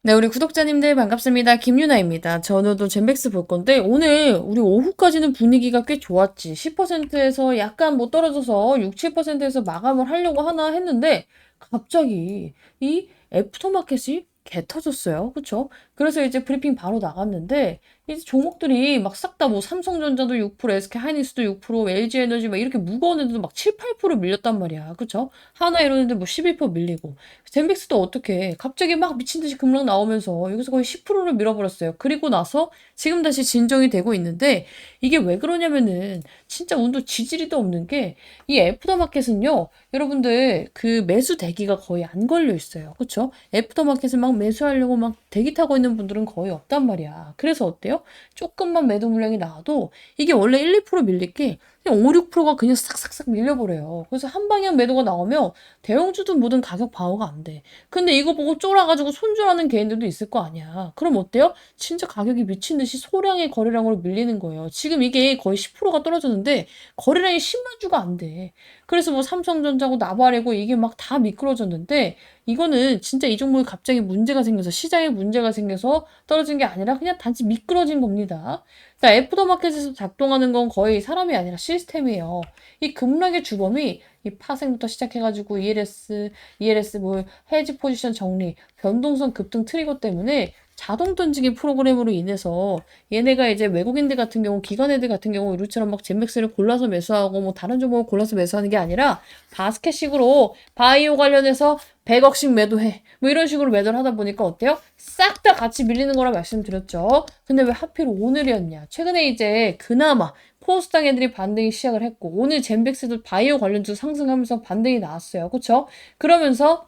네, 우리 구독자님들 반갑습니다. 김유나입니다. 저는 젠백스 볼 건데, 오늘 우리 오후까지는 분위기가 꽤 좋았지. 10%에서 약간 뭐 떨어져서 6, 7%에서 마감을 하려고 하나 했는데, 갑자기 이 애프터마켓이 개 터졌어요. 그쵸? 그래서 이제 브리핑 바로 나갔는데, 이제 종목들이 막 싹 다 뭐 삼성전자도 6%, SK하이닉스도 6%, LG에너지 막 이렇게 무거운 애들도 막 7, 8% 밀렸단 말이야. 그쵸? 하나 이런 애들 뭐 11% 밀리고. 젠백스도 어떻게 갑자기 막 미친 듯이 급락 나오면서 여기서 거의 10%를 밀어버렸어요. 그리고 나서 지금 다시 진정이 되고 있는데 이게 왜 그러냐면은 진짜 운도 지지리도 없는 게 이 애프터마켓은요. 여러분들 그 매수 대기가 거의 안 걸려 있어요. 그쵸? 애프터마켓을 막 매수하려고 막 대기 타고 있는 분들은 거의 없단 말이야. 그래서 어때요? 조금만 매도 물량이 나와도 이게 원래 1, 2% 밀릴 게 그냥 5, 6%가 그냥 싹싹싹 밀려버려요. 그래서 한 방향 매도가 나오면 대형주든 뭐든 가격 방어가 안 돼. 근데 이거 보고 쫄아가지고 손절하는 개인들도 있을 거 아니야. 그럼 어때요? 진짜 가격이 미친 듯이 소량의 거래량으로 밀리는 거예요. 지금 이게 거의 10%가 떨어졌는데 거래량이 10만 주가 안 돼. 그래서 뭐 삼성전자고 나발이고 이게 막 다 미끄러졌는데 이거는 진짜 이 종목이 갑자기 문제가 생겨서 시장에 문제가 생겨서 떨어진 게 아니라 그냥 단지 미끄러진 겁니다. 자, 애프터마켓에서 작동하는 건 거의 사람이 아니라 시스템이에요. 이 급락의 주범이 이 파생부터 시작해가지고 ELS 뭐 해지 포지션 정리, 변동성 급등 트리거 때문에 자동 던지기 프로그램으로 인해서 얘네가 이제 외국인들 같은 경우, 기관 애들 같은 경우 이렇처럼 막 젠맥스를 골라서 매수하고 뭐 다른 종목을 골라서 매수하는 게 아니라 바스켓식으로 바이오 관련해서 100억씩 매도해. 뭐 이런 식으로 매도를 하다 보니까 어때요? 싹 다 같이 밀리는 거라 말씀드렸죠. 근데 왜 하필 오늘이었냐? 최근에 이제 그나마 코스닥 애들이 반등이 시작을 했고 오늘 젠백스도 바이오 관련주 상승하면서 반등이 나왔어요. 그쵸? 그러면서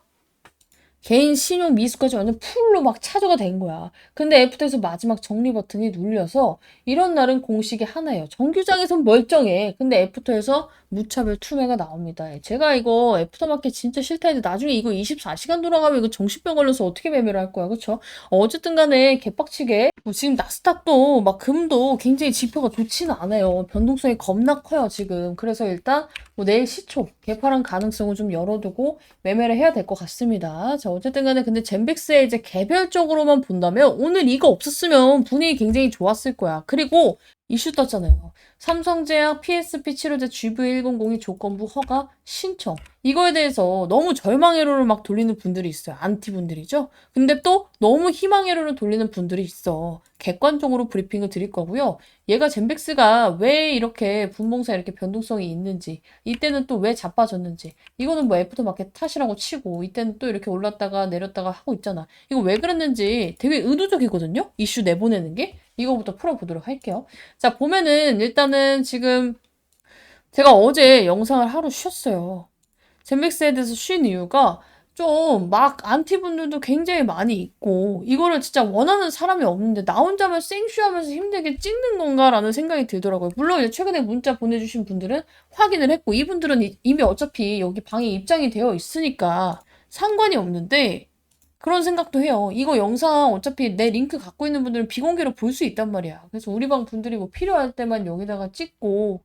개인 신용 미수까지 완전 풀로 막 차저가 된 거야. 근데 애프터에서 마지막 정리 버튼이 눌려서 이런 날은 공식이 하나예요. 정규장에선 멀쩡해. 근데 애프터에서 무차별 투매가 나옵니다. 제가 이거 애프터마켓 진짜 싫다 했는데 나중에 이거 24시간 돌아가면 이거 정신병 걸려서 어떻게 매매를 할 거야. 그쵸? 어쨌든 간에 개빡치게 뭐 지금 나스닥도 막 금도 굉장히 지표가 좋지는 않아요. 변동성이 겁나 커요, 지금. 그래서 일단 뭐 내일 시초 개파란 가능성을 좀 열어두고 매매를 해야 될 것 같습니다. 자, 어쨌든 간에 근데 젠백스의 이제 개별적으로만 본다면 오늘 이거 없었으면 분위기 굉장히 좋았을 거야. 그리고 이슈 떴잖아요. 삼성제약 PSP 치료제 GV100이 조건부 허가 신청. 이거에 대해서 너무 절망회로를 막 돌리는 분들이 있어요. 안티분들이죠. 근데 또 너무 희망회로를 돌리는 분들이 있어. 객관적으로 브리핑을 드릴 거고요. 얘가 젠백스가 왜 이렇게 분봉사 이렇게 변동성이 있는지, 이때는 또 왜 자빠졌는지, 이거는 뭐 애프터마켓 탓이라고 치고, 이때는 또 이렇게 올랐다가 내렸다가 하고 있잖아. 이거 왜 그랬는지 되게 의도적이거든요? 이슈 내보내는 게. 이거부터 풀어보도록 할게요. 자, 보면은 일단은 지금 제가 어제 영상을 하루 쉬었어요. 젠백스에 대해서 쉰 이유가 좀 막 안티분들도 굉장히 많이 있고 이거를 진짜 원하는 사람이 없는데 나 혼자만 생쇼하면서 힘들게 찍는 건가라는 생각이 들더라고요. 물론 이제 최근에 문자 보내주신 분들은 확인을 했고 이분들은 이미 어차피 여기 방에 입장이 되어 있으니까 상관이 없는데 그런 생각도 해요. 이거 영상 어차피 내 링크 갖고 있는 분들은 비공개로 볼 수 있단 말이야. 그래서 우리 방 분들이 뭐 필요할 때만 여기다가 찍고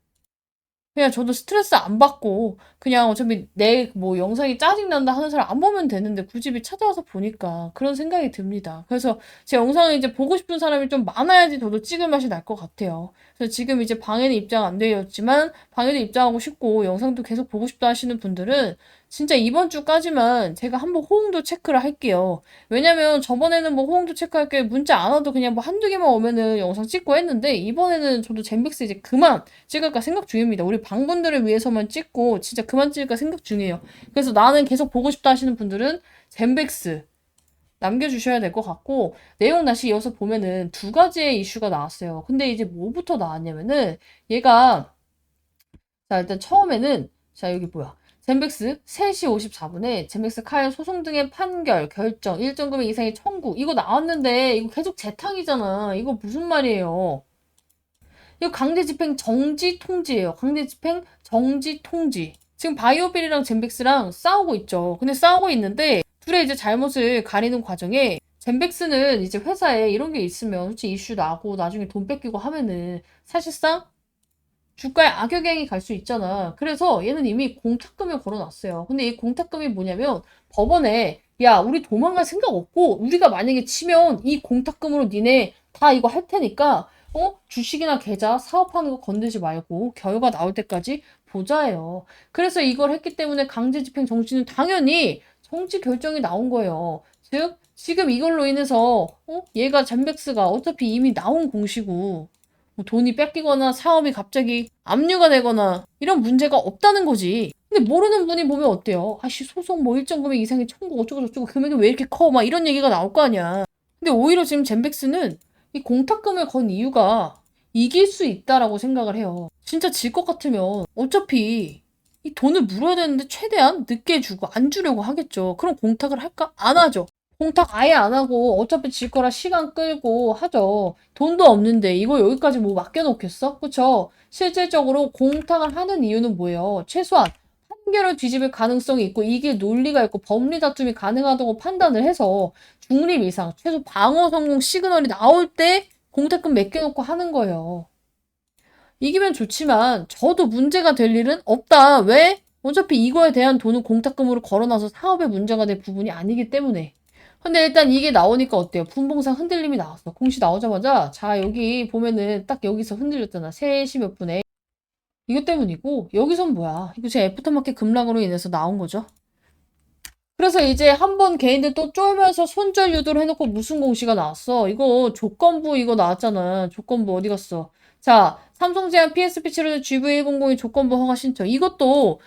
그냥 저도 스트레스 안 받고 그냥 어차피 내 뭐 영상이 짜증난다 하는 사람 안 보면 되는데 굳이 찾아와서 보니까 그런 생각이 듭니다. 그래서 제 영상을 이제 보고 싶은 사람이 좀 많아야지 저도 찍을 맛이 날 것 같아요. 그래서 지금 이제 방에는 입장 안 되어 있지만 방에도 입장하고 싶고 영상도 계속 보고 싶다 하시는 분들은 진짜 이번 주까지만 제가 한번 호응도 체크를 할게요. 왜냐면 저번에는 뭐 호응도 체크할 게 문자 안 와도 그냥 뭐 한두 개만 오면은 영상 찍고 했는데 이번에는 저도 젠백스 이제 그만 찍을까 생각 중입니다. 우리 방분들을 위해서만 찍고 진짜 그만 찍을까 생각 중이에요. 그래서 나는 계속 보고 싶다 하시는 분들은 젠백스 남겨주셔야 될 것 같고 내용 다시 이어서 보면은 두 가지의 이슈가 나왔어요. 근데 이제 뭐부터 나왔냐면은 얘가 자 일단 처음에는 자 여기 뭐야 젠백스 3시 54분에 젠백스 카일 소송 등의 판결, 결정, 일정 금액 이상의 청구 이거 나왔는데 이거 계속 재탕이잖아. 이거 무슨 말이에요? 이거 강제 집행 정지 통지예요. 강제 집행 정지 통지. 지금 바이오빌이랑 젠백스랑 싸우고 있죠. 근데 싸우고 있는데 둘의 이제 잘못을 가리는 과정에 젠백스는 이제 회사에 이런 게 있으면 솔직히 이슈 나고 나중에 돈 뺏기고 하면은 사실상 주가에 악영향이 갈 수 있잖아. 그래서 얘는 이미 공탁금을 걸어놨어요. 근데 이 공탁금이 뭐냐면 법원에 야, 우리 도망갈 생각 없고, 우리가 만약에 치면 이 공탁금으로 니네 다 이거 할 테니까, 주식이나 계좌, 사업하는 거 건들지 말고, 결과 나올 때까지 보자예요. 그래서 이걸 했기 때문에 강제 집행 정지는 당연히 정지 결정이 나온 거예요. 즉, 지금 이걸로 인해서, 얘가 젠백스가 어차피 이미 나온 공시고, 뭐 돈이 뺏기거나 사업이 갑자기 압류가 되거나 이런 문제가 없다는 거지. 근데 모르는 분이 보면 어때요? 아씨, 소송 뭐 일정 금액 이상의 청구 어쩌고저쩌고 금액이 왜 이렇게 커? 막 이런 얘기가 나올 거 아니야. 근데 오히려 지금 젠백스는 이 공탁금을 건 이유가 이길 수 있다라고 생각을 해요. 진짜 질 것 같으면 어차피 이 돈을 물어야 되는데 최대한 늦게 주고 안 주려고 하겠죠. 그럼 공탁을 할까? 안 하죠. 공탁 아예 안 하고 어차피 질 거라 시간 끌고 하죠. 돈도 없는데 이거 여기까지 뭐 맡겨놓겠어? 그쵸? 실질적으로 공탁을 하는 이유는 뭐예요? 최소한 판결을 뒤집을 가능성이 있고 이게 논리가 있고 법리 다툼이 가능하다고 판단을 해서 중립 이상, 최소 방어 성공 시그널이 나올 때 공탁금 맡겨놓고 하는 거예요. 이기면 좋지만 저도 문제가 될 일은 없다. 왜? 어차피 이거에 대한 돈은 공탁금으로 걸어놔서 사업에 문제가 될 부분이 아니기 때문에. 근데 일단 이게 나오니까 어때요? 분봉상 흔들림이 나왔어. 공시 나오자마자 자 여기 보면은 딱 여기서 흔들렸잖아. 3시 몇 분에. 이것 때문이고 여기선 뭐야? 이거 제 애프터마켓 급락으로 인해서 나온 거죠. 그래서 이제 한번 개인들 또 쫄면서 손절 유도를 해놓고 무슨 공시가 나왔어? 이거 조건부 이거 나왔잖아. 조건부 어디 갔어? 자, 삼성제약 PSP 치료제 GV100의 조건부 허가 신청. 이것도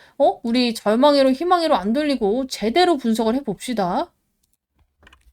우리 절망회로 희망회로 안 돌리고 제대로 분석을 해봅시다.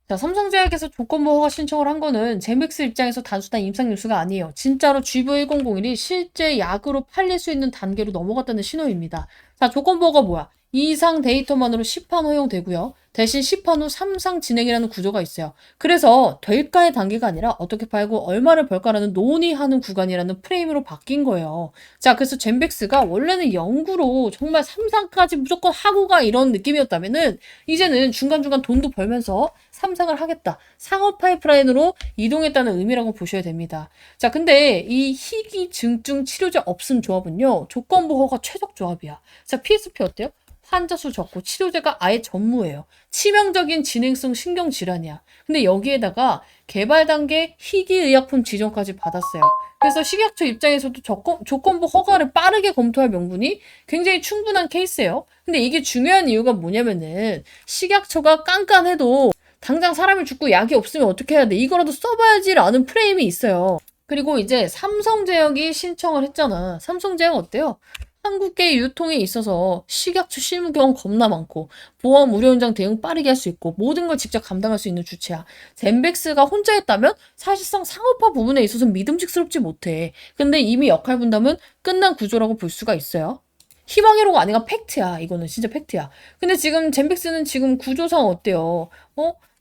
자, 삼성제약에서 조건부 허가 신청을 한 거는 제맥스 입장에서 단순한 임상 뉴스가 아니에요. 진짜로 GV1001이 실제 약으로 팔릴 수 있는 단계로 넘어갔다는 신호입니다. 자, 조건부 허가 뭐야? 이상 데이터만으로 시판 허용되고요. 대신 시판 후 3상 진행이라는 구조가 있어요. 그래서 될까의 단계가 아니라 어떻게 팔고 얼마를 벌까라는 논의하는 구간이라는 프레임으로 바뀐 거예요. 자, 그래서 젠백스가 원래는 연구로 정말 3상까지 무조건 하고 가 이런 느낌이었다면은 이제는 중간중간 돈도 벌면서 3상을 하겠다. 상업 파이프라인으로 이동했다는 의미라고 보셔야 됩니다. 자, 근데 이 희귀증증 치료제 없음 조합은요. 조건부 허가 최적 조합이야. 자, PSP 어때요? 환자 수 적고 치료제가 아예 전무예요. 치명적인 진행성 신경질환이야. 근데 여기에다가 개발 단계 희귀의약품 지정까지 받았어요. 그래서 식약처 입장에서도 조건부 허가를 빠르게 검토할 명분이 굉장히 충분한 케이스예요. 근데 이게 중요한 이유가 뭐냐면은 식약처가 깐깐해도 당장 사람이 죽고 약이 없으면 어떻게 해야 돼? 이거라도 써봐야지라는 프레임이 있어요. 그리고 이제 삼성제약이 신청을 했잖아. 삼성제약 어때요? 한국계 유통에 있어서 식약처 실무 경험 겁나 많고 보험 의료 현장 대응 빠르게 할 수 있고 모든 걸 직접 감당할 수 있는 주체야. 젠백스가 혼자 했다면 사실상 상업화 부분에 있어서 믿음직스럽지 못해. 근데 이미 역할 분담은 끝난 구조라고 볼 수가 있어요. 희망회로가 아니라 팩트야. 이거는 진짜 팩트야. 근데 지금 젠백스는 지금 구조상 어때요?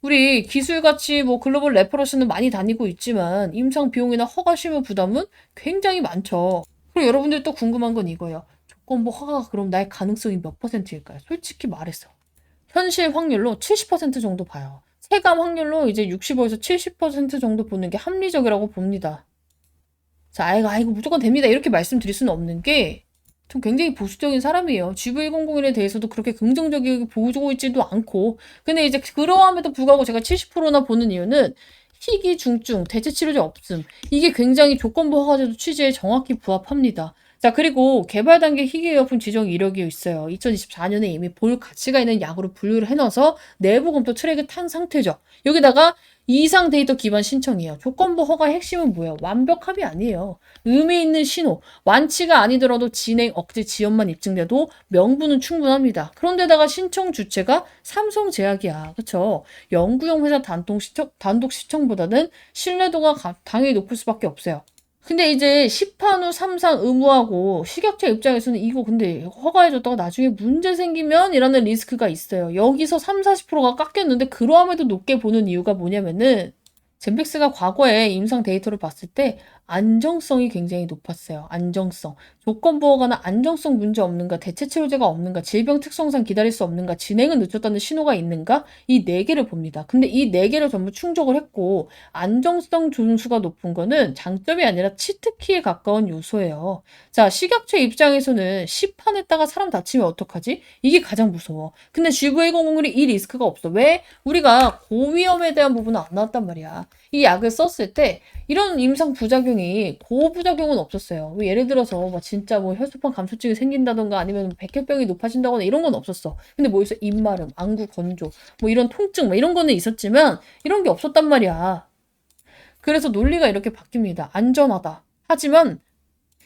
우리 기술같이 뭐 글로벌 레퍼런스는 많이 다니고 있지만 임상 비용이나 허가 실무 부담은 굉장히 많죠. 그리고 여러분들 또 궁금한 건 이거예요. 조건부 허가가 그럼 날 가능성이 몇 퍼센트일까요? 솔직히 말해서. 현실 확률로 70% 정도 봐요. 체감 확률로 이제 65에서 70% 정도 보는 게 합리적이라고 봅니다. 자, 아이고, 무조건 됩니다. 이렇게 말씀드릴 수는 없는 게, 전 굉장히 보수적인 사람이에요. GV101에 대해서도 그렇게 긍정적이게 보고 있지도 않고. 근데 이제 그러함에도 불구하고 제가 70%나 보는 이유는 희귀, 중증, 대체 치료제 없음. 이게 굉장히 조건부 허가제도 취지에 정확히 부합합니다. 자, 그리고 개발 단계 희귀의약품 지정 이력이 있어요. 2024년에 이미 볼 가치가 있는 약으로 분류를 해놔서 내부 검토 트랙을 탄 상태죠. 여기다가 이상 데이터 기반 신청이에요. 조건부 허가의 핵심은 뭐예요? 완벽함이 아니에요. 의미 있는 신호, 완치가 아니더라도 진행 억제 지연만 입증돼도 명분은 충분합니다. 그런데다가 신청 주체가 삼성제약이야. 그쵸? 연구용 회사 단독 시청보다는 신뢰도가 당연히 높을 수밖에 없어요. 근데 이제 시판 후 3상 의무하고 식약처 입장에서는 이거 근데 허가해줬다가 나중에 문제 생기면 이라는 리스크가 있어요. 여기서 3, 40%가 깎였는데 그러함에도 높게 보는 이유가 뭐냐면은 젠백스가 과거에 임상 데이터를 봤을 때 안정성이 굉장히 높았어요. 안정성. 조건부 허가나 안정성 문제 없는가, 대체 치료제가 없는가, 질병 특성상 기다릴 수 없는가, 진행은 늦췄다는 신호가 있는가, 이 네 개를 봅니다. 근데 이 네 개를 전부 충족을 했고 안정성 존수가 높은 거는 장점이 아니라 치트키에 가까운 요소예요. 자, 식약처 입장에서는 시판했다가 사람 다치면 어떡하지? 이게 가장 무서워. 근데 GV100이 이 리스크가 없어. 왜? 우리가 고위험에 대한 부분은 안 나왔단 말이야. 이 약을 썼을 때 이런 임상 부작용이 고부작용은 없었어요. 예를 들어서 뭐 진짜 뭐 혈소판 감소증이 생긴다던가 아니면 백혈병이 높아진다거나 이런 건 없었어. 근데 뭐 있어? 입마름, 안구 건조, 뭐 이런 통증, 뭐 이런 거는 있었지만 이런 게 없었단 말이야. 그래서 논리가 이렇게 바뀝니다. 안전하다. 하지만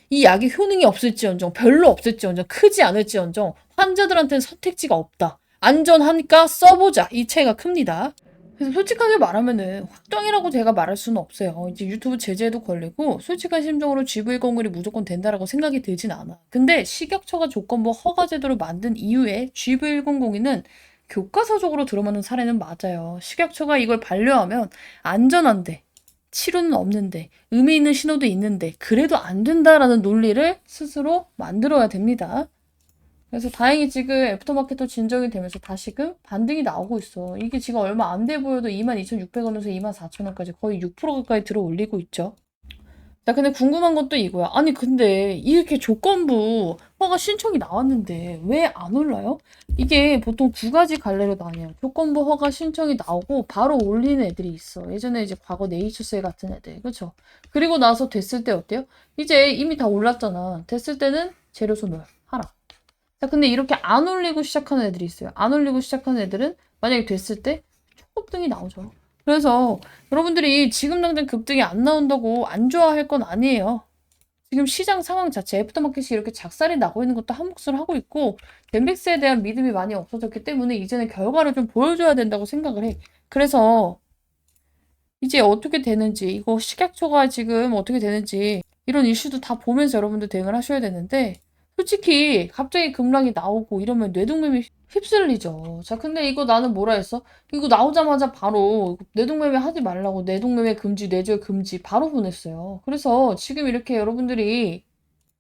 이 약이 효능이 없을지언정, 별로 없을지언정, 크지 않을지언정 환자들한테는 선택지가 없다. 안전하니까 써보자. 이 차이가 큽니다. 그래서 솔직하게 말하면은 확정이라고 제가 말할 수는 없어요. 이제 유튜브 제재에도 걸리고 솔직한 심정으로 GV101이 무조건 된다라고 생각이 들진 않아. 근데 식약처가 조건부 허가 제도를 만든 이후에 GV100는 교과서적으로 들어맞는 사례는 맞아요. 식약처가 이걸 반려하면 안전한데 치료는 없는데 의미 있는 신호도 있는데 그래도 안 된다라는 논리를 스스로 만들어야 됩니다. 그래서 다행히 지금 애프터마켓도 진정이 되면서 다시금 반등이 나오고 있어. 이게 지금 얼마 안 돼 보여도 22,600원에서 24,000원까지 거의 6% 가까이 들어 올리고 있죠. 자, 근데 궁금한 건 또 이거야. 아니, 근데 이렇게 조건부 허가 신청이 나왔는데 왜 안 올라요? 이게 보통 두 가지 갈래로 나뉘어요. 조건부 허가 신청이 나오고 바로 올리는 애들이 있어. 예전에 이제 과거 네이처셀 같은 애들. 그쵸? 그리고 나서 됐을 때 어때요? 이제 이미 다 올랐잖아. 됐을 때는 재료 소멸 하라. 자, 근데 이렇게 안 올리고 시작하는 애들이 있어요. 안 올리고 시작하는 애들은 만약에 됐을 때 초급등이 나오죠. 그래서 여러분들이 지금 당장 급등이 안 나온다고 안 좋아할 건 아니에요. 지금 시장 상황 자체, 애프터마켓이 이렇게 작살이 나고 있는 것도 한 몫을 하고 있고, 덴백스에 대한 믿음이 많이 없어졌기 때문에 이제는 결과를 좀 보여줘야 된다고 생각을 해. 그래서 이제 어떻게 되는지, 이거 식약처가 지금 어떻게 되는지, 이런 이슈도 다 보면서 여러분들 대응을 하셔야 되는데, 솔직히 갑자기 급락이 나오고 이러면 뇌동맥이 휩쓸리죠. 자, 근데 이거 나는 뭐라 했어? 이거 나오자마자 바로 뇌동매매 하지 말라고 뇌동매매 금지, 뇌절 금지 바로 보냈어요. 그래서 지금 이렇게 여러분들이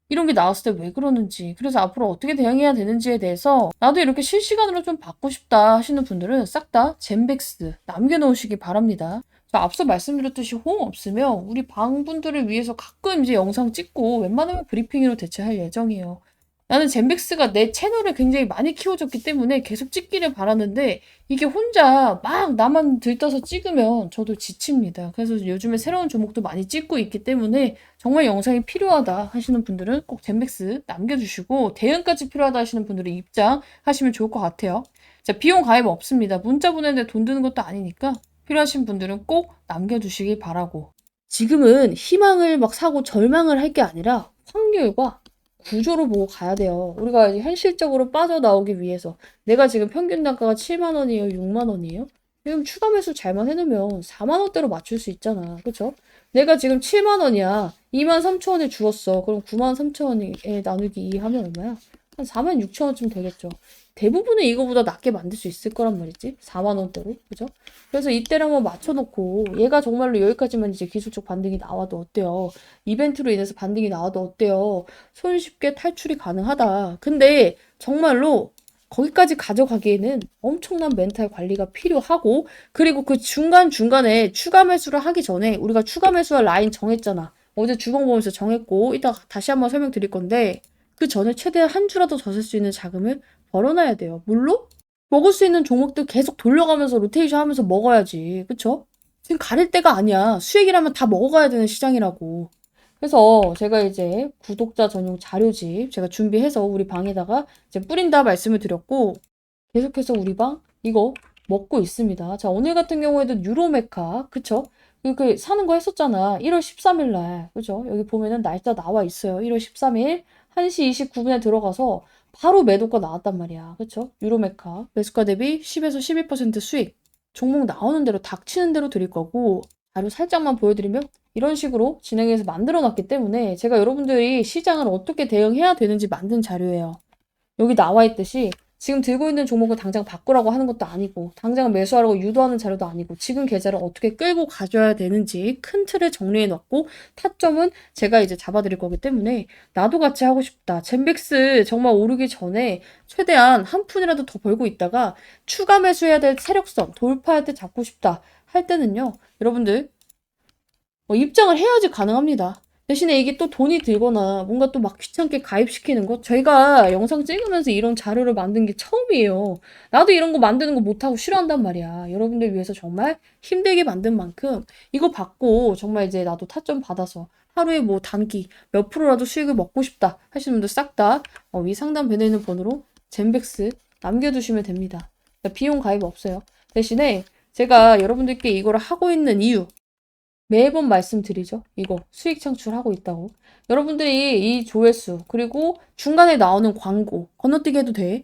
이런 게 나왔을 때 왜 그러는지, 그래서 앞으로 어떻게 대응해야 되는지에 대해서 나도 이렇게 실시간으로 좀 받고 싶다 하시는 분들은 싹 다 젠백스 남겨놓으시기 바랍니다. 앞서 말씀드렸듯이 호응 없으면 우리 방분들을 위해서 가끔 이제 영상 찍고 웬만하면 브리핑으로 대체할 예정이에요. 나는 젠백스가 내 채널을 굉장히 많이 키워줬기 때문에 계속 찍기를 바라는데 이게 혼자 막 나만 들떠서 찍으면 저도 지칩니다. 그래서 요즘에 새로운 종목도 많이 찍고 있기 때문에 정말 영상이 필요하다 하시는 분들은 꼭 젠백스 남겨주시고 대응까지 필요하다 하시는 분들은 입장하시면 좋을 것 같아요. 자, 비용 가입 없습니다. 문자 보내는데 돈 드는 것도 아니니까 필요하신 분들은 꼭 남겨주시기 바라고. 지금은 희망을 막 사고 절망을 할 게 아니라 확률과 구조로 보고 가야 돼요. 우리가 이제 현실적으로 빠져나오기 위해서 내가 지금 평균 단가가 7만 원이에요? 6만 원이에요? 지금 추가 매수 잘만 해놓으면 4만 원대로 맞출 수 있잖아. 그쵸? 내가 지금 7만 원이야. 2만 3천 원에 주었어. 그럼 9만 3천 원에 나누기 2 하면 얼마야? 한 4만 6천 원쯤 되겠죠. 대부분은 이거보다 낮게 만들 수 있을 거란 말이지. 4만 원대로. 그죠? 그래서 이때를 한번 맞춰놓고 얘가 정말로 여기까지만 이제 기술적 반등이 나와도 어때요? 이벤트로 인해서 반등이 나와도 어때요? 손쉽게 탈출이 가능하다. 근데 정말로 거기까지 가져가기에는 엄청난 멘탈 관리가 필요하고 그리고 그 중간중간에 추가 매수를 하기 전에 우리가 추가 매수할 라인 정했잖아. 어제 주봉 보면서 정했고 이따 다시 한번 설명드릴 건데 그 전에 최대한 한 주라도 더 쓸 수 있는 자금을 벌어놔야 돼요. 물론 먹을 수 있는 종목들 계속 돌려가면서 로테이션 하면서 먹어야지. 그쵸? 지금 가릴 때가 아니야. 수익이라면 다 먹어가야 되는 시장이라고. 그래서 제가 이제 구독자 전용 자료집 제가 준비해서 우리 방에다가 이제 뿌린다 말씀을 드렸고 계속해서 우리 방 이거 먹고 있습니다. 자, 오늘 같은 경우에도 유로메카 그쵸? 그 사는 거 했었잖아. 1월 13일 날 그죠? 여기 보면은 날짜 나와 있어요. 1월 13일 1시 29분에 들어가서 바로 매도가 나왔단 말이야. 그쵸? 유로메카 매수가 대비 10에서 12% 수익 종목 나오는 대로 닥치는 대로 드릴 거고 자료 살짝만 보여드리면 이런 식으로 진행해서 만들어 놨기 때문에 제가 여러분들이 시장을 어떻게 대응해야 되는지 만든 자료예요. 여기 나와 있듯이 지금 들고 있는 종목을 당장 바꾸라고 하는 것도 아니고 당장 매수하라고 유도하는 자료도 아니고 지금 계좌를 어떻게 끌고 가줘야 되는지 큰 틀을 정리해 놨고 타점은 제가 이제 잡아드릴 거기 때문에 나도 같이 하고 싶다. 젠백스 정말 오르기 전에 최대한 한 푼이라도 더 벌고 있다가 추가 매수해야 될 세력선 돌파할 때 잡고 싶다 할 때는요. 여러분들 입장을 해야지 가능합니다. 대신에 이게 또 돈이 들거나 뭔가 또 막 귀찮게 가입시키는 거 저희가 영상 찍으면서 이런 자료를 만든 게 처음이에요. 나도 이런 거 만드는 거 못하고 싫어한단 말이야. 여러분들 위해서 정말 힘들게 만든 만큼 이거 받고 정말 이제 나도 타점 받아서 하루에 뭐 단기 몇 프로라도 수익을 먹고 싶다 하시는 분들 싹 다 위 상단 배너에 있는 번호로 젠백스 남겨두시면 됩니다. 비용 가입 없어요. 대신에 제가 여러분들께 이거를 하고 있는 이유 매번 말씀드리죠. 이거 수익 창출하고 있다고. 여러분들이 이 조회수 그리고 중간에 나오는 광고 건너뛰기 해도 돼.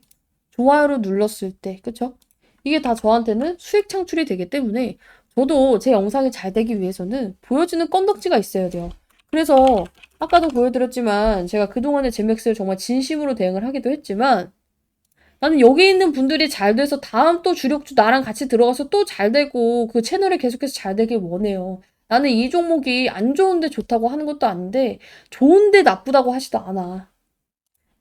좋아요를 눌렀을 때 그쵸? 이게 다 저한테는 수익 창출이 되기 때문에 저도 제 영상이 잘 되기 위해서는 보여주는 건덕지가 있어야 돼요. 그래서 아까도 보여드렸지만 제가 그동안의 젠맥스를 정말 진심으로 대응을 하기도 했지만 나는 여기 있는 분들이 잘 돼서 다음 또 주력주 나랑 같이 들어가서 또 잘 되고 그 채널이 계속해서 잘 되길 원해요. 나는 이 종목이 안 좋은데 좋다고 하는 것도 아닌데 좋은데 나쁘다고 하지도 않아.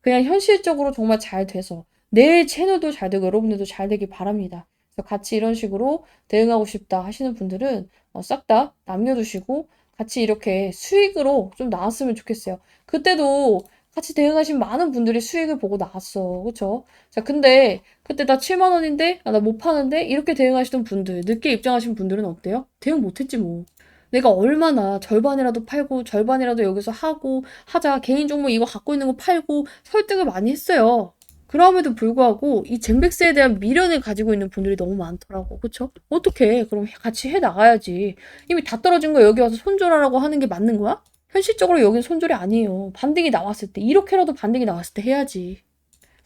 그냥 현실적으로 정말 잘 돼서 내 채널도 잘 되고 여러분들도 잘 되길 바랍니다. 그래서 같이 이런 식으로 대응하고 싶다 하시는 분들은 싹 다 남겨두시고 같이 이렇게 수익으로 좀 나왔으면 좋겠어요. 그때도 같이 대응하신 많은 분들이 수익을 보고 나왔어. 그쵸? 자, 근데 그때 나 7만 원인데 나 못 파는데 이렇게 대응하시던 분들 늦게 입장하신 분들은 어때요? 대응 못했지 뭐. 내가 얼마나 절반이라도 팔고 절반이라도 여기서 하고 하자 개인 종목 이거 갖고 있는 거 팔고 설득을 많이 했어요. 그럼에도 불구하고 이 젠백스에 대한 미련을 가지고 있는 분들이 너무 많더라고. 그쵸? 어떻게 그럼 같이 해 나가야지. 이미 다 떨어진 거 여기 와서 손절하라고 하는 게 맞는 거야? 현실적으로 여긴 손절이 아니에요. 반등이 나왔을 때 이렇게라도 반등이 나왔을 때 해야지.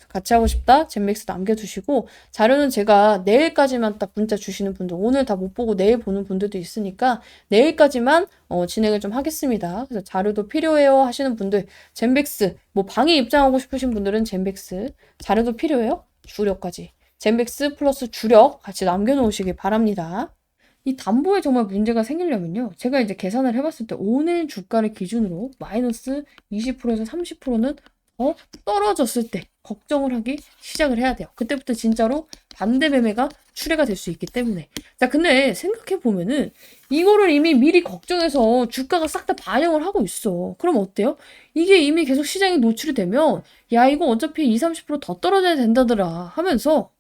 같이 하고 싶다? 젠맥스 남겨주시고 자료는 제가 내일까지만 딱 문자 주시는 분들 오늘 다 못 보고 내일 보는 분들도 있으니까 내일까지만 진행을 좀 하겠습니다. 그래서 자료도 필요해요 하시는 분들 젠백스 뭐 방에 입장하고 싶으신 분들은 젠백스 자료도 필요해요? 주력까지 젠백스 플러스 주력 같이 남겨놓으시길 바랍니다. 이 담보에 정말 문제가 생기려면요. 제가 이제 계산을 해봤을 때 오늘 주가를 기준으로 마이너스 20%에서 30%는 떨어졌을 때 걱정을 하기 시작을 해야 돼요. 그때부터 진짜로 반대 매매가 출회가 될 수 있기 때문에. 자, 근데 생각해 보면은 이거를 이미 미리 걱정해서 주가가 싹 다 반영을 하고 있어. 그럼 어때요? 이게 이미 계속 시장에 노출이 되면 야, 이거 어차피 20, 30%더 떨어져야 된다더라 하면서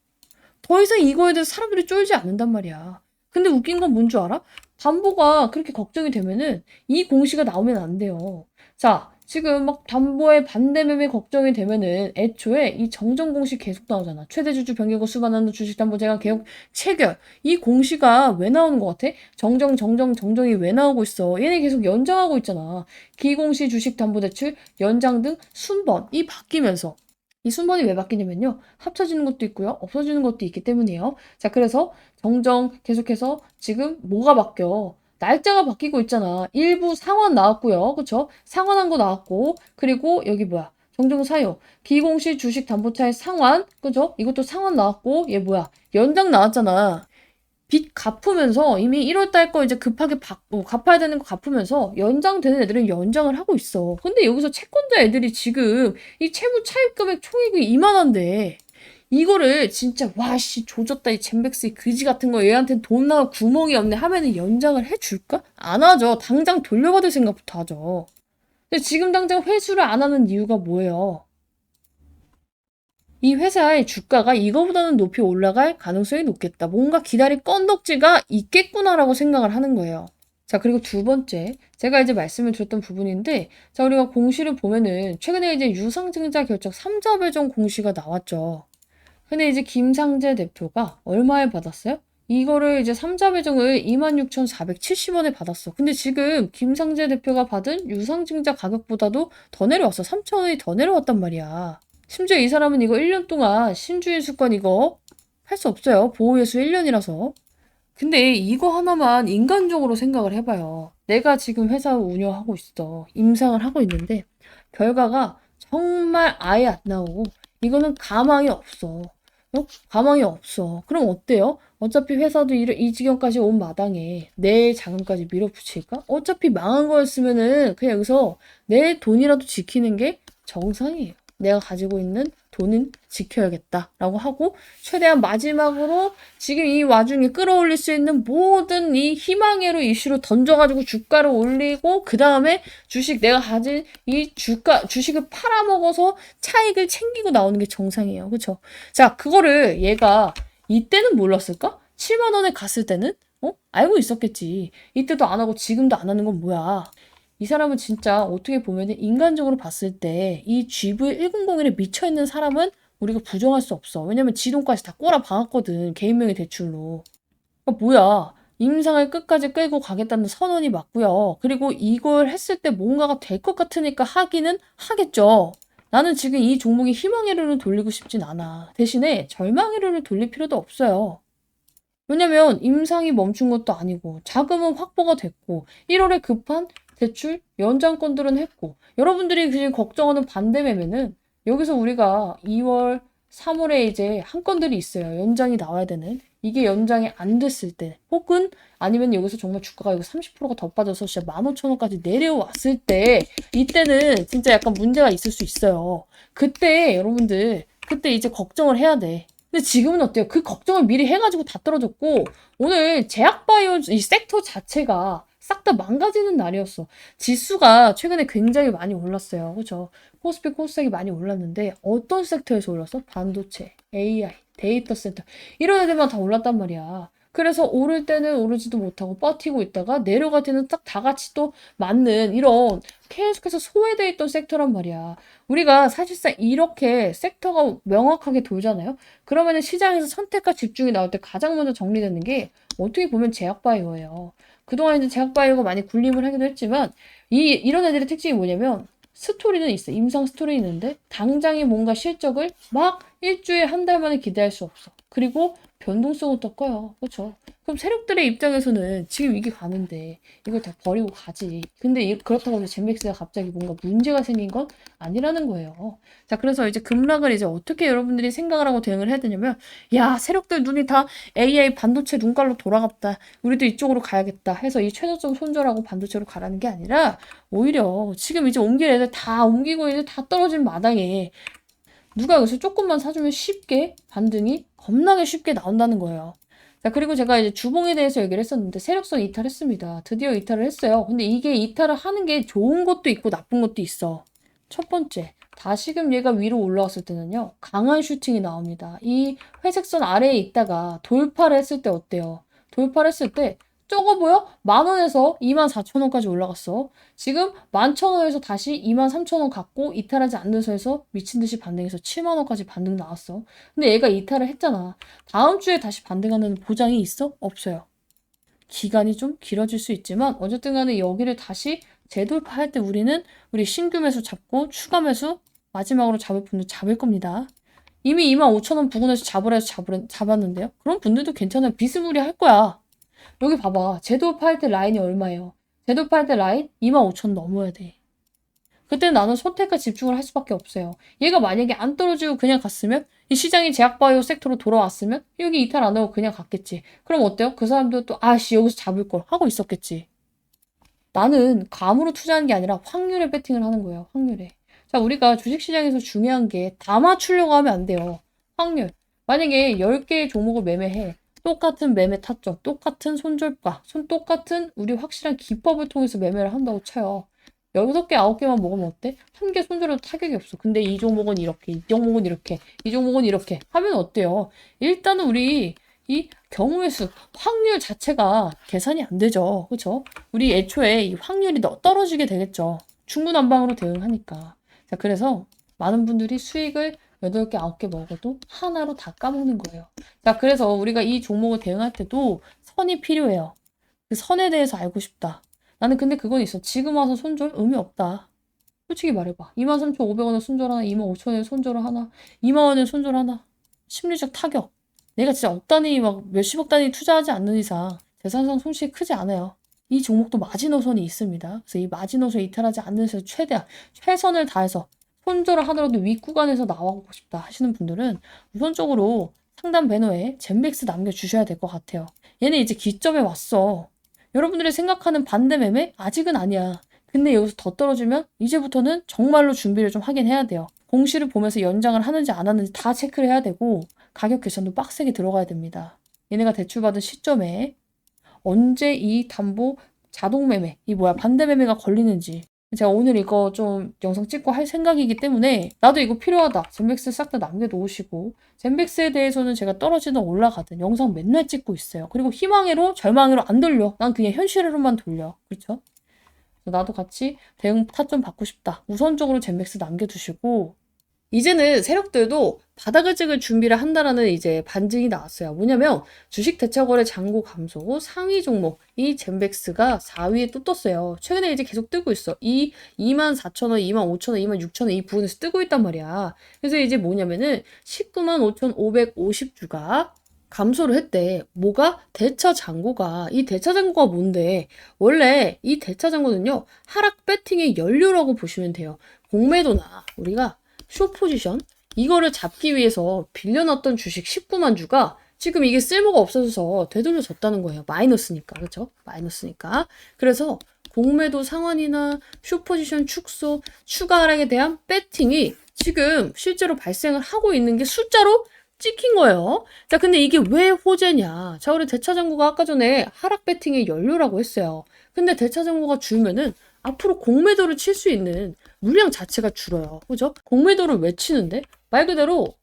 더 이상 이거에 대해서 사람들이 쫄지 않는단 말이야. 근데 웃긴 건 뭔 줄 알아? 담보가 그렇게 걱정이 되면은 이 공시가 나오면 안 돼요. 자, 지금 막 담보에 반대 매매 걱정이 되면은 애초에 이 정정 공시 계속 나오잖아. 최대 주주 변경고 수반하는 주식담보제가 개혁 체결. 이 공시가 왜 나오는 것 같아? 정정이 왜 나오고 있어? 얘네 계속 연장하고 있잖아. 기공시 주식담보대출 연장 등 순번이 바뀌면서 이 순번이 왜 바뀌냐면요. 합쳐지는 것도 있고요. 없어지는 것도 있기 때문이에요. 자, 그래서 정정 계속해서 지금 뭐가 바뀌어? 날짜가 바뀌고 있잖아. 일부 상환 나왔고요. 그쵸? 상환한 거 나왔고 그리고 여기 뭐야? 정정 사유. 기공시 주식 담보차의 상환. 그죠? 이것도 상환 나왔고 얘 뭐야? 연장 나왔잖아. 빚 갚으면서 이미 1월 달 거 이제 급하게 받고 갚아야 되는 거 갚으면서 연장되는 애들은 연장을 하고 있어. 근데 여기서 채권자 애들이 지금 이 채무 차입 금액 총액이 이만한데 이거를 진짜 와씨 조졌다 이 젠백스 그지 같은 거 얘한테 돈 나올 구멍이 없네 하면은 연장을 해줄까? 안 하죠. 당장 돌려받을 생각부터 하죠. 근데 지금 당장 회수를 안 하는 이유가 뭐예요? 이 회사의 주가가 이거보다는 높이 올라갈 가능성이 높겠다. 뭔가 기다릴 건덕지가 있겠구나라고 생각을 하는 거예요. 자, 그리고 두 번째. 제가 이제 말씀을 드렸던 부분인데, 자, 우리가 공시를 보면은, 최근에 이제 유상증자 결정 3자 배정 공시가 나왔죠. 근데 이제 김상재 대표가 얼마에 받았어요? 이거를 이제 3자 배정을 26,470원에 받았어. 근데 지금 김상재 대표가 받은 유상증자 가격보다도 더 내려왔어. 3,000원이 더 내려왔단 말이야. 심지어 이 사람은 이거 1년 동안 신주인 수권 이거 할 수 없어요. 보호예수 1년이라서. 근데 이거 하나만 인간적으로 생각을 해봐요. 내가 지금 회사 운영하고 있어. 임상을 하고 있는데 결과가 정말 아예 안 나오고 이거는 가망이 없어. 가망이 없어. 그럼 어때요? 어차피 회사도 이 지경까지 온 마당에 내 자금까지 밀어붙일까? 어차피 망한 거였으면은 그냥 여기서 내 돈이라도 지키는 게 정상이에요. 내가 가지고 있는 돈은 지켜야겠다라고 하고 최대한 마지막으로 지금 이 와중에 끌어올릴 수 있는 모든 이 희망회로 이슈로 던져가지고 주가를 올리고 그 다음에 내가 가진 이 주식을 팔아먹어서 차익을 챙기고 나오는 게 정상이에요. 그쵸? 자, 그거를 얘가 이때는 몰랐을까? 7만 원에 갔을 때는 알고 있었겠지. 이때도 안 하고 지금도 안 하는 건 뭐야? 이 사람은 진짜 어떻게 보면 인간적으로 봤을 때 이 GV100에 미쳐있는 사람은 우리가 부정할 수 없어. 왜냐면 지 돈까지 다 꼬라 박았거든. 개인명의 대출로. 뭐야. 임상을 끝까지 끌고 가겠다는 선언이 맞고요. 그리고 이걸 했을 때 뭔가가 될 것 같으니까 하기는 하겠죠. 나는 지금 이 종목에 희망의 룰을 돌리고 싶진 않아. 대신에 절망의 룰을 돌릴 필요도 없어요. 왜냐면 임상이 멈춘 것도 아니고 자금은 확보가 됐고 1월에 급한 대출 연장건들은 했고 여러분들이 지금 걱정하는 반대 매매는 여기서 우리가 2월, 3월에 이제 한 건들이 있어요. 연장이 나와야 되는. 이게 연장이 안 됐을 때 혹은 아니면 여기서 정말 주가가 여기 30%가 더 빠져서 진짜 15,000원까지 내려왔을 때 이때는 진짜 약간 문제가 있을 수 있어요. 그때 여러분들 그때 이제 걱정을 해야 돼. 근데 지금은 어때요? 그 걱정을 미리 해가지고 다 떨어졌고 오늘 제약바이오 이 섹터 자체가 싹 다 망가지는 날이었어. 지수가 최근에 굉장히 많이 올랐어요. 그죠? 코스피 코스닥이 많이 올랐는데 어떤 섹터에서 올랐어? 반도체, AI, 데이터 센터 이런 애들만 다 올랐단 말이야. 그래서 오를 때는 오르지도 못하고 버티고 있다가 내려갈 때는 딱 다 같이 또 맞는 이런 계속해서 소외돼 있던 섹터란 말이야. 우리가 사실상 이렇게 섹터가 명확하게 돌잖아요. 그러면은 시장에서 선택과 집중이 나올 때 가장 먼저 정리되는 게 어떻게 보면 제약바이오예요. 그동안 이제 제약바이오가 많이 군림을 하기도 했지만 이런 애들의 특징이 뭐냐면 스토리는 있어. 임상 스토리 있는데 당장에 뭔가 실적을 막 일주일 한 달 만에 기대할 수 없어. 그리고 변동성은 또 커요. 그렇죠? 그럼 세력들의 입장에서는 지금 이게 가는데 이걸 다 버리고 가지. 근데 그렇다고 해서 젠맥스가 갑자기 뭔가 문제가 생긴 건 아니라는 거예요. 자, 그래서 이제 급락을 이제 어떻게 여러분들이 생각을 하고 대응을 해야 되냐면 야, 세력들 눈이 다 AI 반도체 눈깔로 돌아갔다. 우리도 이쪽으로 가야겠다 해서 이 최저점 손절하고 반도체로 가라는 게 아니라 오히려 지금 이제 옮길 애들 다 옮기고 이제 다 떨어진 마당에 누가 여기서 조금만 사주면 쉽게 반등이 겁나게 쉽게 나온다는 거예요. 자, 그리고 제가 이제 주봉에 대해서 얘기를 했었는데 세력선 이탈했습니다. 드디어 이탈을 했어요. 근데 이게 이탈을 하는 게 좋은 것도 있고 나쁜 것도 있어. 첫 번째, 다시금 얘가 위로 올라왔을 때는요. 강한 슈팅이 나옵니다. 이 회색선 아래에 있다가 돌파를 했을 때 어때요? 돌파를 했을 때 적어 보여? 10,000원에서 24,000원까지 올라갔어. 지금 11,000원에서 다시 23,000원 갖고 이탈하지 않는 선에서 미친 듯이 반등해서 70,000원까지 반등 나왔어. 근데 얘가 이탈을 했잖아. 다음 주에 다시 반등하는 보장이 있어? 없어요. 기간이 좀 길어질 수 있지만 어쨌든 간에 여기를 다시 재돌파할 때 우리 신규 매수 잡고 추가 매수 마지막으로 잡을 분들 잡을 겁니다. 이미 25,000원 부근에서 잡았는데요. 그런 분들도 괜찮아요. 비스무리할 거야. 여기 봐봐. 재돌파할 때 라인이 얼마예요? 재돌파할 때 라인 25,000 넘어야 돼. 그때 나는 선택과 집중을 할 수밖에 없어요. 얘가 만약에 안 떨어지고 그냥 갔으면 이 시장이 제약바이오 섹터로 돌아왔으면 여기 이탈 안 하고 그냥 갔겠지. 그럼 어때요? 그 사람도 또 아씨 여기서 잡을 걸 하고 있었겠지. 나는 감으로 투자하는 게 아니라 확률에 배팅을 하는 거예요. 확률에. 자, 우리가 주식시장에서 중요한 게 다 맞추려고 하면 안 돼요. 확률. 만약에 10개의 종목을 매매해. 똑같은 매매 타점, 똑같은 손절가, 똑같은 우리 확실한 기법을 통해서 매매를 한다고 쳐요. 6개, 9개만 먹으면 어때? 한 개 손절해도 타격이 없어. 근데 이 종목은 이렇게, 이 종목은 이렇게, 이 종목은 이렇게 하면 어때요? 일단은 우리 이 경우의 수, 확률 자체가 계산이 안 되죠. 그렇죠? 우리 애초에 이 확률이 떨어지게 되겠죠. 중구난방으로 대응하니까. 자, 그래서 많은 분들이 수익을 8개, 9개 먹어도 하나로 다 까먹는 거예요. 자, 그래서 우리가 이 종목을 대응할 때도 선이 필요해요. 그 선에 대해서 알고 싶다. 나는 근데 그건 있어. 지금 와서 손절 의미 없다. 솔직히 말해봐. 23,500원에 손절 하나, 25,000원에 손절 하나, 2만원에 손절 하나. 심리적 타격. 내가 진짜 억 단위, 막 몇십억 단위 투자하지 않는 이상 재산상 손실이 크지 않아요. 이 종목도 마지노선이 있습니다. 그래서 이 마지노선 이탈하지 않는 데서 최대한 최선을 다해서 손절을 하더라도 윗구간에서 나와보고 싶다 하시는 분들은 우선적으로 상단 배너에 젠백스 남겨주셔야 될 것 같아요. 얘는 이제 기점에 왔어. 여러분들이 생각하는 반대 매매? 아직은 아니야. 근데 여기서 더 떨어지면 이제부터는 정말로 준비를 좀 하긴 해야 돼요. 공시를 보면서 연장을 하는지 안 하는지 다 체크를 해야 되고 가격 계산도 빡세게 들어가야 됩니다. 얘네가 대출받은 시점에 언제 이 담보 자동 매매, 반대 매매가 걸리는지. 제가 오늘 이거 좀 영상 찍고 할 생각이기 때문에 나도 이거 필요하다. 젠백스 싹 다 남겨놓으시고 젠백스에 대해서는 제가 떨어지든 올라가든 영상 맨날 찍고 있어요. 그리고 희망으로 절망으로 안 돌려. 난 그냥 현실으로만 돌려. 그렇죠? 나도 같이 대응 타점 받고 싶다. 우선적으로 젠백스 남겨두시고 이제는 세력들도 바닥을 찍을 준비를 한다라는 이제 반증이 나왔어요. 뭐냐면 주식 대차거래 잔고 감소 상위 종목 이 젠백스가 4위에 또 떴어요. 최근에 이제 계속 뜨고 있어. 이 24,000원, 25,000원, 26,000원 이 부분에서 뜨고 있단 말이야. 그래서 이제 뭐냐면은 195,550주가 감소를 했대. 뭐가? 대차 잔고가. 이 대차 잔고가 뭔데? 원래 이 대차 잔고는요. 하락 배팅의 연료라고 보시면 돼요. 공매도나 우리가 숏 포지션 이거를 잡기 위해서 빌려놨던 주식 19만 주가 지금 이게 쓸모가 없어져서 되돌려졌다는 거예요. 마이너스니까. 그렇죠? 마이너스니까. 그래서 공매도 상환이나 숏 포지션 축소, 추가 하락에 대한 배팅이 지금 실제로 발생을 하고 있는 게 숫자로 찍힌 거예요. 자, 근데 이게 왜 호재냐? 자, 우리 대차장고가 아까 전에 하락 배팅의 연료라고 했어요. 근데 대차장고가 줄면은 앞으로 공매도를 칠 수 있는 물량 자체가 줄어요. 그죠? 공매도를 왜 치는데? 말 그대로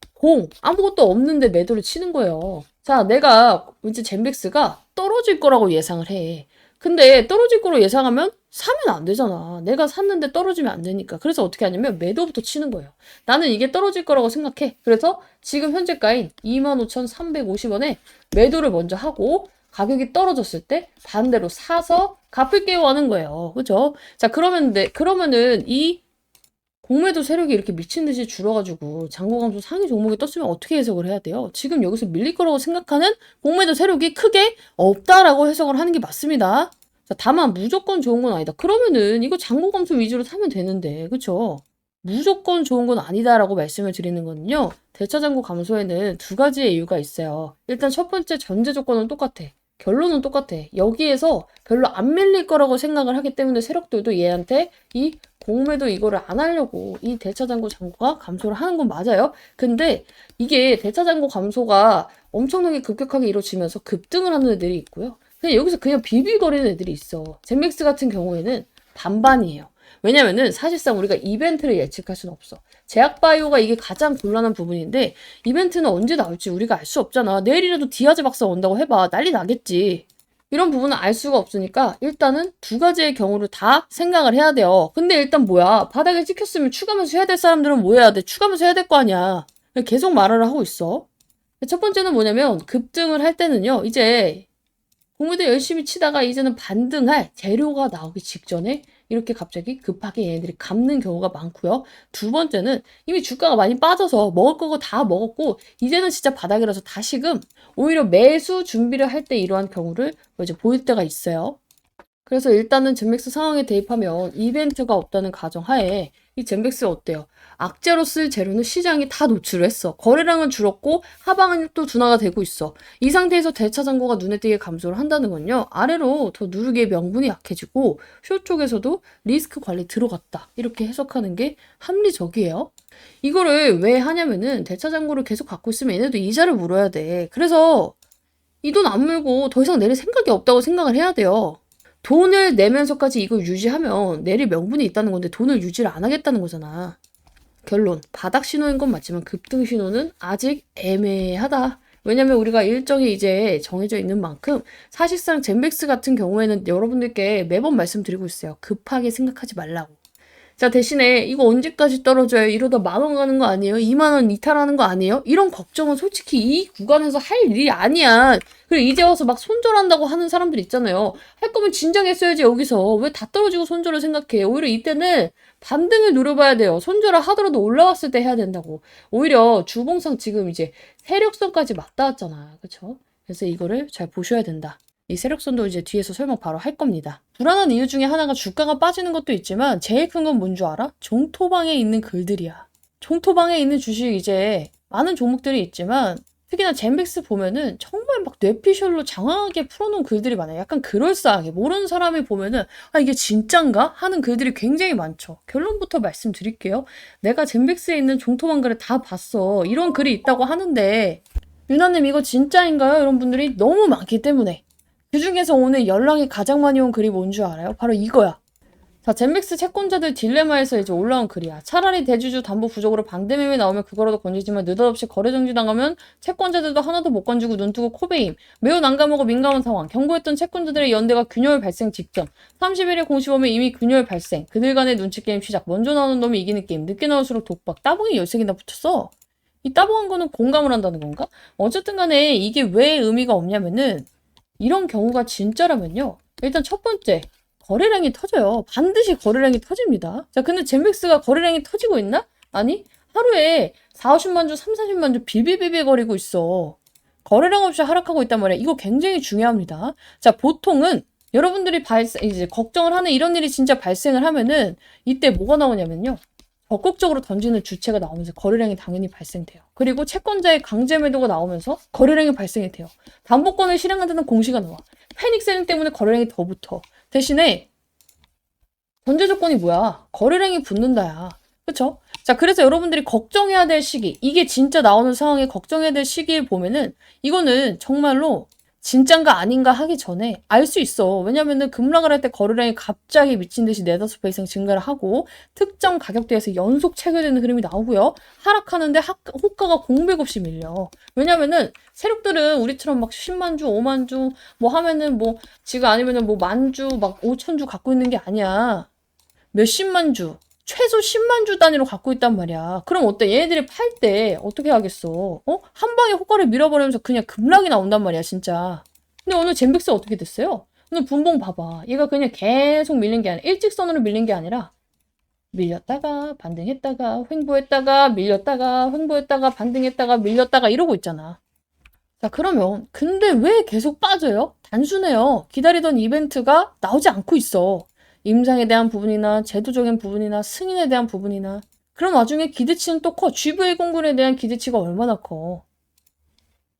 아무것도 없는데 매도를 치는 거예요. 자, 내가 이제 젠백스가 떨어질 거라고 예상을 해. 근데 떨어질 거로 예상하면 사면 안 되잖아. 내가 샀는데 떨어지면 안 되니까. 그래서 어떻게 하냐면 매도부터 치는 거예요. 나는 이게 떨어질 거라고 생각해. 그래서 지금 현재가인 25,350원에 매도를 먼저 하고 가격이 떨어졌을 때 반대로 사서 갚을게요 하는 거예요. 그죠? 자, 그러면은 이 공매도 세력이 이렇게 미친 듯이 줄어가지고 잔고 감소 상위 종목이 떴으면 어떻게 해석을 해야 돼요? 지금 여기서 밀릴 거라고 생각하는 공매도 세력이 크게 없다라고 해석을 하는 게 맞습니다. 자, 다만 무조건 좋은 건 아니다. 그러면은 이거 잔고 감소 위주로 사면 되는데, 그쵸? 무조건 좋은 건 아니다라고 말씀을 드리는 거는요. 대차 잔고 감소에는 두 가지의 이유가 있어요. 일단 첫 번째 전제 조건은 똑같아. 결론은 똑같아. 여기에서 별로 안 밀릴 거라고 생각을 하기 때문에 세력들도 얘한테 이 공매도 이거를 안 하려고 이 대차잔고 잔고가 감소를 하는 건 맞아요. 근데 이게 대차잔고 감소가 엄청나게 급격하게 이루어지면서 급등을 하는 애들이 있고요. 그냥 여기서 그냥 비비거리는 애들이 있어. 젠맥스 같은 경우에는 반반이에요. 왜냐면은 사실상 우리가 이벤트를 예측할 수는 없어. 제약바이오가 이게 가장 곤란한 부분인데 이벤트는 언제 나올지 우리가 알 수 없잖아. 내일이라도 디아즈 박사 온다고 해봐. 난리 나겠지. 이런 부분은 알 수가 없으니까 일단은 두 가지의 경우를 다 생각을 해야 돼요. 근데 일단 뭐야. 바닥에 찍혔으면 추가 매수 해야 될 사람들은 뭐 해야 돼? 추가 매수 해야 될 거 아니야. 계속 말을 하고 있어. 첫 번째는 뭐냐면 급등을 할 때는요. 이제 공매도 열심히 치다가 이제는 반등할 재료가 나오기 직전에 이렇게 갑자기 급하게 얘네들이 갚는 경우가 많고요. 두 번째는 이미 주가가 많이 빠져서 먹을 거고 다 먹었고 이제는 진짜 바닥이라서 다시금 오히려 매수 준비를 할 때 이러한 경우를 이제 보일 때가 있어요. 그래서 일단은 젠맥스 상황에 대입하면 이벤트가 없다는 가정하에 이 젠맥스 어때요? 악재로 쓸 재료는 시장이 다 노출을 했어. 거래량은 줄었고 하방은 또 둔화가 되고 있어. 이 상태에서 대차 잔고가 눈에 띄게 감소를 한다는 건요. 아래로 더 누르기의 명분이 약해지고 숏 쪽에서도 리스크 관리 들어갔다. 이렇게 해석하는 게 합리적이에요. 이거를 왜 하냐면은 대차 잔고를 계속 갖고 있으면 얘네도 이자를 물어야 돼. 그래서 이 돈 안 물고 더 이상 내릴 생각이 없다고 생각을 해야 돼요. 돈을 내면서까지 이걸 유지하면 내릴 명분이 있다는 건데 돈을 유지를 안 하겠다는 거잖아. 결론, 바닥 신호인 건 맞지만 급등 신호는 아직 애매하다. 왜냐면 우리가 일정이 이제 정해져 있는 만큼 사실상 젠백스 같은 경우에는 여러분들께 매번 말씀드리고 있어요. 급하게 생각하지 말라고. 자, 대신에 이거 언제까지 떨어져요? 이러다 10,000원 가는 거 아니에요? 20,000원 이탈하는 거 아니에요? 이런 걱정은 솔직히 이 구간에서 할 일이 아니야. 그리고 이제 와서 막 손절한다고 하는 사람들 있잖아요. 할 거면 진작 했어야지 여기서. 왜 다 떨어지고 손절을 생각해? 오히려 이때는 반등을 노려봐야 돼요. 손절을 하더라도 올라왔을 때 해야 된다고. 오히려 주봉상 지금 이제 세력선까지 맞닿았잖아. 그쵸? 그래서 이거를 잘 보셔야 된다. 이 세력선도 이제 뒤에서 설명 바로 할 겁니다. 불안한 이유 중에 하나가 주가가 빠지는 것도 있지만 제일 큰 건 뭔 줄 알아? 종토방에 있는 글들이야. 종토방에 있는 주식 이제 많은 종목들이 있지만 특히나 젠백스 보면은 정말 막 뇌피셜로 장황하게 풀어놓은 글들이 많아요. 약간 그럴싸하게 모르는 사람이 보면은 아 이게 진짠가? 하는 글들이 굉장히 많죠. 결론부터 말씀드릴게요. 내가 젠백스에 있는 종토방 글을 다 봤어. 이런 글이 있다고 하는데 유나님 이거 진짜인가요? 이런 분들이 너무 많기 때문에 그 중에서 오늘 연락이 가장 많이 온 글이 뭔 줄 알아요? 바로 이거야. 자, 젠백스 채권자들 딜레마에서 이제 올라온 글이야. 차라리 대주주 담보 부족으로 반대매매 나오면 그거라도 건지지만 느닷없이 거래 정지 당하면 채권자들도 하나도 못 건지고 눈뜨고 코베임. 매우 난감하고 민감한 상황. 경고했던 채권자들의 연대가 균열 발생 직전. 31일 공시 보면 이미 균열 발생. 그들 간의 눈치 게임 시작. 먼저 나오는 놈이 이기는 게임. 늦게 나올수록 독박. 따봉이 13개나 붙였어. 이 따봉한 거는 공감을 한다는 건가? 어쨌든 간에 이게 왜 의미가 없냐면은 이런 경우가 진짜라면요. 일단 첫 번째. 거래량이 터져요. 반드시 거래량이 터집니다. 자, 근데 젠백스가 거래량이 터지고 있나? 아니, 하루에 40만 주, 3, 40만 주 비비비비 거리고 있어. 거래량 없이 하락하고 있단 말이야. 이거 굉장히 중요합니다. 자, 보통은 여러분들이 이제 걱정을 하는 이런 일이 진짜 발생을 하면은 이때 뭐가 나오냐면요. 적극적으로 던지는 주체가 나오면서 거래량이 당연히 발생돼요. 그리고 채권자의 강제 매도가 나오면서 거래량이 발생이 돼요. 담보권을 실행한다는 공시가 나와. 패닉 셀링 때문에 거래량이 더 붙어. 대신에 전제 조건이 뭐야? 거래량이 붙는다야. 그쵸? 자, 그래서 여러분들이 걱정해야 될 시기, 이게 진짜 나오는 상황에 걱정해야 될 시기를 보면은 이거는 정말로 진짠가 아닌가 하기 전에 알 수 있어. 왜냐면은 급락을 할 때 거래량이 갑자기 미친 듯이 4~5배 이상 증가를 하고 특정 가격대에서 연속 체결되는 흐름이 나오고요. 하락하는데 호가가 공백 없이 밀려. 왜냐면은 세력들은 우리처럼 막 10만 주, 5만 주 뭐 하면은 뭐 지금 아니면은 뭐 만 주, 막 5천 주 갖고 있는 게 아니야. 몇십만 주. 최소 10만 주 단위로 갖고 있단 말이야. 그럼 어때? 얘네들이 팔 때 어떻게 하겠어? 한 방에 호가를 밀어버리면서 그냥 급락이 나온단 말이야, 진짜. 근데 오늘 젠백스 어떻게 됐어요? 오늘 분봉 봐봐. 얘가 그냥 계속 밀린 게 아니라, 일직선으로 밀린 게 아니라, 밀렸다가, 반등했다가, 횡보했다가, 밀렸다가, 횡보했다가, 반등했다가, 밀렸다가 이러고 있잖아. 자, 그러면, 근데 왜 계속 빠져요? 단순해요. 기다리던 이벤트가 나오지 않고 있어. 임상에 대한 부분이나 제도적인 부분이나 승인에 대한 부분이나 그런 와중에 기대치는 또 커. GV109에 대한 기대치가 얼마나 커.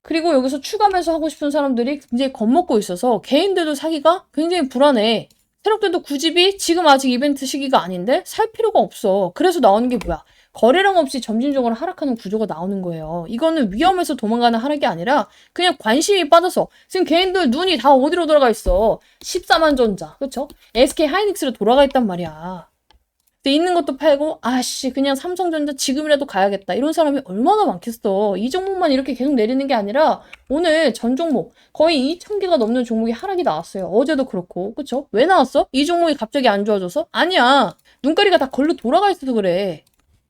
그리고 여기서 추가 매수하고 싶은 사람들이 굉장히 겁먹고 있어서 개인들도 사기가 굉장히 불안해. 세력들도 구집이 지금 아직 이벤트 시기가 아닌데 살 필요가 없어. 그래서 나오는 게 뭐야? 거래량 없이 점진적으로 하락하는 구조가 나오는 거예요. 이거는 위험해서 도망가는 하락이 아니라 그냥 관심이 빠져서 지금 개인들 눈이 다 어디로 돌아가 있어. 14만 전자, 그쵸? SK 하이닉스로 돌아가 있단 말이야. 근데 있는 것도 팔고 아씨 그냥 삼성전자 지금이라도 가야겠다. 이런 사람이 얼마나 많겠어. 이 종목만 이렇게 계속 내리는 게 아니라 오늘 전 종목 거의 2,000개가 넘는 종목이 하락이 나왔어요. 어제도 그렇고 그쵸? 왜 나왔어? 이 종목이 갑자기 안 좋아져서? 아니야. 눈가리가 다 걸로 돌아가 있어서 그래.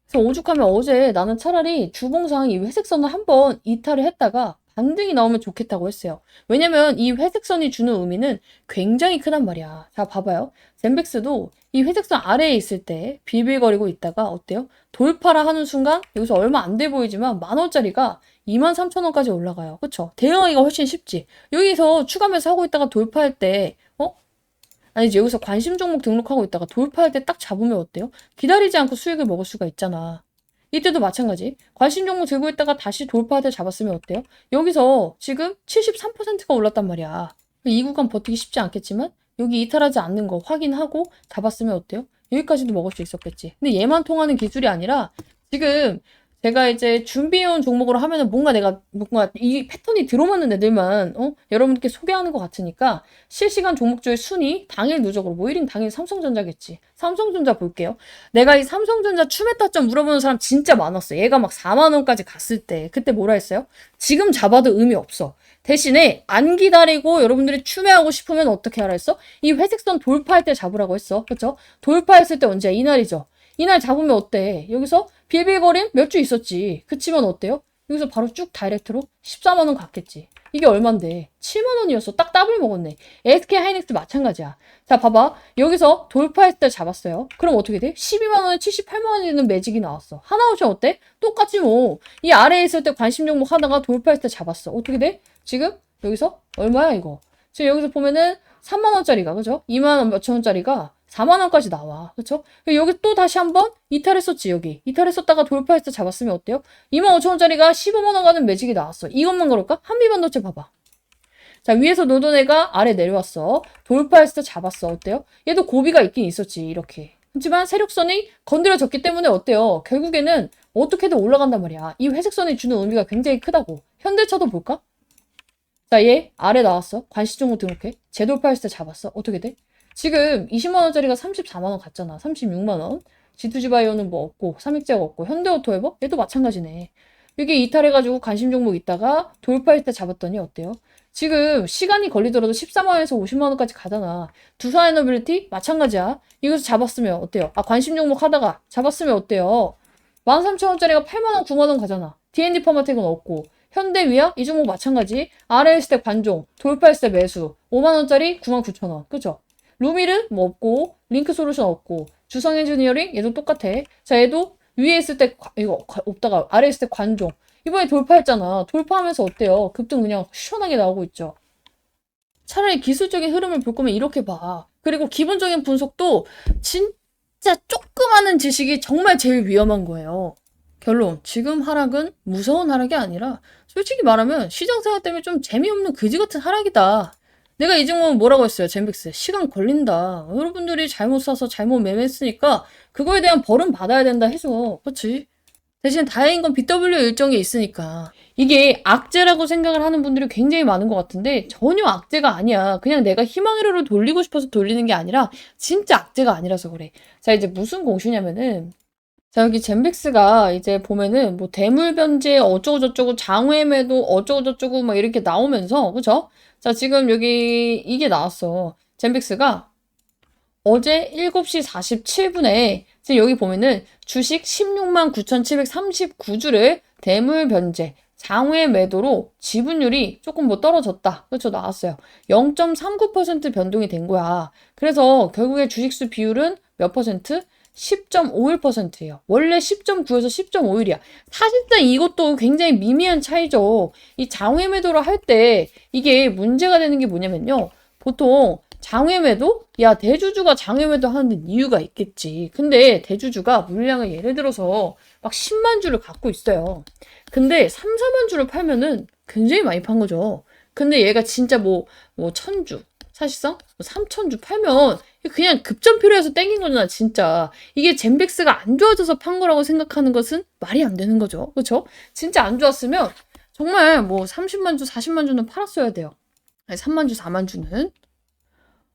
그래서 오죽하면 어제 나는 차라리 주봉상 이 회색선을 한번 이탈을 했다가 반등이 나오면 좋겠다고 했어요. 왜냐면 이 회색선이 주는 의미는 굉장히 크단 말이야. 자, 봐봐요. 젠백스도 이 회색선 아래에 있을 때 비빌거리고 있다가 어때요? 돌파라 하는 순간 여기서 얼마 안 돼 보이지만 10,000원짜리가 23,000원까지 올라가요. 그쵸? 대응하기가 훨씬 쉽지. 여기서 추가 매수하고 있다가 돌파할 때 아니지 여기서 관심 종목 등록하고 있다가 돌파할 때 딱 잡으면 어때요? 기다리지 않고 수익을 먹을 수가 있잖아. 이때도 마찬가지. 관심 종목 들고 있다가 다시 돌파할 때 잡았으면 어때요? 여기서 지금 73%가 올랐단 말이야. 이 구간 버티기 쉽지 않겠지만 여기 이탈하지 않는 거 확인하고 잡았으면 어때요? 여기까지도 먹을 수 있었겠지. 근데 얘만 통하는 기술이 아니라 지금 제가 이제 준비해온 종목으로 하면은 뭔가 이 패턴이 들어맞는 애들만 여러분께 소개하는 것 같으니까 실시간 종목주의 순위 당일 누적으로 뭐 1인 당일 삼성전자겠지. 삼성전자 볼게요. 내가 이 삼성전자 추메타점 물어보는 사람 진짜 많았어. 얘가 막 4만 원까지 갔을 때 그때 뭐라 했어요? 지금 잡아도 의미 없어. 대신에 안 기다리고 여러분들이 추매하고 싶으면 어떻게 하라 했어? 이 회색선 돌파할 때 잡으라고 했어. 그렇죠? 돌파했을 때 언제야? 이날이죠. 이날 잡으면 어때? 여기서 빌빌거림 몇 주 있었지. 그치만 어때요? 여기서 바로 쭉 다이렉트로 14만 원 갔겠지. 이게 얼만데? 7만 원이었어. 딱 더블 먹었네. SK 하이닉스 마찬가지야. 자, 봐봐. 여기서 돌파했을 때 잡았어요. 그럼 어떻게 돼? 12만 원에 78만 원이 되는 매직이 나왔어. 하나오시 어때? 똑같지 뭐. 이 아래에 있을 때 관심 종목 하다가 돌파했을 때 잡았어. 어떻게 돼? 지금 여기서 얼마야 이거? 지금 여기서 보면은 3만 원짜리가, 그죠? 2만 원 몇천 원짜리가 4만 원까지 나와. 그쵸? 여기 또 다시 한번 이탈했었지, 여기. 이탈했었다가 돌파해서 잡았으면 어때요? 2만 5천 원짜리가 15만 원 가는 매직이 나왔어. 이것만 그럴까? 한미반도체 봐봐. 자, 위에서 노던 애가 아래 내려왔어. 돌파했을 때 잡았어. 어때요? 얘도 고비가 있긴 있었지, 이렇게. 하지만 세력선이 건드려졌기 때문에 어때요? 결국에는 어떻게든 올라간단 말이야. 이 회색선이 주는 의미가 굉장히 크다고. 현대차도 볼까? 자, 얘 아래 나왔어. 관시종목 등록해. 재돌파했을 때 잡았어. 어떻게 돼? 지금 20만 원짜리가 34만 원 갔잖아. 36만 원. G2G바이오는 뭐 없고, 삼익제약 없고, 현대오토에버? 얘도 마찬가지네. 여기 이탈해가지고 관심 종목 있다가 돌파했을 때 잡았더니 어때요? 지금 시간이 걸리더라도 14만 원에서 50만 원까지 가잖아. 두산에너빌리티? 마찬가지야. 이것도 잡았으면 어때요? 아, 관심 종목 하다가 잡았으면 어때요? 13,000원짜리가 8만 원, 9만 원 가잖아. D&D 퍼마텍은 없고. 현대위아? 이 종목 마찬가지. RST 관종, 돌파했을 때 매수. 5만 원짜리 99,000원. 그죠? 루미르? 뭐 없고. 링크솔루션 없고. 주성엔지니어링? 얘도 똑같아. 자, 얘도 위에 있을 때 이거 없다가 아래 있을 때 관종. 이번에 돌파했잖아. 돌파하면서 어때요? 급등 그냥 시원하게 나오고 있죠. 차라리 기술적인 흐름을 볼 거면 이렇게 봐. 그리고 기본적인 분석도 진짜 조그마한 지식이 정말 제일 위험한 거예요. 결론. 지금 하락은 무서운 하락이 아니라 솔직히 말하면 시장 생각 때문에 좀 재미없는 그지 같은 하락이다. 내가 이 종목은 뭐라고 했어요? 젠빅스. 시간 걸린다. 여러분들이 잘못 사서 잘못 매매했으니까 그거에 대한 벌은 받아야 된다 해서. 그렇지? 대신 다행인 건 BW 일정이 있으니까. 이게 악재라고 생각을 하는 분들이 굉장히 많은 것 같은데 전혀 악재가 아니야. 그냥 내가 희망회로를 돌리고 싶어서 돌리는 게 아니라 진짜 악재가 아니라서 그래. 자, 이제 무슨 공시냐면은 자, 여기 젠빅스가 이제 보면은 뭐 대물변제 어쩌고저쩌고 장외매도 어쩌고저쩌고 막 이렇게 나오면서 그죠? 자, 지금 여기 이게 나왔어. 젠빅스가 어제 7시 47분에 지금 여기 보면은 주식 16만 9,739주를 대물 변제, 장외 매도로 지분율이 조금 뭐 떨어졌다. 그렇죠? 나왔어요. 0.39% 변동이 된 거야. 그래서 결국에 주식수 비율은 몇 퍼센트? 10.51%예요. 원래 10.9에서 10.51이야. 사실상 이것도 굉장히 미미한 차이죠. 이 장외 매도를 할 때 이게 문제가 되는 게 뭐냐면요. 보통 장외매도? 야, 대주주가 장외매도 하는 이유가 있겠지. 근데 대주주가 물량을 예를 들어서 막 10만 주를 갖고 있어요. 근데 3, 4만 주를 팔면은 굉장히 많이 판 거죠. 근데 얘가 진짜 뭐 1000주, 사실상 3000주 팔면 그냥 급전 필요해서 땡긴 거잖아, 진짜. 이게 젠백스가 안 좋아져서 판 거라고 생각하는 것은 말이 안 되는 거죠. 그렇죠? 진짜 안 좋았으면 정말 뭐 30만 주, 40만 주는 팔았어야 돼요. 아니, 3만 주, 4만 주는.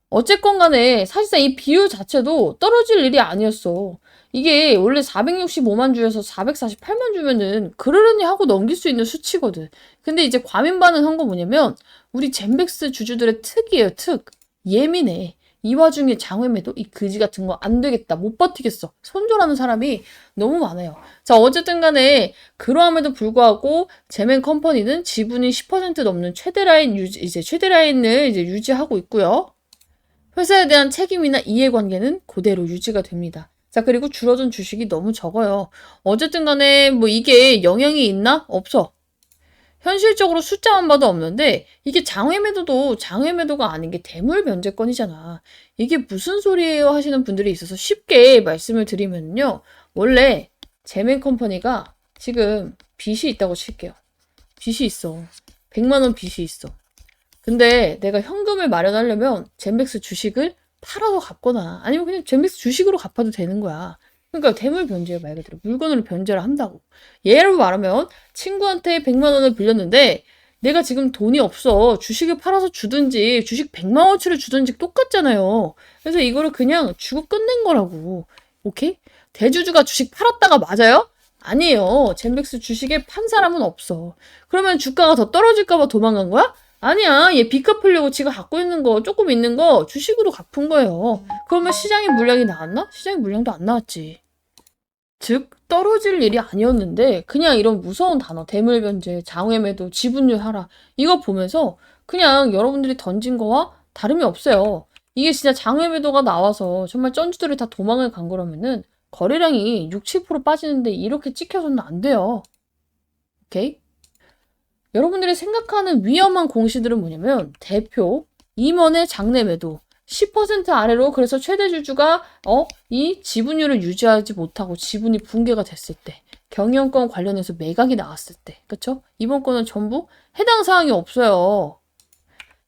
어쨌건 간에 사실상 이 비율 자체도 떨어질 일이 아니었어. 이게 원래 465만 주에서 448만 주면은 그러려니 하고 넘길 수 있는 수치거든. 근데 이제 과민 반응한 거 뭐냐면 우리 젠백스 주주들의 특이에요, 특. 예민해. 이 와중에 장외매도 이 그지 같은 거 안 되겠다. 못 버티겠어. 손절하는 사람이 너무 많아요. 자, 어쨌든 간에 그러함에도 불구하고 제멘 컴퍼니는 지분이 10% 넘는 최대 라인을 이제 유지하고 있고요. 회사에 대한 책임이나 이해관계는 그대로 유지가 됩니다. 자, 그리고 줄어든 주식이 너무 적어요. 어쨌든 간에 뭐 이게 영향이 있나? 없어. 현실적으로 숫자만 봐도 없는데 이게 장외매도도 장외매도가 아닌 게 대물 변제권이잖아. 이게 무슨 소리예요 하시는 분들이 있어서 쉽게 말씀을 드리면요. 원래 제멘 컴퍼니가 지금 빚이 있다고 칠게요. 빚이 있어. 100만 원 빚이 있어. 근데 내가 현금을 마련하려면 젠백스 주식을 팔아서 갚거나 아니면 그냥 젠백스 주식으로 갚아도 되는 거야. 그러니까 대물 변제예요, 말 그대로. 물건으로 변제를 한다고. 예를 말하면 친구한테 100만 원을 빌렸는데 내가 지금 돈이 없어. 주식을 팔아서 주든지 주식 100만 원치를 주든지 똑같잖아요. 그래서 이거를 그냥 주고 끝낸 거라고. 오케이? 대주주가 주식 팔았다가 맞아요? 아니에요. 젠백스 주식에 판 사람은 없어. 그러면 주가가 더 떨어질까 봐 도망간 거야? 아니야. 얘 빚 갚으려고 지가 갖고 있는 거 조금 있는 거 주식으로 갚은 거예요. 그러면 시장에 물량이 나왔나? 시장에 물량도 안 나왔지. 즉 떨어질 일이 아니었는데 그냥 이런 무서운 단어 대물변제, 장외매도, 지분율 하락 이거 보면서 그냥 여러분들이 던진 거와 다름이 없어요. 이게 진짜 장외매도가 나와서 정말 쩐주들이 다 도망을 간 거라면은 거래량이 6, 7% 빠지는데 이렇게 찍혀서는 안 돼요. 오케이? 여러분들이 생각하는 위험한 공시들은 뭐냐면 대표, 임원의 장내 매도 10% 아래로 그래서 최대 주주가 이 지분율을 유지하지 못하고 지분이 붕괴가 됐을 때 경영권 관련해서 매각이 나왔을 때 그쵸? 이번 건은 전부 해당 사항이 없어요.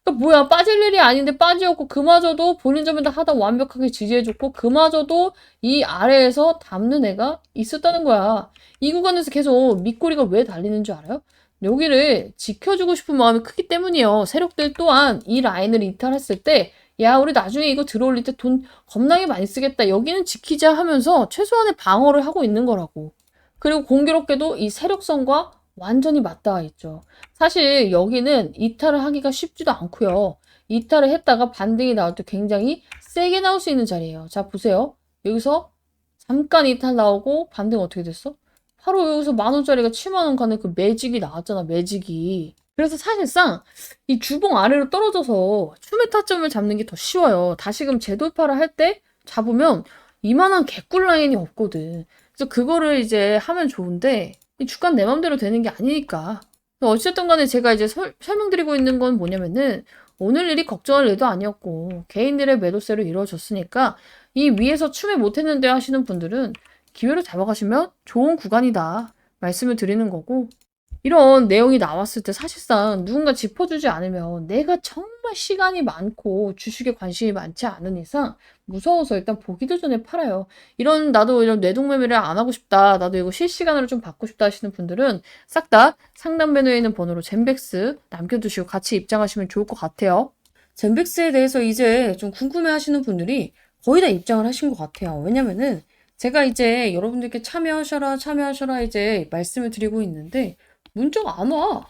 그러니까 뭐야 빠질 일이 아닌데 빠지었고 그마저도 본인 점에다 하다 완벽하게 지지해줬고 그마저도 이 아래에서 담는 애가 있었다는 거야. 이 구간에서 계속 밑꼬리가 왜 달리는 줄 알아요? 여기를 지켜주고 싶은 마음이 크기 때문이에요. 세력들 또한 이 라인을 이탈했을 때 야 우리 나중에 이거 들어올릴 때 돈 겁나게 많이 쓰겠다. 여기는 지키자 하면서 최소한의 방어를 하고 있는 거라고. 그리고 공교롭게도 이 세력성과 완전히 맞닿아 있죠. 사실 여기는 이탈을 하기가 쉽지도 않고요. 이탈을 했다가 반등이 나올 때 굉장히 세게 나올 수 있는 자리예요. 자 보세요. 여기서 잠깐 이탈 나오고 반등 어떻게 됐어? 바로 여기서 10,000원짜리가 70,000원 가는 그 매직이 나왔잖아. 매직이. 그래서 사실상 이 주봉 아래로 떨어져서 추매 타점을 잡는 게 더 쉬워요. 다시금 재돌파를 할 때 잡으면 이만한 개꿀 라인이 없거든. 그래서 그거를 이제 하면 좋은데 이 주가는 내 맘대로 되는 게 아니니까. 어쨌든 간에 제가 이제 설명드리고 있는 건 뭐냐면은 오늘 일이 걱정할 일도 아니었고 개인들의 매도세로 이루어졌으니까 이 위에서 추매 못했는데 하시는 분들은 기회로 잡아가시면 좋은 구간이다 말씀을 드리는 거고 이런 내용이 나왔을 때 사실상 누군가 짚어주지 않으면 내가 정말 시간이 많고 주식에 관심이 많지 않은 이상 무서워서 일단 보기도 전에 팔아요. 나도 이런 뇌동매매를 안 하고 싶다. 나도 이거 실시간으로 좀 받고 싶다 하시는 분들은 싹 다 상단 메뉴에 있는 번호로 젠백스 남겨두시고 같이 입장하시면 좋을 것 같아요. 젠백스에 대해서 이제 좀 궁금해 하시는 분들이 거의 다 입장을 하신 것 같아요. 왜냐면은 제가 이제 여러분들께 참여하셔라 이제 말씀을 드리고 있는데 문자가 안 와.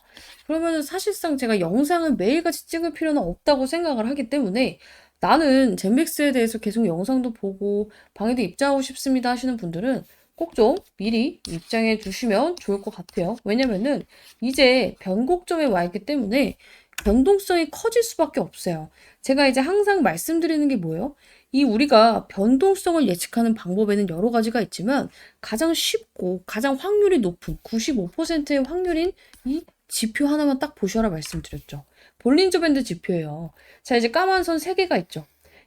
그러면 사실상 제가 영상을 매일같이 찍을 필요는 없다고 생각을 하기 때문에 나는 젠백스에 대해서 계속 영상도 보고 방에도 입장하고 싶습니다 하시는 분들은 꼭 좀 미리 입장해 주시면 좋을 것 같아요. 왜냐면은 이제 변곡점에 와 있기 때문에 변동성이 커질 수밖에 없어요. 제가 이제 항상 말씀드리는 게 뭐예요? 이 우리가 변동성을 예측하는 방법에는 여러 가지가 있지만 가장 쉽고 가장 확률이 높은 95%의 확률인 이 지표 하나만 딱 보셔라 말씀드렸죠. 볼린저 밴드 지표예요. 자 이제 까만 선 3개가 있죠.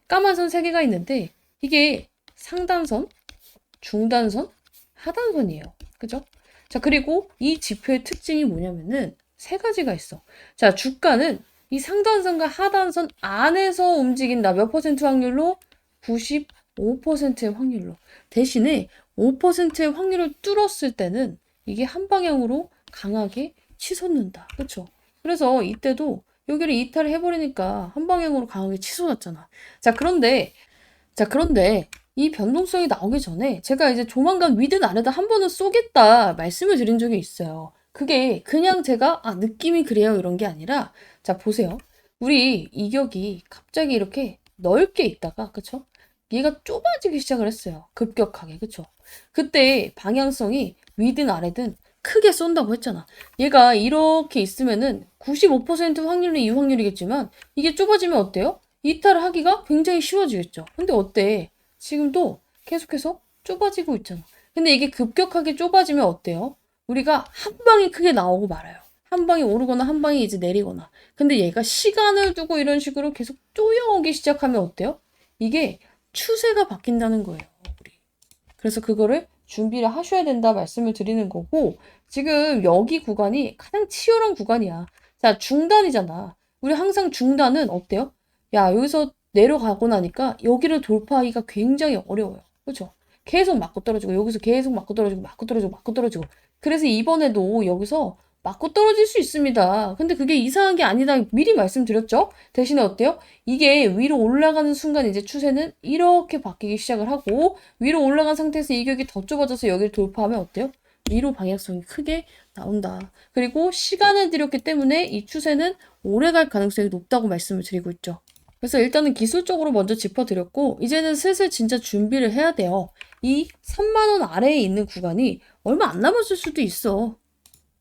까만 선 3개가 있는데 이게 상단선, 중단선, 하단선이에요. 그죠? 자 그리고 이 지표의 특징이 뭐냐면은 3가지가 있어. 자 주가는 이 상단선과 하단선 안에서 움직인다. 몇 퍼센트 확률로? 95%의 확률로. 대신에 5%의 확률을 뚫었을 때는 이게 한 방향으로 강하게 치솟는다. 그렇죠? 그래서 이때도 여기를 이탈을 해버리니까 한 방향으로 강하게 치솟았잖아. 자 그런데 이 변동성이 나오기 전에 제가 이제 조만간 위든 아래다 한 번은 쏘겠다 말씀을 드린 적이 있어요. 그게 그냥 제가 느낌이 그래요 이런 게 아니라 자 보세요. 우리 이격이 갑자기 이렇게 넓게 있다가 그쵸? 얘가 좁아지기 시작을 했어요. 급격하게 그쵸? 그때 방향성이 위든 아래든 크게 쏜다고 했잖아. 얘가 이렇게 있으면은 95% 확률은 이 확률이겠지만 이게 좁아지면 어때요? 이탈을 하기가 굉장히 쉬워지겠죠. 근데 어때? 지금도 계속해서 좁아지고 있잖아. 근데 이게 급격하게 좁아지면 어때요? 우리가 한 방이 크게 나오고 말아요. 한 방이 오르거나 한 방이 이제 내리거나. 근데 얘가 시간을 두고 이런 식으로 계속 쪼여오기 시작하면 어때요? 이게 추세가 바뀐다는 거예요. 우리. 그래서 그거를 준비를 하셔야 된다 말씀을 드리는 거고 지금 여기 구간이 가장 치열한 구간이야. 자 중단이잖아. 우리 항상 중단은 어때요? 야 여기서 내려가고 나니까 여기를 돌파하기가 굉장히 어려워요. 그렇죠? 계속 맞고 떨어지고 여기서 계속 맞고 떨어지고 맞고 떨어지고 맞고 떨어지고 그래서 이번에도 여기서 맞고 떨어질 수 있습니다. 근데 그게 이상한 게 아니다. 미리 말씀드렸죠? 대신에 어때요? 이게 위로 올라가는 순간 이제 추세는 이렇게 바뀌기 시작을 하고 위로 올라간 상태에서 이격이 더 좁아져서 여기를 돌파하면 어때요? 위로 방향성이 크게 나온다. 그리고 시간을 들였기 때문에 이 추세는 오래 갈 가능성이 높다고 말씀을 드리고 있죠. 그래서 일단은 기술적으로 먼저 짚어드렸고 이제는 슬슬 진짜 준비를 해야 돼요. 이 3만원 아래에 있는 구간이 얼마 안 남았을 수도 있어.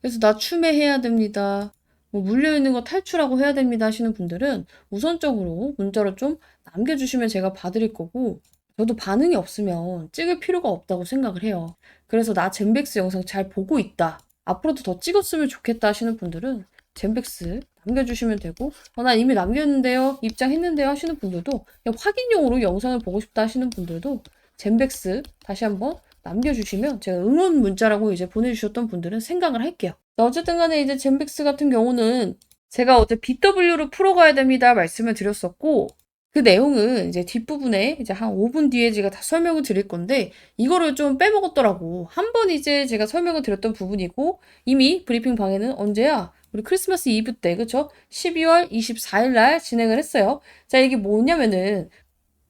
그래서 나 추매해야 됩니다. 뭐 물려있는 거 탈출하고 해야 됩니다 하시는 분들은 우선적으로 문자로 좀 남겨주시면 제가 봐드릴 거고 저도 반응이 없으면 찍을 필요가 없다고 생각을 해요. 그래서 나 젠백스 영상 잘 보고 있다. 앞으로도 더 찍었으면 좋겠다 하시는 분들은 젠백스 남겨주시면 되고, 난 이미 남겼는데요, 입장했는데요 하시는 분들도, 그냥 확인용으로 영상을 보고 싶다 하시는 분들도 젠백스 다시 한번 남겨주시면 제가 응원 문자라고 이제 보내주셨던 분들은 생각을 할게요. 어쨌든 간에 이제 젠백스 같은 경우는 제가 어제 BW로 풀어가야 됩니다 말씀을 드렸었고, 그 내용은 이제 뒷부분에 이제 한 5분 뒤에 제가 다 설명을 드릴 건데, 이거를 좀 빼먹었더라고. 한 번 이제 제가 설명을 드렸던 부분이고, 이미 브리핑 방에는 언제야? 우리 크리스마스 이브 때, 그쵸? 12월 24일 날 진행을 했어요. 자, 이게 뭐냐면은,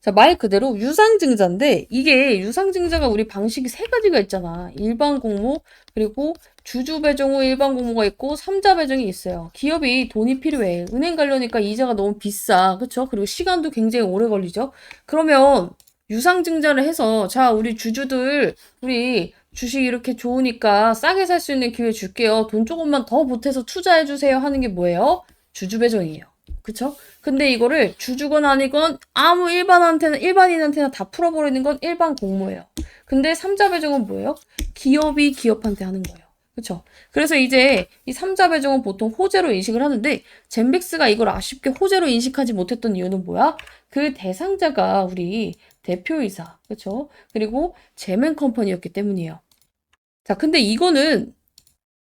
자, 말 그대로 유상증자인데, 이게 유상증자가 우리 방식이 세 가지가 있잖아. 일반 공모, 그리고 주주 배정 후 일반 공모가 있고, 삼자 배정이 있어요. 기업이 돈이 필요해. 은행 가려니까 이자가 너무 비싸. 그쵸? 그리고 시간도 굉장히 오래 걸리죠? 그러면 유상증자를 해서, 자, 우리 주주들, 우리 주식 이렇게 좋으니까 싸게 살 수 있는 기회 줄게요. 돈 조금만 더 보태서 투자해주세요. 하는 게 뭐예요? 주주 배정이에요. 그쵸? 근데 이거를 주주건 아니건 아무 일반인한테나 다 풀어버리는 건 일반 공모예요. 근데 삼자 배정은 뭐예요? 기업이 기업한테 하는 거예요. 그쵸? 그래서 이제 이 삼자 배정은 보통 호재로 인식을 하는데, 젠백스가 이걸 아쉽게 호재로 인식하지 못했던 이유는 뭐야? 그 대상자가 우리 대표이사, 그쵸? 그리고 제맨컴퍼니였기 때문이에요. 자, 근데 이거는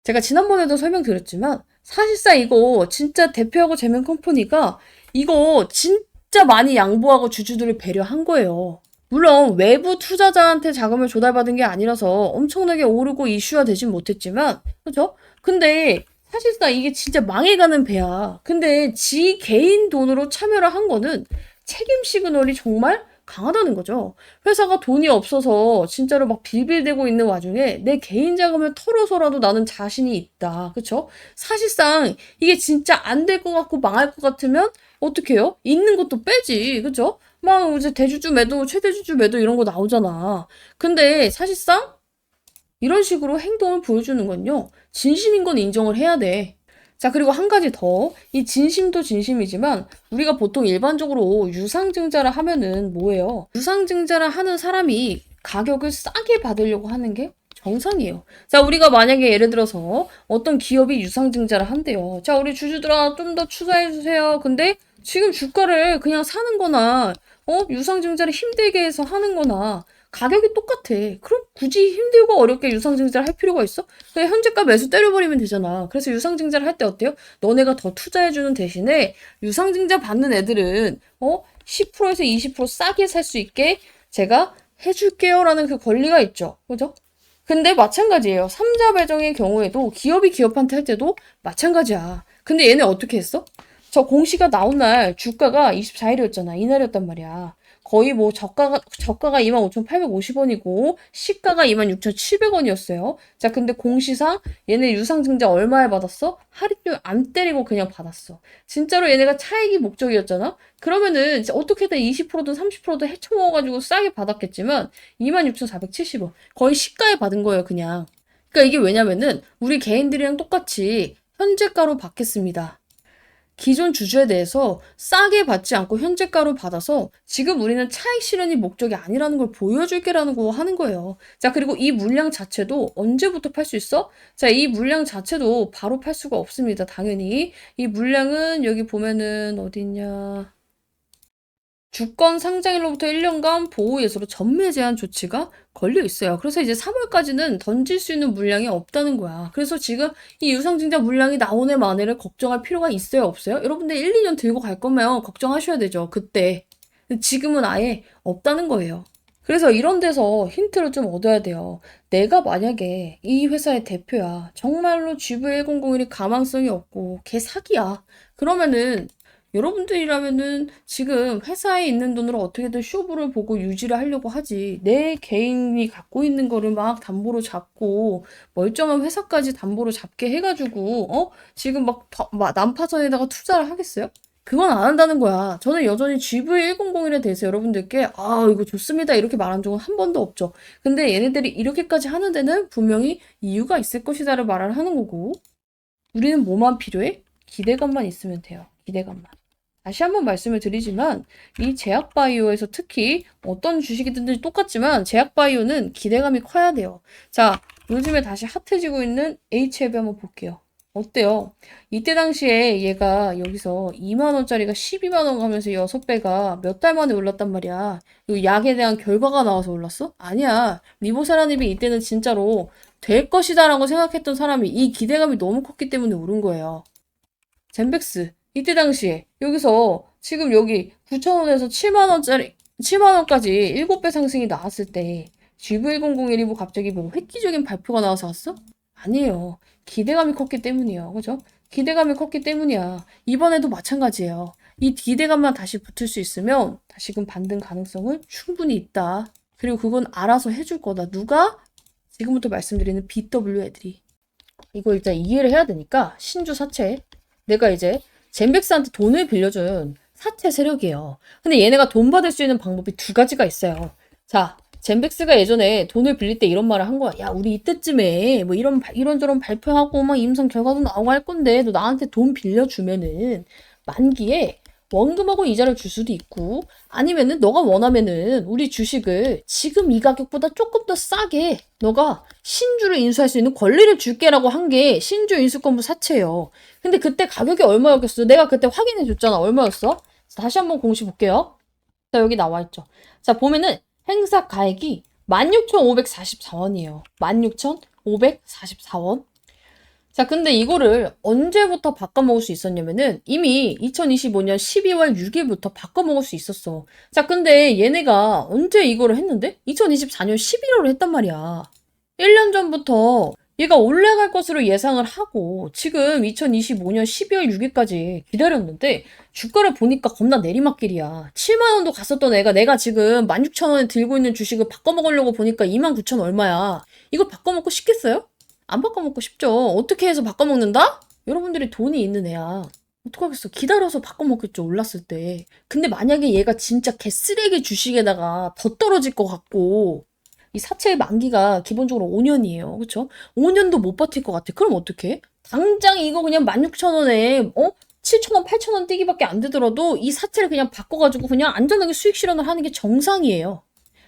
제가 지난번에도 설명드렸지만, 사실상 이거 진짜 대표하고 제맨컴퍼니가 이거 진짜 많이 양보하고 주주들을 배려한 거예요. 물론 외부 투자자한테 자금을 조달받은 게 아니라서 엄청나게 오르고 이슈화 되진 못했지만, 그죠? 근데 사실상 이게 진짜 망해가는 배야. 근데 지 개인 돈으로 참여를 한 거는 책임 시그널이 정말 강하다는 거죠. 회사가 돈이 없어서 진짜로 막 빌빌대고 있는 와중에 내 개인 자금을 털어서라도 나는 자신이 있다. 그쵸? 사실상 이게 진짜 안 될 것 같고 망할 것 같으면 어떻게 해요? 있는 것도 빼지. 그쵸? 막 이제 대주주 매도, 최대주주 매도 이런 거 나오잖아. 근데 사실상 이런 식으로 행동을 보여주는 건요, 진심인 건 인정을 해야 돼. 자, 그리고 한 가지 더. 이 진심도 진심이지만 우리가 보통 일반적으로 유상증자를 하면은 뭐예요? 유상증자를 하는 사람이 가격을 싸게 받으려고 하는 게 정상이에요. 자, 우리가 만약에 예를 들어서 어떤 기업이 유상증자를 한대요. 자, 우리 주주들아 좀 더 투자해주세요. 근데 지금 주가를 그냥 사는 거나 유상증자를 힘들게 해서 하는 거나 가격이 똑같아. 그럼 굳이 힘들고 어렵게 유상증자를 할 필요가 있어? 그냥 현재가 매수 때려버리면 되잖아. 그래서 유상증자를 할 때 어때요? 너네가 더 투자해주는 대신에 유상증자 받는 애들은 10%에서 20% 싸게 살 수 있게 제가 해줄게요 라는 그 권리가 있죠. 그죠? 근데 마찬가지예요. 삼자 배정의 경우에도 기업이 기업한테 할 때도 마찬가지야. 근데 얘네 어떻게 했어? 저 공시가 나온 날 주가가 24일이었잖아. 이날이었단 말이야. 거의 뭐 저가가 25,850원이고 시가가 26,700원이었어요. 자, 근데 공시상 얘네 유상증자 얼마에 받았어? 할인율 안 때리고 그냥 받았어. 진짜로 얘네가 차익이 목적이었잖아? 그러면은 어떻게든 20%든 30%든 헤쳐먹어가지고 싸게 받았겠지만 26,470원. 거의 시가에 받은 거예요, 그냥. 그러니까 이게 왜냐면은 우리 개인들이랑 똑같이 현재가로 받겠습니다. 기존 주주에 대해서 싸게 받지 않고 현재가로 받아서 지금 우리는 차익 실현이 목적이 아니라는 걸 보여줄게라는 거 하는 거예요. 자, 그리고 이 물량 자체도 언제부터 팔 수 있어? 자, 이 물량 자체도 바로 팔 수가 없습니다. 당연히. 이 물량은 여기 보면은 어디 있냐. 주권 상장일로부터 1년간 보호 예소로 전매 제한 조치가 걸려 있어요. 그래서 이제 3월까지는 던질 수 있는 물량이 없다는 거야. 그래서 지금 이 유상증자 물량이 나오네 마네를 걱정할 필요가 있어요, 없어요? 여러분들 1, 2년 들고 갈 거면 걱정하셔야 되죠, 그때. 지금은 아예 없다는 거예요. 그래서 이런 데서 힌트를 좀 얻어야 돼요. 내가 만약에 이 회사의 대표야. 정말로 GV1001이 가망성이 없고 걔 사기야. 그러면은 여러분들이라면은 지금 회사에 있는 돈으로 어떻게든 쇼부를 보고 유지를 하려고 하지. 내 개인이 갖고 있는 거를 막 담보로 잡고 멀쩡한 회사까지 담보로 잡게 해가지고 지금 막 난파선에다가 투자를 하겠어요? 그건 안 한다는 거야. 저는 여전히 GV1001에 대해서 여러분들께 이거 좋습니다 이렇게 말한 적은 한 번도 없죠. 근데 얘네들이 이렇게까지 하는 데는 분명히 이유가 있을 것이다를 말을 하는 거고, 우리는 뭐만 필요해? 기대감만 있으면 돼요. 기대감만. 다시 한번 말씀을 드리지만 이 제약바이오에서 특히 어떤 주식이든지 똑같지만 제약바이오는 기대감이 커야 돼요. 자, 요즘에 다시 핫해지고 있는 HLB 한번 볼게요. 어때요? 이때 당시에 얘가 여기서 2만 원짜리가 12만 원 가면서 6배가 몇 달 만에 올랐단 말이야. 이 약에 대한 결과가 나와서 올랐어? 아니야. 리보세라닙이 이때는 진짜로 될 것이다라고 생각했던 사람이 이 기대감이 너무 컸기 때문에 오른 거예요. 젠백스 이때 당시에 여기서 지금 여기 9,000원에서 7만 원짜리 7만 원까지 7배 상승이 나왔을 때 GV1001이 뭐 갑자기 뭐 획기적인 발표가 나와서 왔어? 아니에요. 기대감이 컸기 때문이에요. 그죠? 기대감이 컸기 때문이야. 이번에도 마찬가지예요. 이 기대감만 다시 붙을 수 있으면 다시금 반등 가능성은 충분히 있다. 그리고 그건 알아서 해줄 거다. 누가? 지금부터 말씀드리는 BW 애들이. 이거 일단 이해를 해야 되니까 신주 사채. 내가 이제 젠백스한테 돈을 빌려준 사채 세력이에요. 근데 얘네가 돈 받을 수 있는 방법이 두 가지가 있어요. 자, 젠백스가 예전에 돈을 빌릴 때 이런 말을 한 거야. 야, 우리 이때쯤에 뭐 이런저런 발표하고 막 임상 결과도 나오고 할 건데 너 나한테 돈 빌려주면은 만기에 원금하고 이자를 줄 수도 있고 아니면은 너가 원하면은 우리 주식을 지금 이 가격보다 조금 더 싸게 너가 신주를 인수할 수 있는 권리를 줄게라고 한 게 신주 인수권부 사채예요. 근데 그때 가격이 얼마였겠어? 내가 그때 확인해 줬잖아. 얼마였어? 다시 한번 공시 볼게요. 자, 여기 나와 있죠. 자, 보면은 행사 가액이 16,544원이에요. 16,544원. 자, 근데 이거를 언제부터 바꿔먹을 수 있었냐면은 이미 2025년 12월 6일부터 바꿔먹을 수 있었어. 자, 근데 얘네가 언제 이거를 했는데? 2024년 11월에 했단 말이야. 1년 전부터 얘가 올라갈 것으로 예상을 하고 지금 2025년 12월 6일까지 기다렸는데 주가를 보니까 겁나 내리막길이야. 7만 원도 갔었던 애가 내가 지금 16,000원에 들고 있는 주식을 바꿔먹으려고 보니까 29,000 얼마야. 이거 바꿔먹고 싶겠어요? 안 바꿔먹고 싶죠. 어떻게 해서 바꿔먹는다? 여러분들이 돈이 있는 애야. 어떡하겠어. 기다려서 바꿔먹겠죠. 올랐을 때. 근데 만약에 얘가 진짜 개쓰레기 주식에다가 더 떨어질 것 같고 이 사채의 만기가 기본적으로 5년이에요. 그쵸? 5년도 못 버틸 것 같아. 그럼 어떡해? 당장 이거 그냥 16,000원에 7,000원, 8,000원 뛰기밖에 안 되더라도 이 사채를 그냥 바꿔가지고 그냥 안전하게 수익 실현을 하는 게 정상이에요.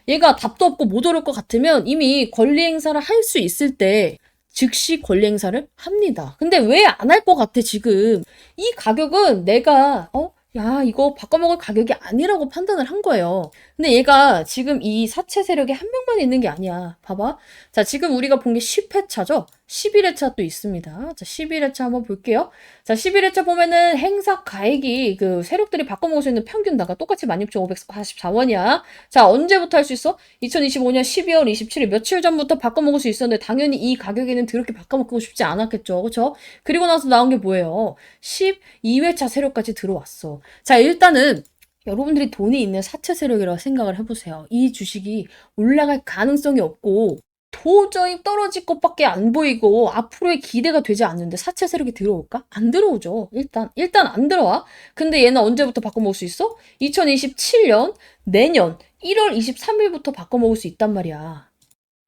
얘가 답도 없고 못 오를 것 같으면 이미 권리 행사를 할 수 있을 때 즉시 권리 행사를 합니다. 근데 왜 안 할 것 같아, 지금? 이 가격은 내가, 야, 이거 바꿔먹을 가격이 아니라고 판단을 한 거예요. 근데 얘가 지금 이 사채 세력이 한 명만 있는 게 아니야. 봐봐. 자, 지금 우리가 본 게 10회차죠? 11회차 또 있습니다. 자, 11회차 한번 볼게요. 자, 11회차 보면은 행사 가액이 그 세력들이 바꿔먹을 수 있는 평균 다가 똑같이 16,544원이야. 자, 언제부터 할 수 있어? 2025년 12월 27일 며칠 전부터 바꿔먹을 수 있었는데 당연히 이 가격에는 그렇게 바꿔먹고 싶지 않았겠죠. 그쵸? 그리고 나서 나온 게 뭐예요? 12회차 세력까지 들어왔어. 자, 일단은 여러분들이 돈이 있는 사채 세력이라고 생각을 해보세요. 이 주식이 올라갈 가능성이 없고 도저히 떨어질 것밖에 안 보이고 앞으로의 기대가 되지 않는데 사채 세력이 들어올까? 안 들어오죠. 일단 안 들어와. 근데 얘는 언제부터 바꿔먹을 수 있어? 2027년 내년 1월 23일부터 바꿔먹을 수 있단 말이야.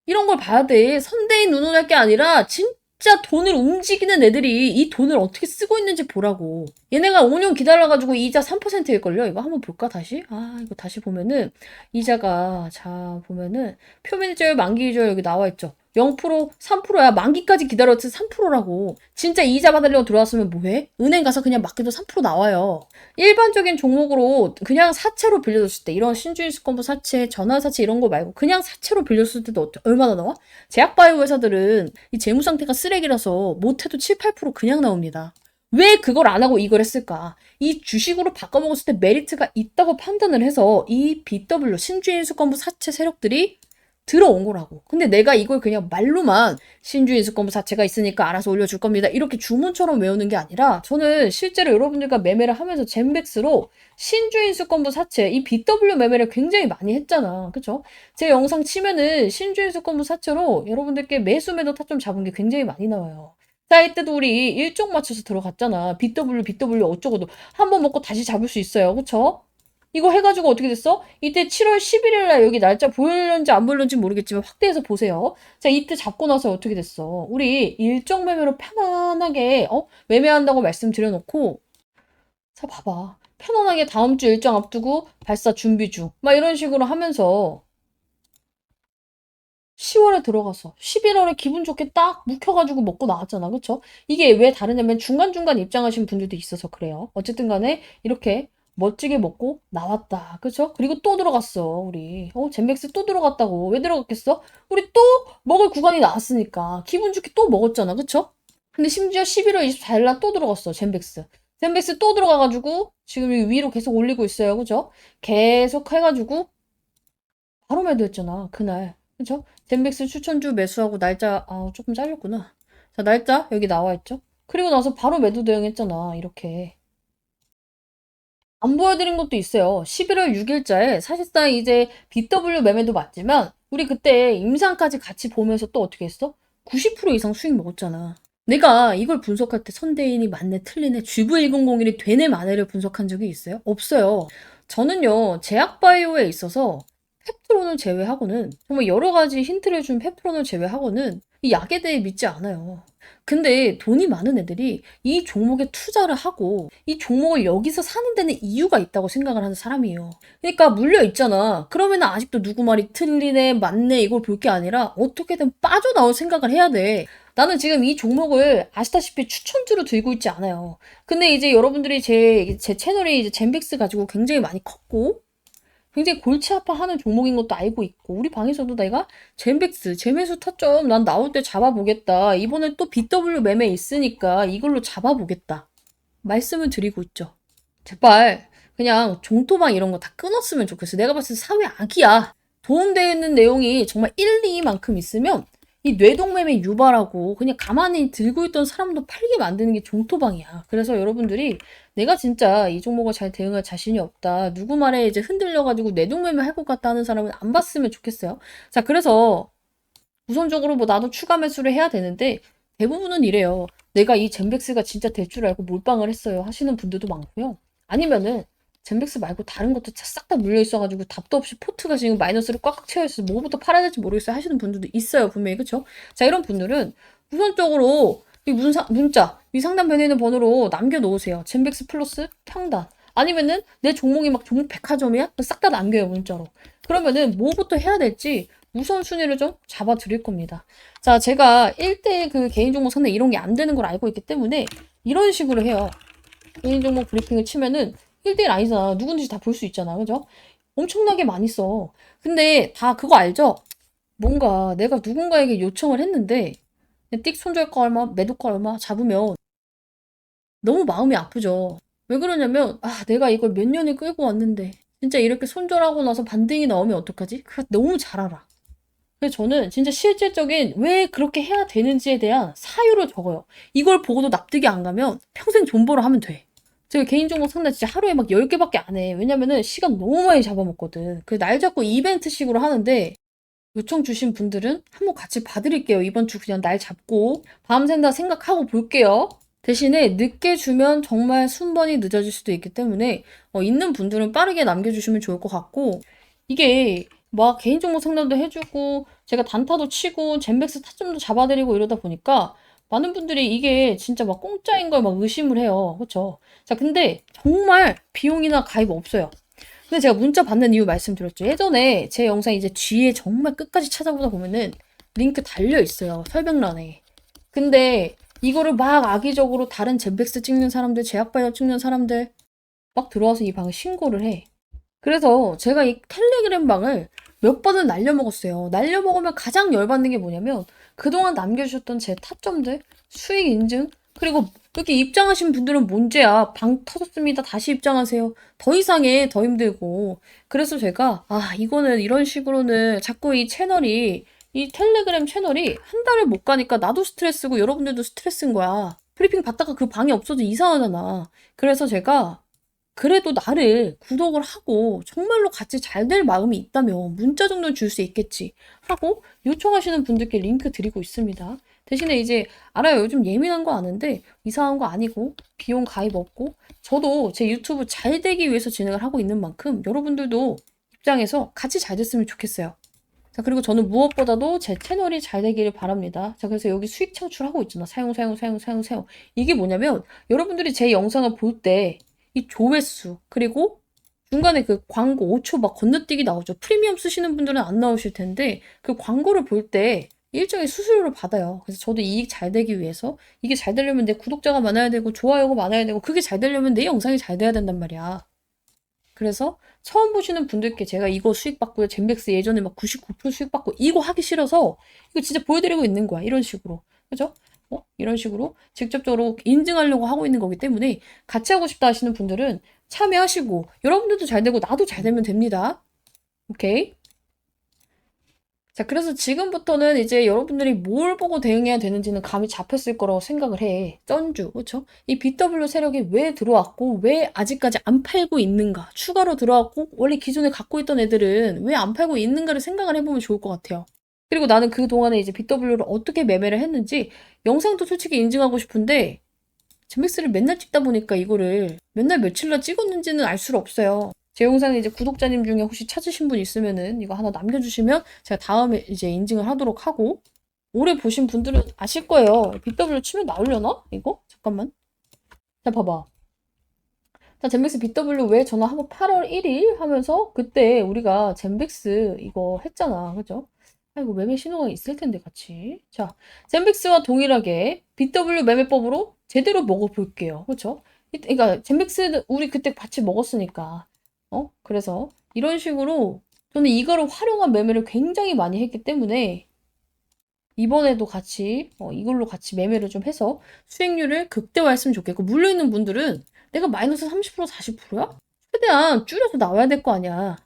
이런 걸 봐야 돼. 선대인 운운할 게 아니라 진짜 돈을 움직이는 애들이 이 돈을 어떻게 쓰고 있는지 보라고. 얘네가 5년 기다려가지고 이자 3%일걸요? 이거 한번 볼까, 다시? 이거 다시 보면은, 이자가, 자, 보면은, 표면이절, 만기이절 여기 나와 있죠. 0%, 3%야. 만기까지 기다렸지 3%라고. 진짜 이자 받으려고 들어왔으면 뭐해? 은행 가서 그냥 맡겨도 3% 나와요. 일반적인 종목으로 그냥 사채로 빌려줬을 때 이런 신주인수권부 사채, 전환사채 이런 거 말고 그냥 사채로 빌렸을 때도 얼마나 나와? 제약바이오 회사들은 이 재무 상태가 쓰레기라서 못해도 7, 8% 그냥 나옵니다. 왜 그걸 안 하고 이걸 했을까? 이 주식으로 바꿔먹었을 때 메리트가 있다고 판단을 해서 이 BW 신주인수권부 사채 세력들이 들어온 거라고. 근데 내가 이걸 그냥 말로만 신주인수권부 사채가 있으니까 알아서 올려줄 겁니다. 이렇게 주문처럼 외우는 게 아니라 저는 실제로 여러분들과 매매를 하면서 젠백스로 신주인수권부 사채, 이 BW 매매를 굉장히 많이 했잖아. 그쵸? 제 영상 치면은 신주인수권부 사채로 여러분들께 매수 매도 타점 잡은 게 굉장히 많이 나와요. 자, 이때도 우리 일정 맞춰서 들어갔잖아. BW 어쩌고도. 한번 먹고 다시 잡을 수 있어요. 그쵸? 이거 해가지고 어떻게 됐어? 이때 7월 11일 날 여기 날짜 보였는지 안 보였는지 모르겠지만 확대해서 보세요. 자, 이때 잡고 나서 어떻게 됐어? 우리 일정 매매로 편안하게 매매한다고 말씀드려놓고 자, 봐봐. 편안하게 다음 주 일정 앞두고 발사 준비 중. 막 이런 식으로 하면서 10월에 들어가서 11월에 기분 좋게 딱 묵혀가지고 먹고 나왔잖아. 그쵸? 이게 왜 다르냐면 중간중간 입장하신 분들도 있어서 그래요. 어쨌든 간에 이렇게 멋지게 먹고 나왔다. 그쵸? 그리고 또 들어갔어, 우리. 젠백스 또 들어갔다고. 왜 들어갔겠어? 우리 또 먹을 구간이 나왔으니까. 기분 좋게 또 먹었잖아. 그쵸? 근데 심지어 11월 24일 날 또 들어갔어, 젠백스. 젠백스 또 들어가가지고 지금 여기 위로 계속 올리고 있어요. 그죠? 계속 해가지고 바로 매도했잖아, 그날. 그쵸? 젠백스 추천주 매수하고 날짜, 조금 잘렸구나. 자, 날짜 여기 나와 있죠? 그리고 나서 바로 매도 대응했잖아, 이렇게. 안 보여드린 것도 있어요. 11월 6일자에 사실상 이제 BW 매매도 맞지만 우리 그때 임상까지 같이 보면서 또 어떻게 했어? 90% 이상 수익 먹었잖아. 내가 이걸 분석할 때 선대인이 맞네, 틀리네, GV1001이 되네, 마네를 분석한 적이 있어요? 없어요. 저는요, 제약바이오에 있어서 펩트론을 제외하고는, 정말 여러 가지 힌트를 준 펩트론을 제외하고는 이 약에 대해 믿지 않아요. 근데 돈이 많은 애들이 이 종목에 투자를 하고 이 종목을 여기서 사는 데는 이유가 있다고 생각을 하는 사람이에요. 그러니까 물려 있잖아. 그러면 아직도 누구 말이 틀리네, 맞네 이걸 볼 게 아니라 어떻게든 빠져나올 생각을 해야 돼. 나는 지금 이 종목을 아시다시피 추천주로 들고 있지 않아요. 근데 이제 여러분들이 제 채널이 이제 젠백스 가지고 굉장히 많이 컸고 굉장히 골치 아파하는 종목인 것도 알고 있고 우리 방에서도 내가 젠백스, 재매수 타점 난 나올 때 잡아보겠다. 이번에 또 BW 매매 있으니까 이걸로 잡아보겠다. 말씀을 드리고 있죠. 제발 그냥 종토방 이런 거 다 끊었으면 좋겠어. 내가 봤을 때 사회 악이야. 도움되는 내용이 정말 1, 2만큼 있으면 이 뇌동매매 유발하고 그냥 가만히 들고 있던 사람도 팔게 만드는 게 종토방이야. 그래서 여러분들이 내가 진짜 이 종목을 잘 대응할 자신이 없다. 누구 말에 이제 흔들려가지고 뇌동매매 할 것 같다 하는 사람은 안 봤으면 좋겠어요. 자, 그래서 우선적으로 뭐 나도 추가 매수를 해야 되는데 대부분은 이래요. 내가 이 젠백스가 진짜 될 줄 알고 몰빵을 했어요 하시는 분들도 많고요. 아니면은 젠백스 말고 다른 것도 싹 다 물려 있어가지고 답도 없이 포트가 지금 마이너스로 꽉꽉 채워 있어서 뭐부터 팔아야 될지 모르겠어요 하시는 분들도 있어요, 분명히. 그쵸? 자, 이런 분들은 우선적으로 이 문자 위 상단 변에 있는 번호로 남겨놓으세요. 젠백스 플러스 평단. 아니면은 내 종목이 막 종목 백화점이야? 싹 다 남겨요, 문자로. 그러면은 뭐부터 해야 될지 우선순위를 좀 잡아 드릴 겁니다. 자, 제가 1대 그 개인 종목 상대 이런 게 안 되는 걸 알고 있기 때문에 이런 식으로 해요. 개인 종목 브리핑을 치면은 1대1 아니잖아. 누군지 다 볼 수 있잖아. 그죠? 엄청나게 많이 써. 근데 다 그거 알죠? 뭔가 내가 누군가에게 요청을 했는데 띡 손절가 얼마, 매도가 얼마 잡으면 너무 마음이 아프죠. 왜 그러냐면 내가 이걸 몇 년을 끌고 왔는데 진짜 이렇게 손절하고 나서 반등이 나오면 어떡하지? 그거 너무 잘 알아. 그래서 저는 진짜 실질적인 왜 그렇게 해야 되는지에 대한 사유를 적어요. 이걸 보고도 납득이 안 가면 평생 존버를 하면 돼. 제가 개인 종목 상담 진짜 하루에 막 10개밖에 안 해. 왜냐면은 시간 너무 많이 잡아먹거든. 그 날 잡고 이벤트식으로 하는데 요청 주신 분들은 한번 같이 봐드릴게요. 이번 주 그냥 날 잡고 밤샌다 생각하고 볼게요. 대신에 늦게 주면 정말 순번이 늦어질 수도 있기 때문에 있는 분들은 빠르게 남겨주시면 좋을 것 같고 이게 막 개인 종목 상담도 해주고 제가 단타도 치고 젠백스 타점도 잡아드리고 이러다 보니까 많은 분들이 이게 진짜 막 공짜인 걸 막 의심을 해요. 그쵸? 자, 근데 정말 비용이나 가입 없어요. 근데 제가 문자 받는 이유 말씀드렸죠. 예전에 제 영상 이제 뒤에 정말 끝까지 찾아보다 보면은 링크 달려 있어요. 설명란에. 근데 이거를 막 악의적으로 다른 젠백스 찍는 사람들, 제약바이오 찍는 사람들 막 들어와서 이 방에 신고를 해. 그래서 제가 이 텔레그램 방을 몇 번을 날려먹었어요. 날려먹으면 가장 열받는 게 뭐냐면 그동안 남겨주셨던 제 타점들, 수익 인증, 그리고 이렇게 입장하신 분들은 문제야. 방 터졌습니다. 다시 입장하세요. 더 이상해. 더 힘들고. 그래서 제가 이거는 이런 식으로는 자꾸 이 텔레그램 채널이 한 달을 못 가니까 나도 스트레스고 여러분들도 스트레스인 거야. 브리핑 받다가 그 방이 없어져 이상하잖아. 그래서 제가 그래도 나를 구독을 하고 정말로 같이 잘 될 마음이 있다면 문자 정도는 줄 수 있겠지 하고 요청하시는 분들께 링크 드리고 있습니다. 대신에 이제 알아요. 요즘 예민한 거 아는데 이상한 거 아니고 비용 가입 없고 저도 제 유튜브 잘 되기 위해서 진행을 하고 있는 만큼 여러분들도 입장에서 같이 잘 됐으면 좋겠어요. 자, 그리고 저는 무엇보다도 제 채널이 잘 되기를 바랍니다. 자, 그래서 여기 수익 창출하고 있잖아. 사용. 이게 뭐냐면 여러분들이 제 영상을 볼 때 이 조회수 그리고 중간에 그 광고 5초 막 건너뛰기 나오죠. 프리미엄 쓰시는 분들은 안 나오실 텐데 그 광고를 볼 때 일정의 수수료를 받아요. 그래서 저도 이익 잘 되기 위해서 이게 잘 되려면 내 구독자가 많아야 되고 좋아요가 많아야 되고 그게 잘 되려면 내 영상이 잘 돼야 된단 말이야. 그래서 처음 보시는 분들께 제가 이거 수익 받고요. 젠백스 예전에 막 99% 수익 받고 이거 하기 싫어서 이거 진짜 보여드리고 있는 거야. 이런 식으로. 그죠? 이런 식으로 직접적으로 인증하려고 하고 있는 거기 때문에 같이 하고 싶다 하시는 분들은 참여하시고 여러분들도 잘 되고 나도 잘 되면 됩니다. 오케이? 자, 그래서 지금부터는 이제 여러분들이 뭘 보고 대응해야 되는지는 감이 잡혔을 거라고 생각을 해. 쩐주, 그쵸? 이 BW 세력이 왜 들어왔고, 왜 아직까지 안 팔고 있는가? 추가로 들어왔고, 원래 기존에 갖고 있던 애들은 왜 안 팔고 있는가를 생각을 해보면 좋을 것 같아요. 그리고 나는 그동안에 이제 BW를 어떻게 매매를 했는지 영상도 솔직히 인증하고 싶은데, 젠맥스를 맨날 찍다 보니까 이거를 맨날 며칠날 찍었는지는 알 수가 없어요. 제 영상에 이제 구독자님 중에 혹시 찾으신 분 있으면은 이거 하나 남겨주시면 제가 다음에 이제 인증을 하도록 하고 오래 보신 분들은 아실 거예요. BW 치면 나오려나? 이거? 잠깐만. 자, 봐봐. 자, 젠백스 BW 왜 전화 한번 8월 1일 하면서 그때 우리가 젠백스 이거 했잖아. 그죠? 아이고, 매매 신호가 있을 텐데, 같이. 자, 젠백스와 동일하게 BW 매매법으로 제대로 먹어볼게요. 그쵸? 그러니까, 젠백스, 우리 그때 같이 먹었으니까. 그래서, 이런 식으로, 저는 이거를 활용한 매매를 굉장히 많이 했기 때문에, 이번에도 같이, 이걸로 같이 매매를 좀 해서 수익률을 극대화했으면 좋겠고, 물려있는 분들은 내가 마이너스 30%, 40%야? 최대한 줄여서 나와야 될 거 아니야.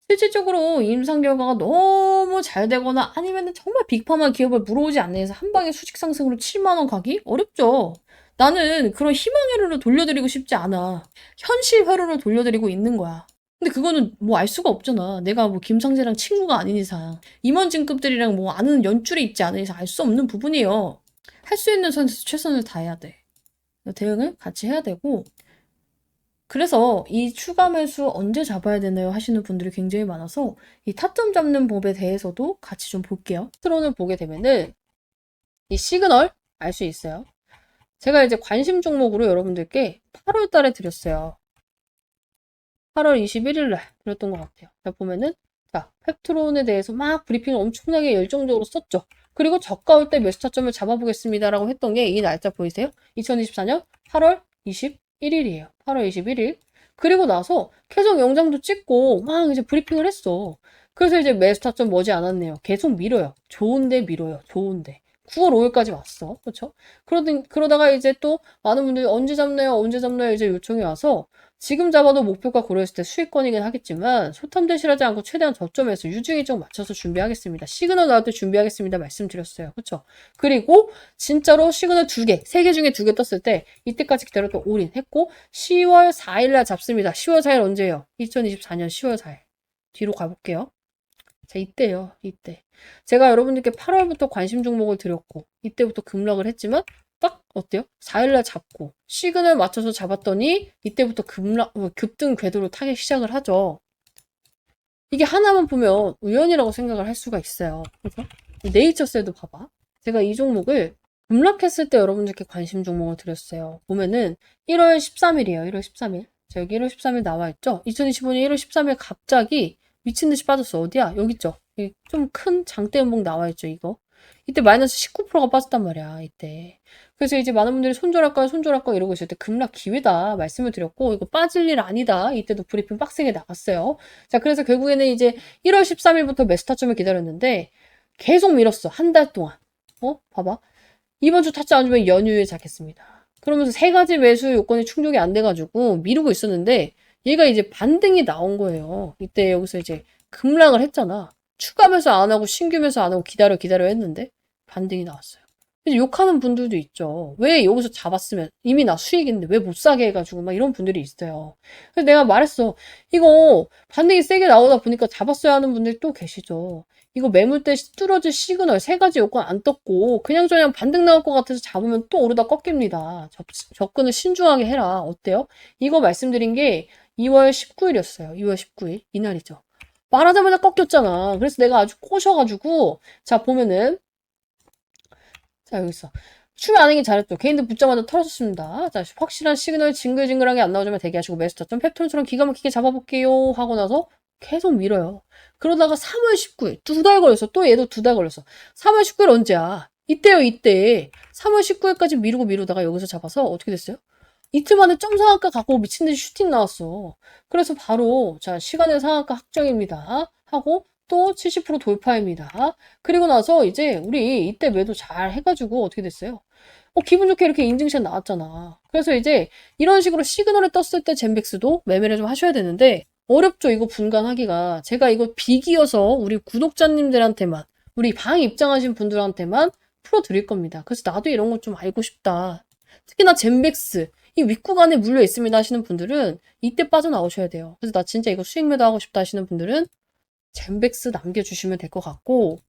실질적으로 임상 결과가 너무 잘 되거나 아니면 정말 빅팜한 기업을 물어오지 않는 이상 한 방에 수직 상승으로 7만 원 가기 어렵죠. 나는 그런 희망 회로를 돌려드리고 싶지 않아. 현실 회로를 돌려드리고 있는 거야. 근데 그거는 뭐 알 수가 없잖아. 내가 뭐 김상재랑 친구가 아닌 이상, 임원진급들이랑 뭐 아는 연줄이 있지 않은 이상 알 수 없는 부분이에요. 할 수 있는 선에서 최선을 다해야 돼. 대응을 같이 해야 되고, 그래서 이 추가 매수 언제 잡아야 되나요? 하시는 분들이 굉장히 많아서 이 타점 잡는 법에 대해서도 같이 좀 볼게요. 트론을 보게 되면은 이 시그널 알 수 있어요. 제가 이제 관심 종목으로 여러분들께 8월 달에 드렸어요. 8월 21일 날 드렸던 것 같아요. 자, 보면은 자, 펩트론에 대해서 막 브리핑을 엄청나게 열정적으로 썼죠. 그리고 저가 올 때 매수 타점을 잡아보겠습니다라고 했던 게 이 날짜 보이세요? 2024년 8월 21일이에요. 8월 21일. 그리고 나서 계속 영상도 찍고 막 이제 브리핑을 했어. 그래서 이제 매수 타점 머지 않았네요. 계속 밀어요. 좋은데 밀어요. 좋은데. 9월 5일까지 왔어. 그렇죠? 그러다가 이제 또 많은 분들이 언제 잡나요? 언제 잡나요? 이제 요청이 와서 지금 잡아도 목표가 고려했을 때 수익권이긴 하겠지만 소탐대실하지 않고 최대한 저점에서 유증 일정 맞춰서 준비하겠습니다. 시그널 나올 때 준비하겠습니다. 말씀드렸어요. 그렇죠? 그리고 진짜로 시그널 2개, 3개 중에 2개 떴을 때 이때까지 기다렸던 올인했고 10월 4일날 잡습니다. 10월 4일 언제예요? 2024년 10월 4일. 뒤로 가볼게요. 자, 이때요. 이때. 제가 여러분들께 8월부터 관심 종목을 드렸고 이때부터 급락을 했지만 딱 어때요? 4일날 잡고 시그널 맞춰서 잡았더니 이때부터 급등 궤도로 타기 시작을 하죠. 이게 하나만 보면 우연이라고 생각을 할 수가 있어요. 그래서 네이처셀도 봐봐. 제가 이 종목을 급락했을 때 여러분들께 관심 종목을 드렸어요. 보면은 1월 13일이에요. 1월 13일. 자, 여기 1월 13일 나와 있죠? 2025년 1월 13일 갑자기 미친 듯이 빠졌어. 어디야? 여기 있죠? 좀 큰 장대 음봉 나와 있죠, 이거. 이때 마이너스 19%가 빠졌단 말이야, 이때. 그래서 이제 많은 분들이 손절할까요, 손절할까요 이러고 있을 때 급락 기회다 말씀을 드렸고, 이거 빠질 일 아니다. 이때도 브리핑 빡세게 나갔어요. 자, 그래서 결국에는 이제 1월 13일부터 매수타점을 기다렸는데, 계속 밀었어. 한 달 동안. 봐봐. 이번 주 타점 안 주면 연휴에 잡겠습니다. 그러면서 세 가지 매수 요건이 충족이 안 돼가지고 미루고 있었는데, 얘가 이제 반등이 나온 거예요. 이때 여기서 이제 급락을 했잖아. 추가 매수 안 하고 신규 매수 안 하고 기다려 했는데 반등이 나왔어요. 그래서 욕하는 분들도 있죠. 왜 여기서 잡았으면 이미 나 수익인데 왜 못 사게 해가지고 막 이런 분들이 있어요. 그래서 내가 말했어. 이거 반등이 세게 나오다 보니까 잡았어야 하는 분들이 또 계시죠. 이거 매물대 뚫어질 시그널 세 가지 요건 안 떴고 그냥 반등 나올 것 같아서 잡으면 또 오르다 꺾입니다. 접근을 신중하게 해라. 어때요? 이거 말씀드린 게 2월 19일이었어요. 2월 19일. 이날이죠. 말하자마자 꺾였잖아. 그래서 내가 아주 꼬셔가지고 자 보면은 자 여기 있어. 추면 안 하긴 잘했죠. 개인들 붙자마자 털었습니다. 자, 확실한 시그널 징글징글한 게 안 나오자면 대기하시고 매수 타점 펩톤처럼 기가 막히게 잡아볼게요 하고 나서 계속 밀어요. 그러다가 3월 19일 2달 걸렸어. 또 얘도 2달 걸렸어. 3월 19일 언제야? 이때요, 이때. 3월 19일까지 미루고 미루다가 여기서 잡아서 어떻게 됐어요? 이틀 만에 점 상한가 갖고 미친듯이 슈팅 나왔어. 그래서 바로 자, 시간의 상한가 확정입니다 하고 또 70% 돌파입니다. 그리고 나서 이제 우리 이때 매도 잘 해가지고 어떻게 됐어요? 기분 좋게 이렇게 인증샷 나왔잖아. 그래서 이제 이런 식으로 시그널을 떴을 때 젠백스도 매매를 좀 하셔야 되는데 어렵죠. 이거 분간하기가. 제가 이거 비기여서 우리 구독자님들한테만 우리 방 입장하신 분들한테만 풀어드릴 겁니다. 그래서 나도 이런 거 좀 알고 싶다. 특히나 젠백스 이 윗구간에 물려 있습니다 하시는 분들은 이때 빠져나오셔야 돼요. 그래서 나 진짜 이거 수익 매도하고 싶다 하시는 분들은 젠백스 남겨주시면 될 것 같고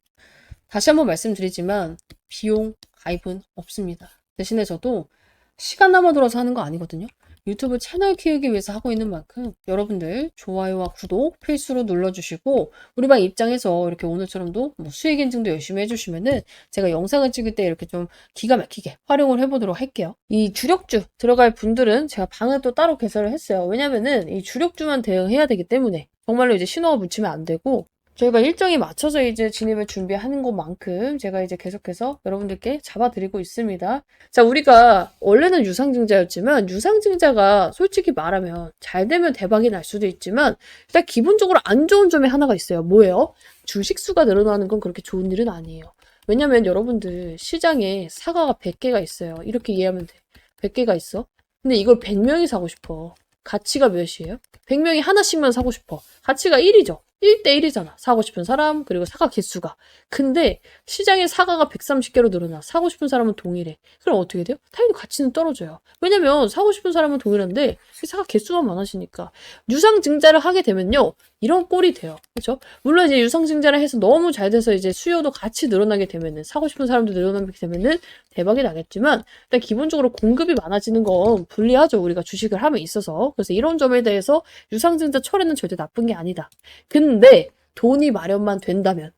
다시 한번 말씀드리지만 비용 가입은 없습니다. 대신에 저도 시간 남아돌아서 하는 거 아니거든요. 유튜브 채널 키우기 위해서 하고 있는 만큼 여러분들 좋아요와 구독 필수로 눌러주시고 우리 방 입장에서 이렇게 오늘처럼도 뭐 수익 인증도 열심히 해주시면은 제가 영상을 찍을 때 이렇게 좀 기가 막히게 활용을 해보도록 할게요. 이 주력주 들어갈 분들은 제가 방을 또 따로 개설을 했어요. 왜냐면은 이 주력주만 대응해야 되기 때문에 정말로 이제 신호가 묻히면 안 되고 저희가 일정에 맞춰서 이제 진입을 준비하는 것만큼 제가 이제 계속해서 여러분들께 잡아드리고 있습니다. 자, 우리가 원래는 유상증자였지만 유상증자가 솔직히 말하면 잘 되면 대박이 날 수도 있지만 일단 기본적으로 안 좋은 점이 하나가 있어요. 뭐예요? 주식수가 늘어나는 건 그렇게 좋은 일은 아니에요. 왜냐면 여러분들 시장에 사과가 100개가 있어요. 이렇게 이해하면 돼. 100개가 있어. 근데 이걸 100명이 사고 싶어. 가치가 몇이에요? 100명이 하나씩만 사고 싶어. 가치가 1이죠. 1대1이잖아. 사고 싶은 사람, 그리고 사과 개수가. 근데 시장에 사과가 130개로 늘어나. 사고 싶은 사람은 동일해. 그럼 어떻게 돼요? 당연히 가치는 떨어져요. 왜냐면 사고 싶은 사람은 동일한데 사과 개수가 많아지니까. 유상증자를 하게 되면요. 이런 꼴이 돼요. 그렇죠? 물론 이제 유상증자를 해서 너무 잘 돼서 이제 수요도 같이 늘어나게 되면은 사고 싶은 사람도 늘어나게 되면은 대박이 나겠지만 일단 기본적으로 공급이 많아지는 건 불리하죠. 우리가 주식을 함에 있어서. 그래서 이런 점에 대해서 유상증자 철회는 절대 나쁜 게 아니다. 근데 돈이 마련만 된다면.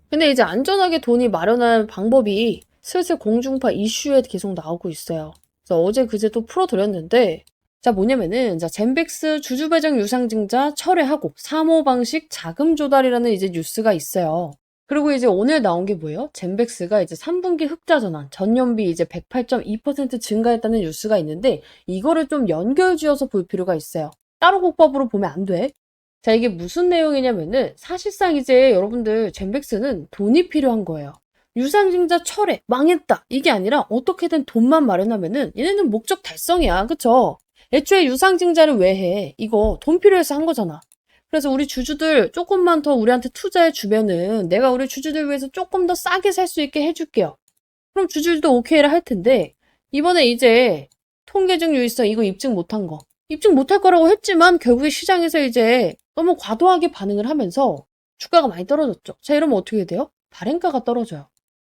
근데 이제 안전하게 돈이 마련할 방법이 슬슬 공중파 이슈에 계속 나오고 있어요. 그래서 어제 그제 또 풀어드렸는데 자 뭐냐면은 자 젠백스 주주 배정 유상증자 철회하고 사모 방식 자금 조달이라는 이제 뉴스가 있어요. 그리고 이제 오늘 나온 게 뭐예요? 젠백스가 이제 3분기 흑자 전환 전년비 이제 108.2% 증가했다는 뉴스가 있는데 이거를 좀 연결지어서 볼 필요가 있어요. 따로 국밥으로 보면 안 돼. 자, 이게 무슨 내용이냐면은 사실상 이제 여러분들 젠백스는 돈이 필요한 거예요. 유상증자 철회, 망했다. 이게 아니라 어떻게든 돈만 마련하면은 얘네는 목적 달성이야. 그쵸? 애초에 유상증자를 왜 해? 이거 돈 필요해서 한 거잖아. 그래서 우리 주주들 조금만 더 우리한테 투자해 주면은 내가 우리 주주들 위해서 조금 더 싸게 살 수 있게 해줄게요. 그럼 주주들도 오케이를 할 텐데 이번에 이제 통계적 유의성 이거 입증 못한 거. 입증 못할 거라고 했지만 결국에 시장에서 이제 너무 과도하게 반응을 하면서 주가가 많이 떨어졌죠. 자, 이러면 어떻게 돼요? 발행가가 떨어져요.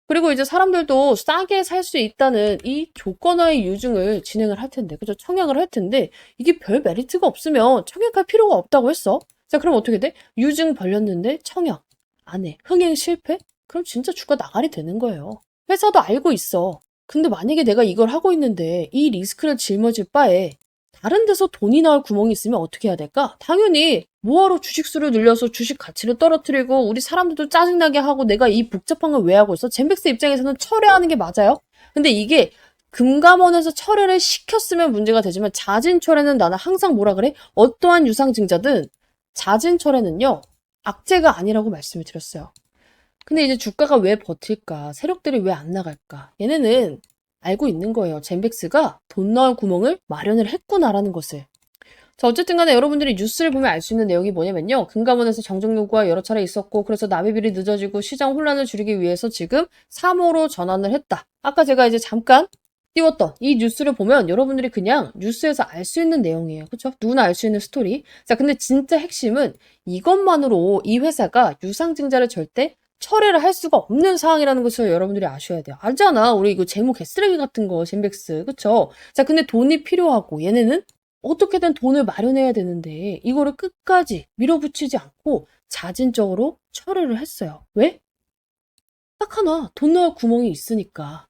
그리고 이제 사람들도 싸게 살 수 있다는 이 조건화의 유증을 진행을 할 텐데, 그죠? 청약을 할 텐데, 이게 별 메리트가 없으면 청약할 필요가 없다고 했어. 자, 그럼 어떻게 돼? 유증 벌렸는데 청약 안 해. 흥행 실패? 그럼 진짜 주가 나가리 되는 거예요. 회사도 알고 있어. 근데 만약에 내가 이걸 하고 있는데 이 리스크를 짊어질 바에 다른 데서 돈이 나올 구멍이 있으면 어떻게 해야 될까? 당연히 뭐하러 주식수를 늘려서 주식 가치를 떨어뜨리고 우리 사람들도 짜증나게 하고 내가 이 복잡한 걸 왜 하고 있어? 젠백스 입장에서는 철회하는 게 맞아요. 근데 이게 금감원에서 철회를 시켰으면 문제가 되지만 자진 철회는 나는 항상 뭐라 그래? 어떠한 유상증자든 자진 철회는요. 악재가 아니라고 말씀을 드렸어요. 근데 이제 주가가 왜 버틸까? 세력들이 왜 안 나갈까? 얘네는 알고 있는 거예요. 젠백스가 돈 나올 구멍을 마련을 했구나라는 것을. 자, 어쨌든 간에 여러분들이 뉴스를 보면 알 수 있는 내용이 뭐냐면요. 금감원에서 정정 요구가 여러 차례 있었고 그래서 납입일이 늦어지고 시장 혼란을 줄이기 위해서 지금 3호로 전환을 했다. 아까 제가 이제 잠깐 띄웠던 이 뉴스를 보면 여러분들이 그냥 뉴스에서 알 수 있는 내용이에요. 그렇죠? 누구나 알 수 있는 스토리. 자, 근데 진짜 핵심은 이것만으로 이 회사가 유상증자를 절대 철회를 할 수가 없는 상황이라는 것을 여러분들이 아셔야 돼요. 알잖아. 우리 이거 재무 개쓰레기 같은 거, 젠백스. 그쵸? 자, 근데 돈이 필요하고 얘네는 어떻게든 돈을 마련해야 되는데 이거를 끝까지 밀어붙이지 않고 자진적으로 철회를 했어요. 왜? 딱 하나. 돈 나올 구멍이 있으니까.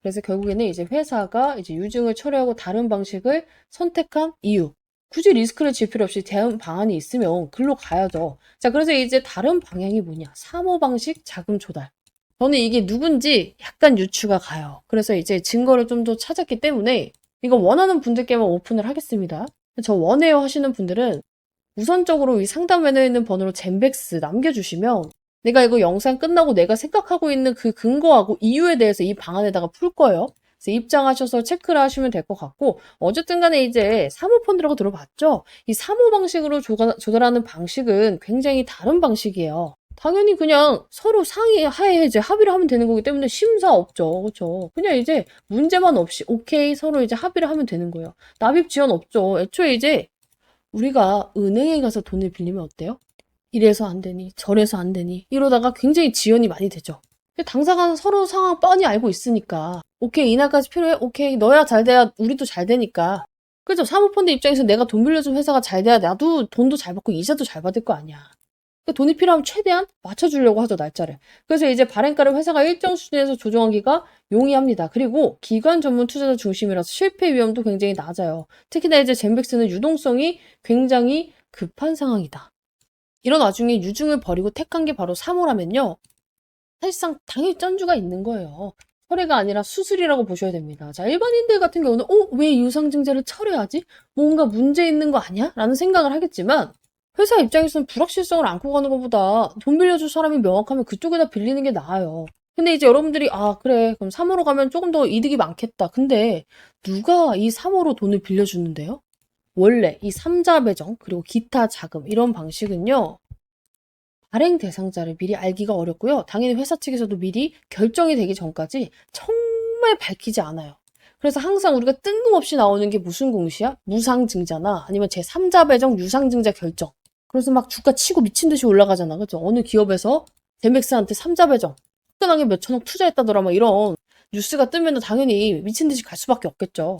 그래서 결국에는 이제 회사가 이제 유증을 처리하고 다른 방식을 선택한 이유. 굳이 리스크를 질 필요 없이 대응 방안이 있으면 글로 가야죠. 자, 그래서 이제 다른 방향이 뭐냐? 사모방식 자금 조달. 저는 이게 누군지 약간 유추가 가요. 그래서 이제 증거를 좀 더 찾았기 때문에 이거 원하는 분들께만 오픈을 하겠습니다. 저 원해요 하시는 분들은 우선적으로 이 상담란에 있는 번호로 젠백스 남겨주시면 내가 이거 영상 끝나고 내가 생각하고 있는 그 근거하고 이유에 대해서 이 방안에다가 풀 거예요. 그래서 입장하셔서 체크를 하시면 될 것 같고, 어쨌든 간에 이제 사모펀드라고 들어봤죠? 이 사모 방식으로 조달하는 방식은 굉장히 다른 방식이에요. 당연히 그냥 서로 상의하에 이제 합의를 하면 되는 거기 때문에 심사 없죠. 그렇죠? 그냥 이제 문제만 없이 오케이 서로 이제 합의를 하면 되는 거예요. 납입 지연 없죠. 애초에 이제 우리가 은행에 가서 돈을 빌리면 어때요? 이래서 안 되니 저래서 안 되니 이러다가 굉장히 지연이 많이 되죠. 근데 당사자는 서로 상황 뻔히 알고 있으니까 오케이 이날까지 필요해? 오케이 너야 잘 돼야 우리도 잘 되니까. 그죠? 사모펀드 입장에서 내가 돈 빌려준 회사가 잘 돼야 나도 돈도 잘 받고 이자도 잘 받을 거 아니야. 그러니까 돈이 필요하면 최대한 맞춰주려고 하죠, 날짜를. 그래서 이제 발행가를 회사가 일정 수준에서 조정하기가 용이합니다. 그리고 기관 전문 투자자 중심이라서 실패 위험도 굉장히 낮아요. 특히나 이제 젠백스는 유동성이 굉장히 급한 상황이다. 이런 와중에 유증을 버리고 택한 게 바로 사모라면요. 사실상 당일 전주가 있는 거예요. 철회가 아니라 수술이라고 보셔야 됩니다. 자, 일반인들 같은 경우는 왜 유상증자를 철회하지? 뭔가 문제 있는 거 아니야? 라는 생각을 하겠지만 회사 입장에서는 불확실성을 안고 가는 것보다 돈 빌려줄 사람이 명확하면 그쪽에다 빌리는 게 나아요. 근데 이제 여러분들이 그래 그럼 3호로 가면 조금 더 이득이 많겠다. 근데 누가 이 3호로 돈을 빌려주는데요? 원래 이 3자 배정 그리고 기타 자금 이런 방식은요. 발행 대상자를 미리 알기가 어렵고요. 당연히 회사 측에서도 미리 결정이 되기 전까지 정말 밝히지 않아요. 그래서 항상 우리가 뜬금없이 나오는 게 무슨 공시야? 무상증자나 아니면 제3자 배정 유상증자 결정. 그래서 막 주가 치고 미친 듯이 올라가잖아. 그죠? 어느 기업에서 젠백스한테 3자 배정 화끈하게 몇천억 투자했다더라 막 이런 뉴스가 뜨면 당연히 미친 듯이 갈 수밖에 없겠죠.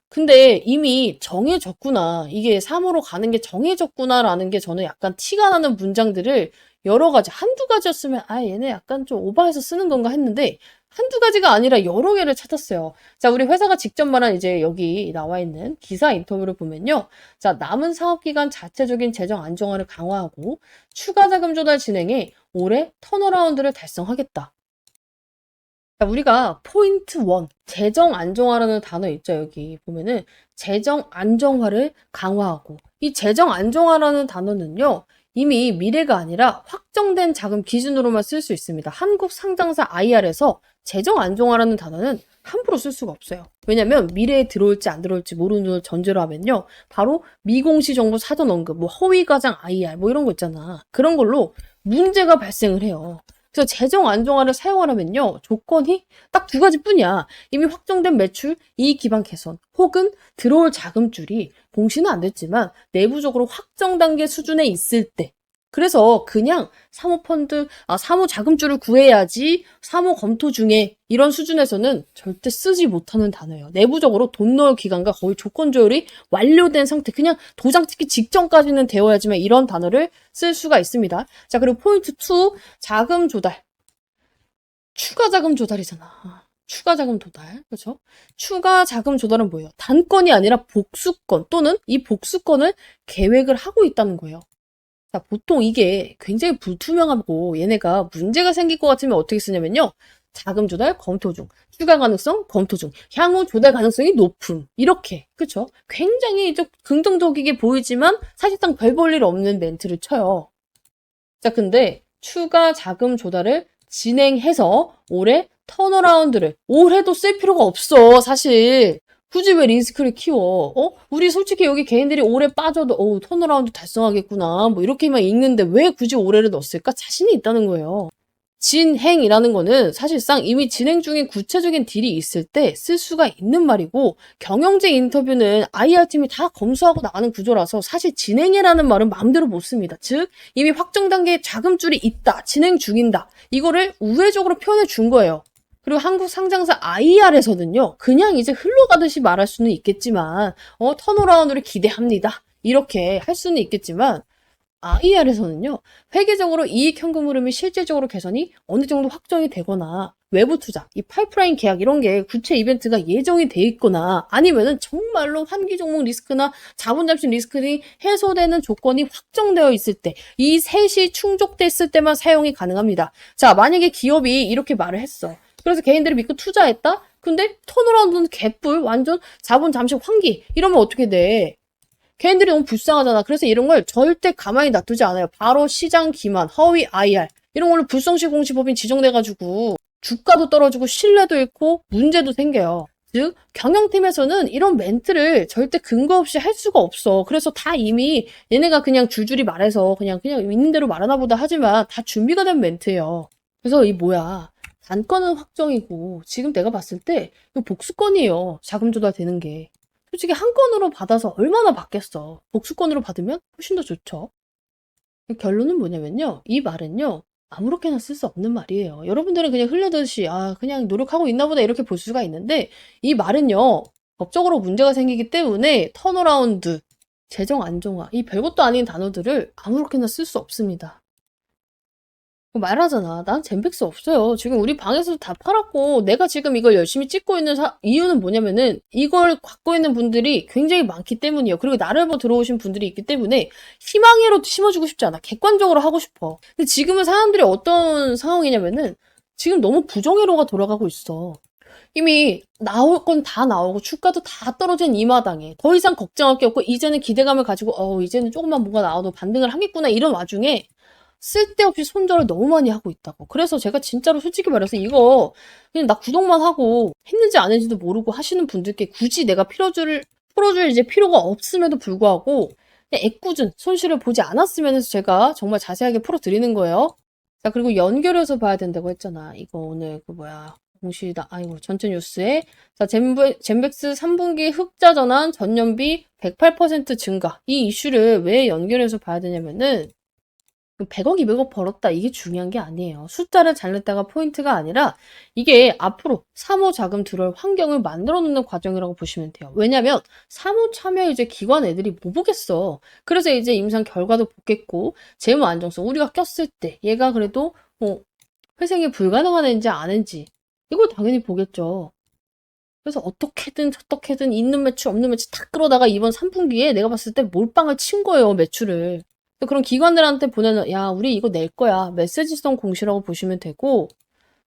근데 이미 정해졌구나. 이게 3호로 가는 게 정해졌구나라는 게 저는 약간 티가 나는 문장들을 여러 가지, 한두 가지였으면 얘네 약간 좀 오버해서 쓰는 건가 했는데 한두 가지가 아니라 여러 개를 찾았어요. 자, 우리 회사가 직접 말한 이제 여기 나와 있는 기사 인터뷰를 보면요. 자, 남은 사업기간 자체적인 재정 안정화를 강화하고 추가 자금 조달 진행에 올해 턴어라운드를 달성하겠다. 자, 우리가 포인트 1, 재정 안정화라는 단어 있죠. 여기 보면은 재정 안정화를 강화하고 이 재정 안정화라는 단어는요. 이미 미래가 아니라 확정된 자금 기준으로만 쓸 수 있습니다. 한국 상장사 IR에서 재정 안정화라는 단어는 함부로 쓸 수가 없어요. 왜냐면 미래에 들어올지 안 들어올지 모르는 전제로 하면요. 바로 미공시 정보 사전 언급, 뭐 허위 과장 IR 뭐 이런 거 있잖아. 그런 걸로 문제가 발생을 해요. 그래서 재정 안정화를 사용하려면요. 조건이 딱 두 가지뿐이야. 이미 확정된 매출, 이익 기반 개선, 혹은 들어올 자금줄이 공시는 안 됐지만 내부적으로 확정 단계 수준에 있을 때. 그래서 그냥 사모펀드, 사모 자금줄을 구해야지 사모 검토 중에 이런 수준에서는 절대 쓰지 못하는 단어예요. 내부적으로 돈 넣을 기간과 거의 조건 조율이 완료된 상태, 그냥 도장 찍기 직전까지는 되어야지만 이런 단어를 쓸 수가 있습니다. 자, 그리고 포인트 2, 자금 조달. 추가 자금 조달이잖아. 추가 자금 조달. 그렇죠? 추가 자금 조달은 뭐예요? 단건이 아니라 복수건 또는 이 복수건을 계획을 하고 있다는 거예요. 자, 보통 이게 굉장히 불투명하고 얘네가 문제가 생길 것 같으면 어떻게 쓰냐면요. 자금 조달 검토 중, 추가 가능성 검토 중, 향후 조달 가능성이 높음. 이렇게. 그렇죠? 굉장히 좀 긍정적이게 보이지만 사실상 별 볼 일 없는 멘트를 쳐요. 자, 근데 추가 자금 조달을 진행해서 올해 턴어라운드를 올해도 쓸 필요가 없어 사실. 굳이 왜 리스크를 키워? 우리 솔직히 여기 개인들이 올해 빠져도 턴어라운드 달성하겠구나 뭐 이렇게만 읽는데 왜 굳이 올해를 넣었을까? 자신이 있다는 거예요. 진행이라는 거는 사실상 이미 진행 중인 구체적인 딜이 있을 때 쓸 수가 있는 말이고 경영진 인터뷰는 IR팀이 다 검수하고 나가는 구조라서 사실 진행해라는 말은 마음대로 못 씁니다. 즉 이미 확정 단계에 자금줄이 있다, 진행 중인다. 이거를 우회적으로 표현해 준 거예요. 그리고 한국 상장사 IR에서는요. 그냥 이제 흘러가듯이 말할 수는 있겠지만 턴어라운드를 기대합니다. 이렇게 할 수는 있겠지만 IR에서는요. 회계적으로 이익 현금 흐름이 실질적으로 개선이 어느 정도 확정이 되거나 외부 투자, 이 파이프라인 계약 이런 게 구체 이벤트가 예정이 돼 있거나 아니면은 정말로 환기 종목 리스크나 자본 잠식 리스크들이 해소되는 조건이 확정되어 있을 때 이 셋이 충족됐을 때만 사용이 가능합니다. 자, 만약에 기업이 이렇게 말을 했어. 그래서 개인들이 믿고 투자했다? 근데 턴어라운드는 개뿔, 완전 자본 잠식 환기 이러면 어떻게 돼? 개인들이 너무 불쌍하잖아. 그래서 이런 걸 절대 가만히 놔두지 않아요. 바로 시장 기만, 허위 IR 이런 걸로 불성시 공시법인 지정돼가지고 주가도 떨어지고 신뢰도 잃고 문제도 생겨요. 즉 경영팀에서는 이런 멘트를 절대 근거 없이 할 수가 없어. 그래서 다 이미 얘네가 그냥 줄줄이 말해서 그냥 있는 대로 말하나 보다 하지만 다 준비가 된 멘트예요. 그래서 이 뭐야, 단건은 확정이고 지금 내가 봤을 때 이거 복수건이에요. 자금 조달되는 게. 솔직히 한 건으로 받아서 얼마나 받겠어. 복수건으로 받으면 훨씬 더 좋죠. 결론은 뭐냐면요. 이 말은요. 아무렇게나 쓸 수 없는 말이에요. 여러분들은 그냥 흘려듯이 그냥 노력하고 있나 보다 이렇게 볼 수가 있는데 이 말은요. 법적으로 문제가 생기기 때문에 턴어라운드, 재정 안정화 이 별것도 아닌 단어들을 아무렇게나 쓸 수 없습니다. 말하잖아. 난 젠백스 없어요. 지금 우리 방에서도 다 팔았고 내가 지금 이걸 열심히 찍고 있는 이유는 뭐냐면은 이걸 갖고 있는 분들이 굉장히 많기 때문이에요. 그리고 나를 보고 들어오신 분들이 있기 때문에 희망으로 심어주고 싶지 않아. 객관적으로 하고 싶어. 근데 지금은 사람들이 어떤 상황이냐면은 지금 너무 부정회로가 돌아가고 있어. 이미 나올 건 다 나오고 주가도 다 떨어진 이 마당에 더 이상 걱정할 게 없고 이제는 기대감을 가지고 이제는 조금만 뭐가 나와도 반등을 하겠구나 이런 와중에 쓸데없이 손절을 너무 많이 하고 있다고. 그래서 제가 진짜로 솔직히 말해서 이거 그냥 나 구독만 하고 했는지 안 했는지도 모르고 하시는 분들께 굳이 내가 풀어줄 이제 필요가 없음에도 불구하고 그냥 애꿎은 손실을 보지 않았으면 해서 제가 정말 자세하게 풀어드리는 거예요. 자, 그리고 연결해서 봐야 된다고 했잖아. 이거 오늘 전체 뉴스에 자, 젠백스 3분기 흑자 전환 전년비 108% 증가. 이 이슈를 왜 연결해서 봐야 되냐면은 100억, 200억 벌었다. 이게 중요한 게 아니에요. 숫자를 잘 냈다가 포인트가 아니라 이게 앞으로 사모 자금 들어올 환경을 만들어 놓는 과정이라고 보시면 돼요. 왜냐면 사모 참여 이제 기관 애들이 뭐 보겠어. 그래서 이제 임상 결과도 보겠고 재무 안정성 우리가 꼈을 때 얘가 그래도 회생이 불가능한 애인지 아닌지 이걸 당연히 보겠죠. 그래서 어떻게든 있는 매출 없는 매출 다 끌어다가 이번 3분기에 내가 봤을 때 몰빵을 친 거예요. 매출을. 그런 기관들한테 보내는 야 우리 이거 낼 거야 메시지성 공시라고 보시면 되고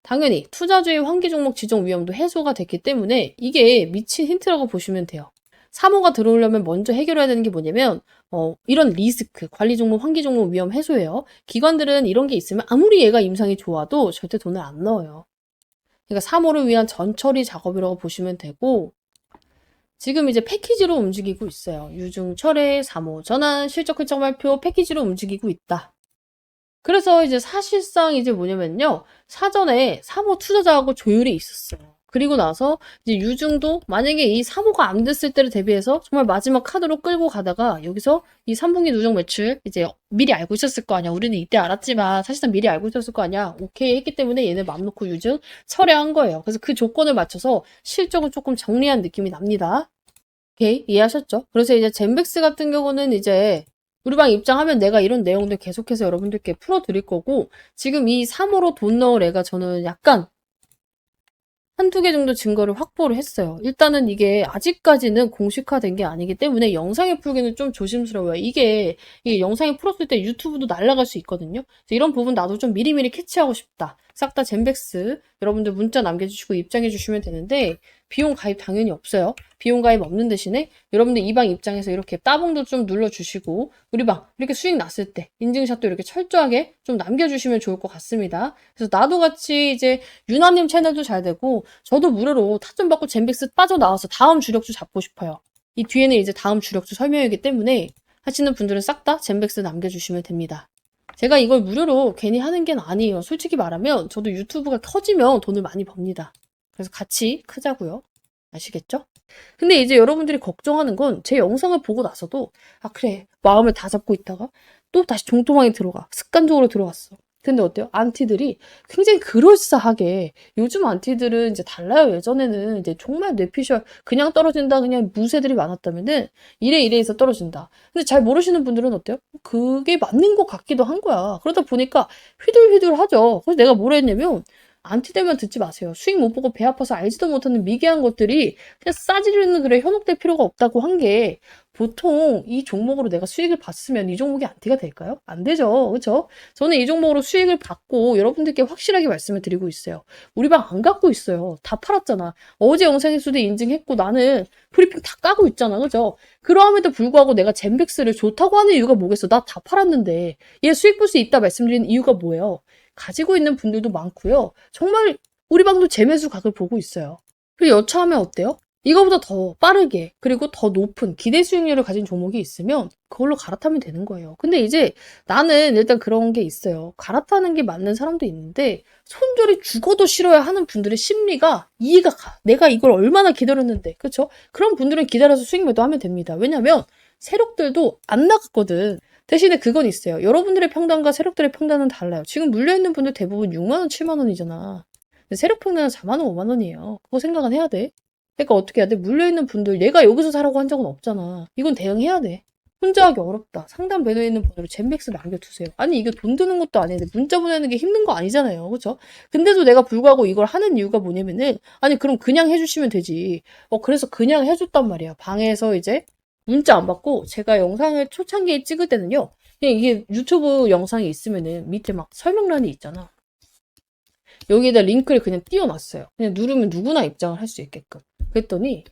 당연히 투자주의 환기 종목 지정 위험도 해소가 됐기 때문에 이게 미친 힌트라고 보시면 돼요. 사모가 들어오려면 먼저 해결해야 되는 게 뭐냐면 이런 리스크, 관리 종목, 환기 종목 위험 해소예요. 기관들은 이런 게 있으면 아무리 얘가 임상이 좋아도 절대 돈을 안 넣어요. 그러니까 사모를 위한 전처리 작업이라고 보시면 되고 지금 이제 패키지로 움직이고 있어요. 유중, 철회, 사모, 전환, 실적 결정 발표 패키지로 움직이고 있다. 그래서 이제 사실상 이제 뭐냐면요. 사전에 사모 투자자하고 조율이 있었어요. 그리고 나서 이제 유중도 만약에 이 사모가 안 됐을 때를 대비해서 정말 마지막 카드로 끌고 가다가 여기서 이 3분기 누적 매출 이제 미리 알고 있었을 거 아니야. 우리는 이때 알았지만 사실상 미리 알고 있었을 거 아니야. 오케이 했기 때문에 얘네 맘 놓고 유중 철회한 거예요. 그래서 그 조건을 맞춰서 실적을 조금 정리한 느낌이 납니다. 오케이 이해하셨죠? 그래서 이제 젠백스 같은 경우는 이제 우리 방 입장하면 내가 이런 내용들 계속해서 여러분들께 풀어드릴 거고 지금 이 3호로 돈 넣을 애가 저는 약간 한두 개 정도 증거를 확보를 했어요. 일단은 이게 아직까지는 공식화된 게 아니기 때문에 영상에 풀기는 좀 조심스러워요. 이게 영상에 풀었을 때 유튜브도 날아갈 수 있거든요. 이런 부분 나도 좀 미리미리 캐치하고 싶다. 싹 다 젠백스 여러분들 문자 남겨주시고 입장해 주시면 되는데 비용 가입 당연히 없어요. 비용 가입 없는 대신에 여러분들 이 방 입장에서 이렇게 따봉도 좀 눌러주시고 우리 방 이렇게 수익 났을 때 인증샷도 이렇게 철저하게 좀 남겨주시면 좋을 것 같습니다. 그래서 나도 같이 이제 유나님 채널도 잘 되고 저도 무료로 타점 받고 젠백스 빠져나와서 다음 주력주 잡고 싶어요. 이 뒤에는 이제 다음 주력주 설명이기 때문에 하시는 분들은 싹 다 젠백스 남겨주시면 됩니다. 제가 이걸 무료로 괜히 하는 게 아니에요. 솔직히 말하면 저도 유튜브가 커지면 돈을 많이 법니다. 그래서 같이 크자고요. 아시겠죠? 근데 이제 여러분들이 걱정하는 건 제 영상을 보고 나서도 그래 마음을 다 잡고 있다가 또 다시 종토망에 들어가 습관적으로 들어갔어. 근데 어때요? 안티들이 굉장히 그럴싸하게 요즘 안티들은 이제 달라요. 예전에는 이제 정말 뇌피셜 그냥 떨어진다 그냥 무새들이 많았다면은 이래 해서 떨어진다. 근데 잘 모르시는 분들은 어때요? 그게 맞는 것 같기도 한 거야. 그러다 보니까 휘둘휘둘하죠. 그래서 내가 뭘 했냐면 안티되면 듣지 마세요. 수익 못 보고 배 아파서 알지도 못하는 미개한 것들이 그냥 싸지르는 글에 현혹될 필요가 없다고 한 게 보통 이 종목으로 내가 수익을 봤으면 이 종목이 안티가 될까요? 안 되죠. 그렇죠? 저는 이 종목으로 수익을 받고 여러분들께 확실하게 말씀을 드리고 있어요. 우리 방 안 갖고 있어요. 다 팔았잖아. 어제 영상에서도 인증했고 나는 브리핑 다 까고 있잖아. 그죠? 그러함에도 불구하고 내가 젠백스를 좋다고 하는 이유가 뭐겠어? 나 다 팔았는데 얘 수익 볼 수 있다 말씀드리는 이유가 뭐예요? 가지고 있는 분들도 많고요. 정말 우리 방도 재매수 각을 보고 있어요. 그리고 여차하면 어때요? 이거보다 더 빠르게 그리고 더 높은 기대 수익률을 가진 종목이 있으면 그걸로 갈아타면 되는 거예요. 근데 이제 나는 일단 그런 게 있어요. 갈아타는 게 맞는 사람도 있는데 손절이 죽어도 싫어야 하는 분들의 심리가 이해가 가. 내가 이걸 얼마나 기다렸는데. 그렇죠? 그런 분들은 기다려서 수익 매도하면 됩니다. 왜냐면 세력들도 안 나갔거든. 대신에 그건 있어요. 여러분들의 평단과 세력들의 평단은 달라요. 지금 물려있는 분들 대부분 6만 원, 7만 원이잖아. 근데 세력 평단은 4만 원, 5만 원이에요. 그거 생각은 해야 돼. 그러니까 어떻게 해야 돼? 물려있는 분들 내가 여기서 사라고 한 적은 없잖아. 이건 대응해야 돼. 혼자 하기 어렵다. 상담 배도에 있는 번호로 젠백스 남겨두세요. 아니 이게 돈 드는 것도 아닌데 문자 보내는 게 힘든 거 아니잖아요. 그렇죠? 근데도 내가 불구하고 이걸 하는 이유가 뭐냐면은 아니 그럼 그냥 해주시면 되지. 그래서 그냥 해줬단 말이야. 방에서 이제 문자 안 받고 제가 영상을 초창기에 찍을 때는요. 그냥 이게 유튜브 영상이 있으면은 밑에 막 설명란이 있잖아. 여기에다 링크를 그냥 띄워놨어요. 그냥 누르면 누구나 입장을 할 수 있게끔. 그랬더니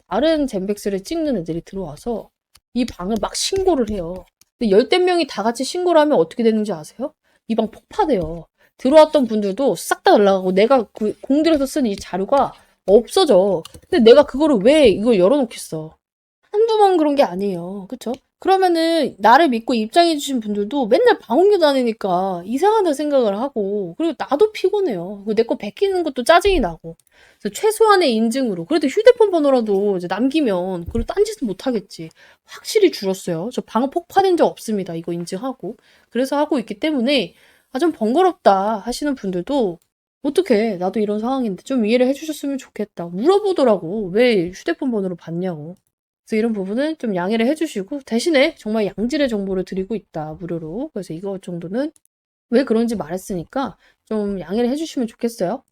다른 젠백스를 찍는 애들이 들어와서 이 방을 막 신고를 해요. 근데 열댓 명이 다 같이 신고를 하면 어떻게 되는지 아세요? 이 방 폭파돼요. 들어왔던 분들도 싹 다 날라가고 내가 그 공들여서 쓴 이 자료가 없어져. 근데 내가 그거를 왜 이걸 열어놓겠어. 한두 번 그런 게 아니에요. 그쵸? 그러면은 나를 믿고 입장해주신 분들도 맨날 방언교 다니니까 이상하다 생각을 하고 그리고 나도 피곤해요. 내 거 베끼는 것도 짜증이 나고 그래서 최소한의 인증으로 그래도 휴대폰 번호라도 이제 남기면 그리고 딴짓은 못하겠지. 확실히 줄었어요. 저 방어 폭파된 적 없습니다. 이거 인증하고 그래서 하고 있기 때문에 좀 번거롭다 하시는 분들도 어떡해 나도 이런 상황인데 좀 이해를 해주셨으면 좋겠다. 물어보더라고. 왜 휴대폰 번호를 받냐고. 그래서 이런 부분은 좀 양해를 해주시고 대신에 정말 양질의 정보를 드리고 있다 무료로. 그래서 이거 정도는 왜 그런지 말했으니까 좀 양해를 해주시면 좋겠어요.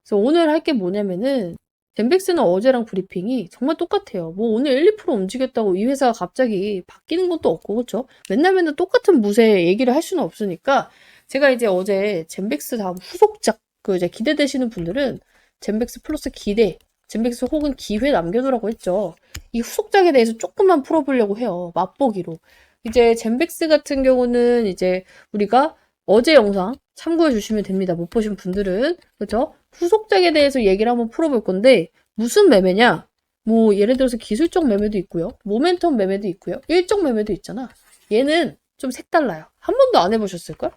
그래서 오늘 할 게 뭐냐면은 젠백스는 어제랑 브리핑이 정말 똑같아요. 뭐 오늘 1, 2% 움직였다고 이 회사가 갑자기 바뀌는 것도 없고 그렇죠? 맨날 똑같은 무쇠 얘기를 할 수는 없으니까 제가 이제 어제 젠백스 다음 후속작 그 이제 기대되시는 분들은 젠백스 플러스 기대 젠백스 혹은 기회 남겨두라고 했죠. 이 후속작에 대해서 조금만 풀어보려고 해요. 맛보기로. 이제 젠백스 같은 경우는 이제 우리가 어제 영상 참고해 주시면 됩니다. 못 보신 분들은. 그죠? 후속작에 대해서 얘기를 한번 풀어볼 건데 무슨 매매냐? 뭐 예를 들어서 기술적 매매도 있고요. 모멘텀 매매도 있고요. 일정 매매도 있잖아. 얘는 좀 색달라요. 한 번도 안 해보셨을걸?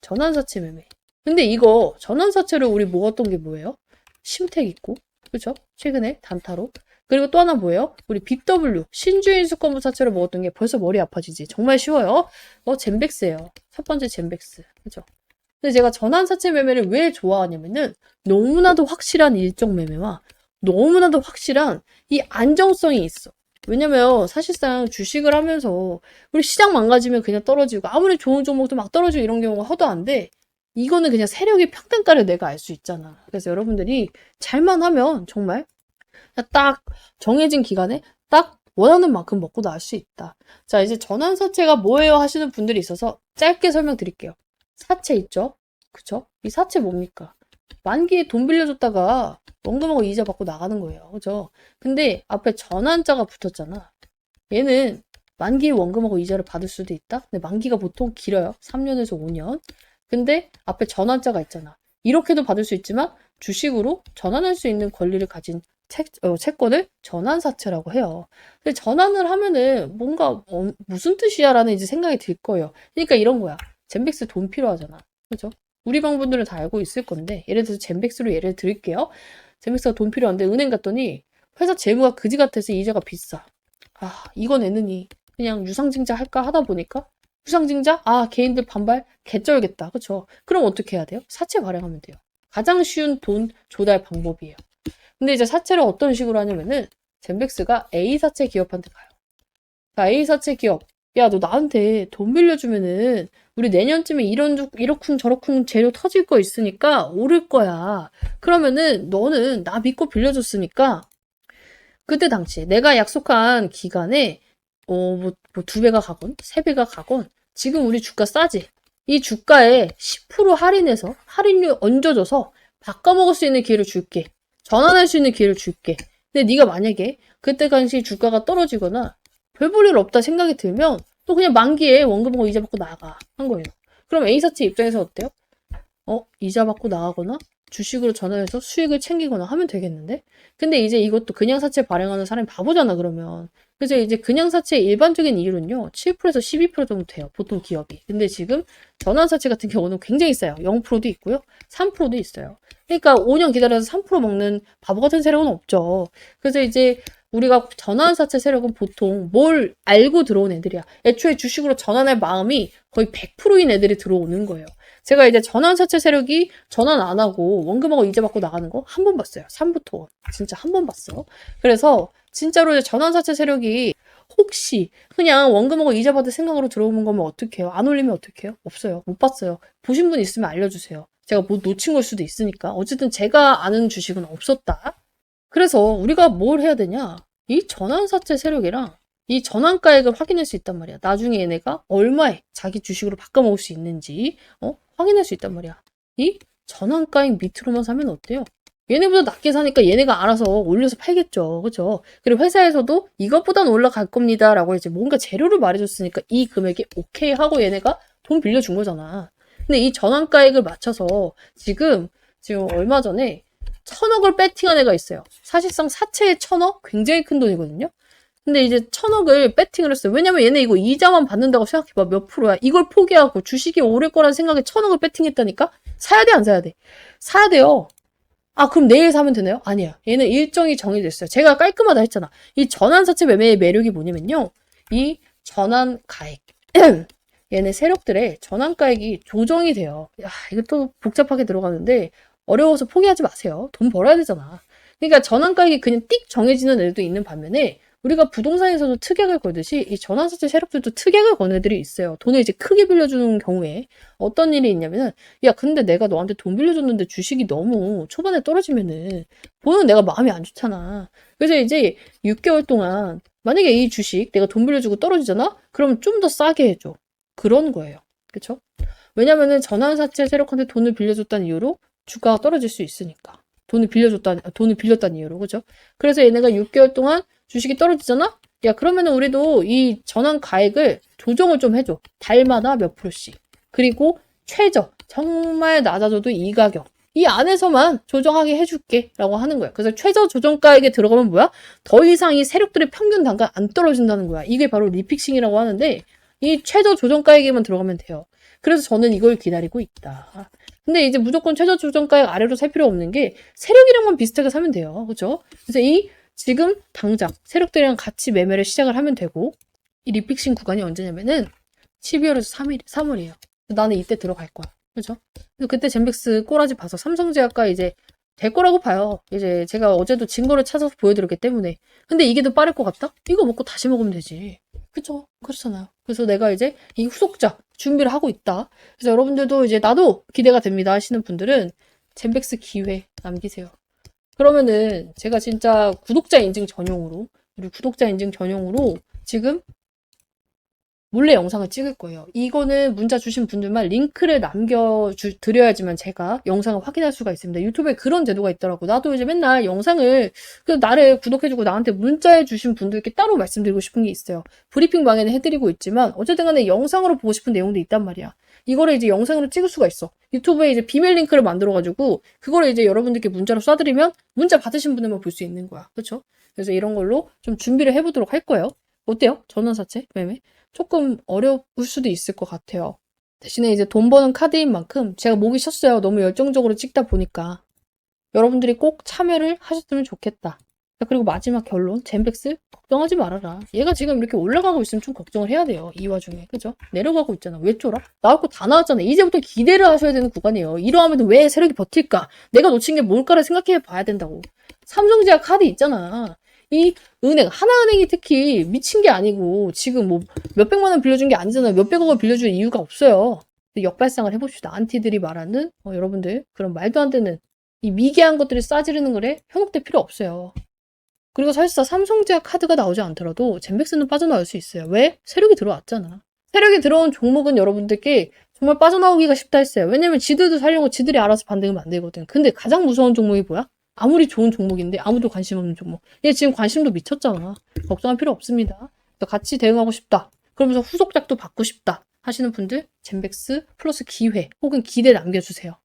전환사채 매매. 근데 이거 전환사채로 우리 모았던 게 뭐예요? 심택 있고 그죠? 최근에 단타로. 그리고 또 하나 뭐예요? 우리 BW 신주인수권부 사채로 먹었던 게 벌써 머리 아파지지. 정말 쉬워요. 젠백스예요. 첫 번째 젠백스. 그죠? 근데 제가 전환사채 매매를 왜 좋아하냐면은 너무나도 확실한 일정 매매와 너무나도 확실한 이 안정성이 있어. 왜냐면 사실상 주식을 하면서 우리 시장 망가지면 그냥 떨어지고 아무리 좋은 종목도 막 떨어지고 이런 경우가 허다한데 이거는 그냥 세력의 평단가를 내가 알 수 있잖아. 그래서 여러분들이 잘만 하면 정말 딱 정해진 기간에 딱 원하는 만큼 먹고 나올 수 있다. 자, 이제 전환사채가 뭐예요 하시는 분들이 있어서 짧게 설명드릴게요. 사채 있죠? 그쵸? 이 사채 뭡니까? 만기에 돈 빌려줬다가 원금하고 이자 받고 나가는 거예요. 그죠? 근데 앞에 전환자가 붙었잖아. 얘는 만기에 원금하고 이자를 받을 수도 있다? 근데 만기가 보통 길어요. 3년에서 5년. 근데 앞에 전환자가 있잖아. 이렇게도 받을 수 있지만 주식으로 전환할 수 있는 권리를 가진 채권을 전환사채라고 해요. 근데 전환을 하면은 뭔가 무슨 뜻이야 라는 이제 생각이 들 거예요. 그러니까 이런 거야. 젠백스 돈 필요하잖아. 그죠? 우리 방분들은 다 알고 있을 건데 예를 들어서 젠백스로 예를 들을게요. 젠백스가 돈 필요한데 은행 갔더니 회사 재무가 그지 같아서 이자가 비싸. 이거 내느니 그냥 유상증자 할까 하다 보니까 유상증자? 개인들 반발? 개쩔겠다. 그쵸? 그럼 어떻게 해야 돼요? 사채 발행하면 돼요. 가장 쉬운 돈 조달 방법이에요. 근데 이제 사채를 어떤 식으로 하냐면은 젠백스가 A사채 기업한테 가요. 자, A사채 기업. 야, 너 나한테 돈 빌려주면은 우리 내년쯤에 이러쿵 저러쿵 재료 터질 거 있으니까 오를 거야. 그러면은 너는 나 믿고 빌려줬으니까 그때 당시 내가 약속한 기간에 뭐 2배가 가건 3배가 가건 지금 우리 주가 싸지. 이 주가에 10% 할인해서 할인료 얹어줘서 바꿔먹을 수 있는 기회를 줄게. 전환할 수 있는 기회를 줄게. 근데 네가 만약에 그때 당시 주가가 떨어지거나 별 볼 일 없다 생각이 들면 또 그냥 만기에 원금하고 이자 받고 나가 한 거예요. 그럼 A사채 입장에서 어때요? 이자 받고 나가거나 주식으로 전환해서 수익을 챙기거나 하면 되겠는데? 근데 이제 이것도 그냥 사채 발행하는 사람이 바보잖아, 그러면. 그래서 이제 그냥 사채의 일반적인 이율은요, 7%에서 12% 정도 돼요, 보통 기업이. 근데 지금 전환 사채 같은 경우는 굉장히 싸요. 0%도 있고요, 3%도 있어요. 그러니까 5년 기다려서 3% 먹는 바보 같은 세력은 없죠. 그래서 이제 우리가 전환 사채 세력은 보통 뭘 알고 들어온 애들이야. 애초에 주식으로 전환할 마음이 거의 100%인 애들이 들어오는 거예요. 제가 이제 전환 사채 세력이 전환 안 하고 원금하고 이자 받고 나가는 거 한 번 봤어요. 3부터 원. 진짜 한 번 봤어. 그래서 진짜로 이제 전환 사채 세력이 혹시 그냥 원금하고 이자 받을 생각으로 들어오는 거면 어떡해요? 안 올리면 어떡해요? 없어요. 못 봤어요. 보신 분 있으면 알려주세요. 제가 뭐 놓친 걸 수도 있으니까. 어쨌든 제가 아는 주식은 없었다. 그래서 우리가 뭘 해야 되냐? 이 전환사채 세력이랑 이 전환가액을 확인할 수 있단 말이야. 나중에 얘네가 얼마에 자기 주식으로 바꿔먹을 수 있는지 확인할 수 있단 말이야. 이 전환가액 밑으로만 사면 어때요? 얘네보다 낮게 사니까 얘네가 알아서 올려서 팔겠죠. 그죠? 그리고 회사에서도 이것보단 올라갈 겁니다. 라고 이제 뭔가 재료를 말해줬으니까 이 금액이 오케이 하고 얘네가 돈 빌려준 거잖아. 근데 이 전환가액을 맞춰서 지금 얼마 전에 1,000억을 배팅한 애가 있어요. 사실상 사채의 1,000억? 굉장히 큰 돈이거든요. 근데 이제 1,000억을 배팅을 했어요. 왜냐면 얘네 이거 이자만 받는다고 생각해봐. 몇 프로야. 이걸 포기하고 주식이 오를 거라는 생각에 1,000억을 배팅했다니까? 사야 돼, 안 사야 돼? 사야 돼요. 아, 그럼 내일 사면 되나요? 아니야. 얘는 일정이 정해졌어요. 제가 깔끔하다 했잖아. 이 전환사채 매매의 매력이 뭐냐면요. 이 전환가액. 얘네 세력들의 전환가액이 조정이 돼요. 야, 이거 또 복잡하게 들어가는데 어려워서 포기하지 마세요. 돈 벌어야 되잖아. 그러니까 전환가액이 그냥 띡 정해지는 애들도 있는 반면에 우리가 부동산에서도 특약을 걸듯이 이 전환사채 세력들도 특약을 건 애들이 있어요. 돈을 이제 크게 빌려주는 경우에 어떤 일이 있냐면은 야 근데 내가 너한테 돈 빌려줬는데 주식이 너무 초반에 떨어지면은 보는 내가 마음이 안 좋잖아. 그래서 이제 6개월 동안 만약에 이 주식 내가 돈 빌려주고 떨어지잖아? 그럼 좀 더 싸게 해줘. 그런 거예요. 그쵸? 왜냐면은 전환사채 세력한테 돈을 빌려줬다는 이유로 주가가 떨어질 수 있으니까. 돈을 빌렸다는 이유로, 그죠? 그래서 얘네가 6개월 동안 주식이 떨어지잖아? 야, 그러면은 우리도 이 전환 가액을 조정을 좀 해줘. 달마다 몇 프로씩. 그리고 최저, 정말 낮아져도 이 가격. 이 안에서만 조정하게 해줄게. 라고 하는 거야. 그래서 최저 조정가액에 들어가면 뭐야? 더 이상 이 세력들의 평균 단가 안 떨어진다는 거야. 이게 바로 리픽싱이라고 하는데, 이 최저 조정가액에만 들어가면 돼요. 그래서 저는 이걸 기다리고 있다. 근데 이제 무조건 최저 조정가액 아래로 살 필요 없는 게 세력이랑만 비슷하게 사면 돼요. 그죠? 그래서 지금 당장 세력들이랑 같이 매매를 시작을 하면 되고 이 리픽싱 구간이 언제냐면은 12월에서 3월이에요. 나는 이때 들어갈 거야. 그죠? 그래서 그때 젠백스 꼬라지 봐서 삼성제약과 이제 될 거라고 봐요. 이제 제가 어제도 증거를 찾아서 보여드렸기 때문에. 근데 이게 더 빠를 것 같다? 이거 먹고 다시 먹으면 되지. 그쵸? 그렇잖아요. 그래서 내가 이제 이 후속작 준비를 하고 있다. 그래서 여러분들도 이제 나도 기대가 됩니다 하시는 분들은 젠백스 기회 남기세요. 그러면은 제가 진짜 구독자 인증 전용으로 지금 몰래 영상을 찍을 거예요. 이거는 문자 주신 분들만 링크를 남겨드려야지만 제가 영상을 확인할 수가 있습니다. 유튜브에 그런 제도가 있더라고. 나도 이제 맨날 영상을, 나를 구독해주고 나한테 문자해 주신 분들께 따로 말씀드리고 싶은 게 있어요. 브리핑 방에는 해드리고 있지만, 어쨌든 간에 영상으로 보고 싶은 내용도 있단 말이야. 이거를 이제 영상으로 찍을 수가 있어. 유튜브에 이제 비밀 링크를 만들어가지고, 그거를 이제 여러분들께 문자로 쏴드리면, 문자 받으신 분들만 볼 수 있는 거야. 그쵸? 그래서 이런 걸로 좀 준비를 해보도록 할 거예요. 어때요? 전환사채 매매? 조금 어려울 수도 있을 것 같아요. 대신에 이제 돈 버는 카드인 만큼 제가 목이 쉬었어요. 너무 열정적으로 찍다 보니까. 여러분들이 꼭 참여를 하셨으면 좋겠다. 그리고 마지막 결론, 젠백스 걱정하지 말아라. 얘가 지금 이렇게 올라가고 있으면 좀 걱정을 해야 돼요. 이 와중에. 그죠? 내려가고 있잖아. 왜 쫄아? 나올 거 다 나왔잖아. 이제부터 기대를 하셔야 되는 구간이에요. 이러하면 왜 세력이 버틸까? 내가 놓친 게 뭘까를 생각해 봐야 된다고. 삼성제약 카드 있잖아. 이 은행, 하나은행이 특히 미친 게 아니고 지금 뭐 몇백만 원 빌려준 게 아니잖아요. 몇백억을 빌려줄 이유가 없어요. 역발상을 해봅시다. 안티들이 말하는 여러분들 그런 말도 안 되는 이 미개한 것들이 싸지르는 거래 현혹될 필요 없어요. 그리고 사실상 삼성제약 카드가 나오지 않더라도 젠백스는 빠져나올 수 있어요. 왜? 세력이 들어왔잖아. 세력이 들어온 종목은 여러분들께 정말 빠져나오기가 쉽다 했어요. 왜냐면 지들도 살려고 지들이 알아서 반등을 만들거든. 근데 가장 무서운 종목이 뭐야? 아무리 좋은 종목인데 아무도 관심 없는 종목. 얘 지금 관심도 미쳤잖아. 걱정할 필요 없습니다. 같이 대응하고 싶다. 그러면서 후속작도 받고 싶다. 하시는 분들 젠백스 플러스 기회 혹은 기대 남겨주세요.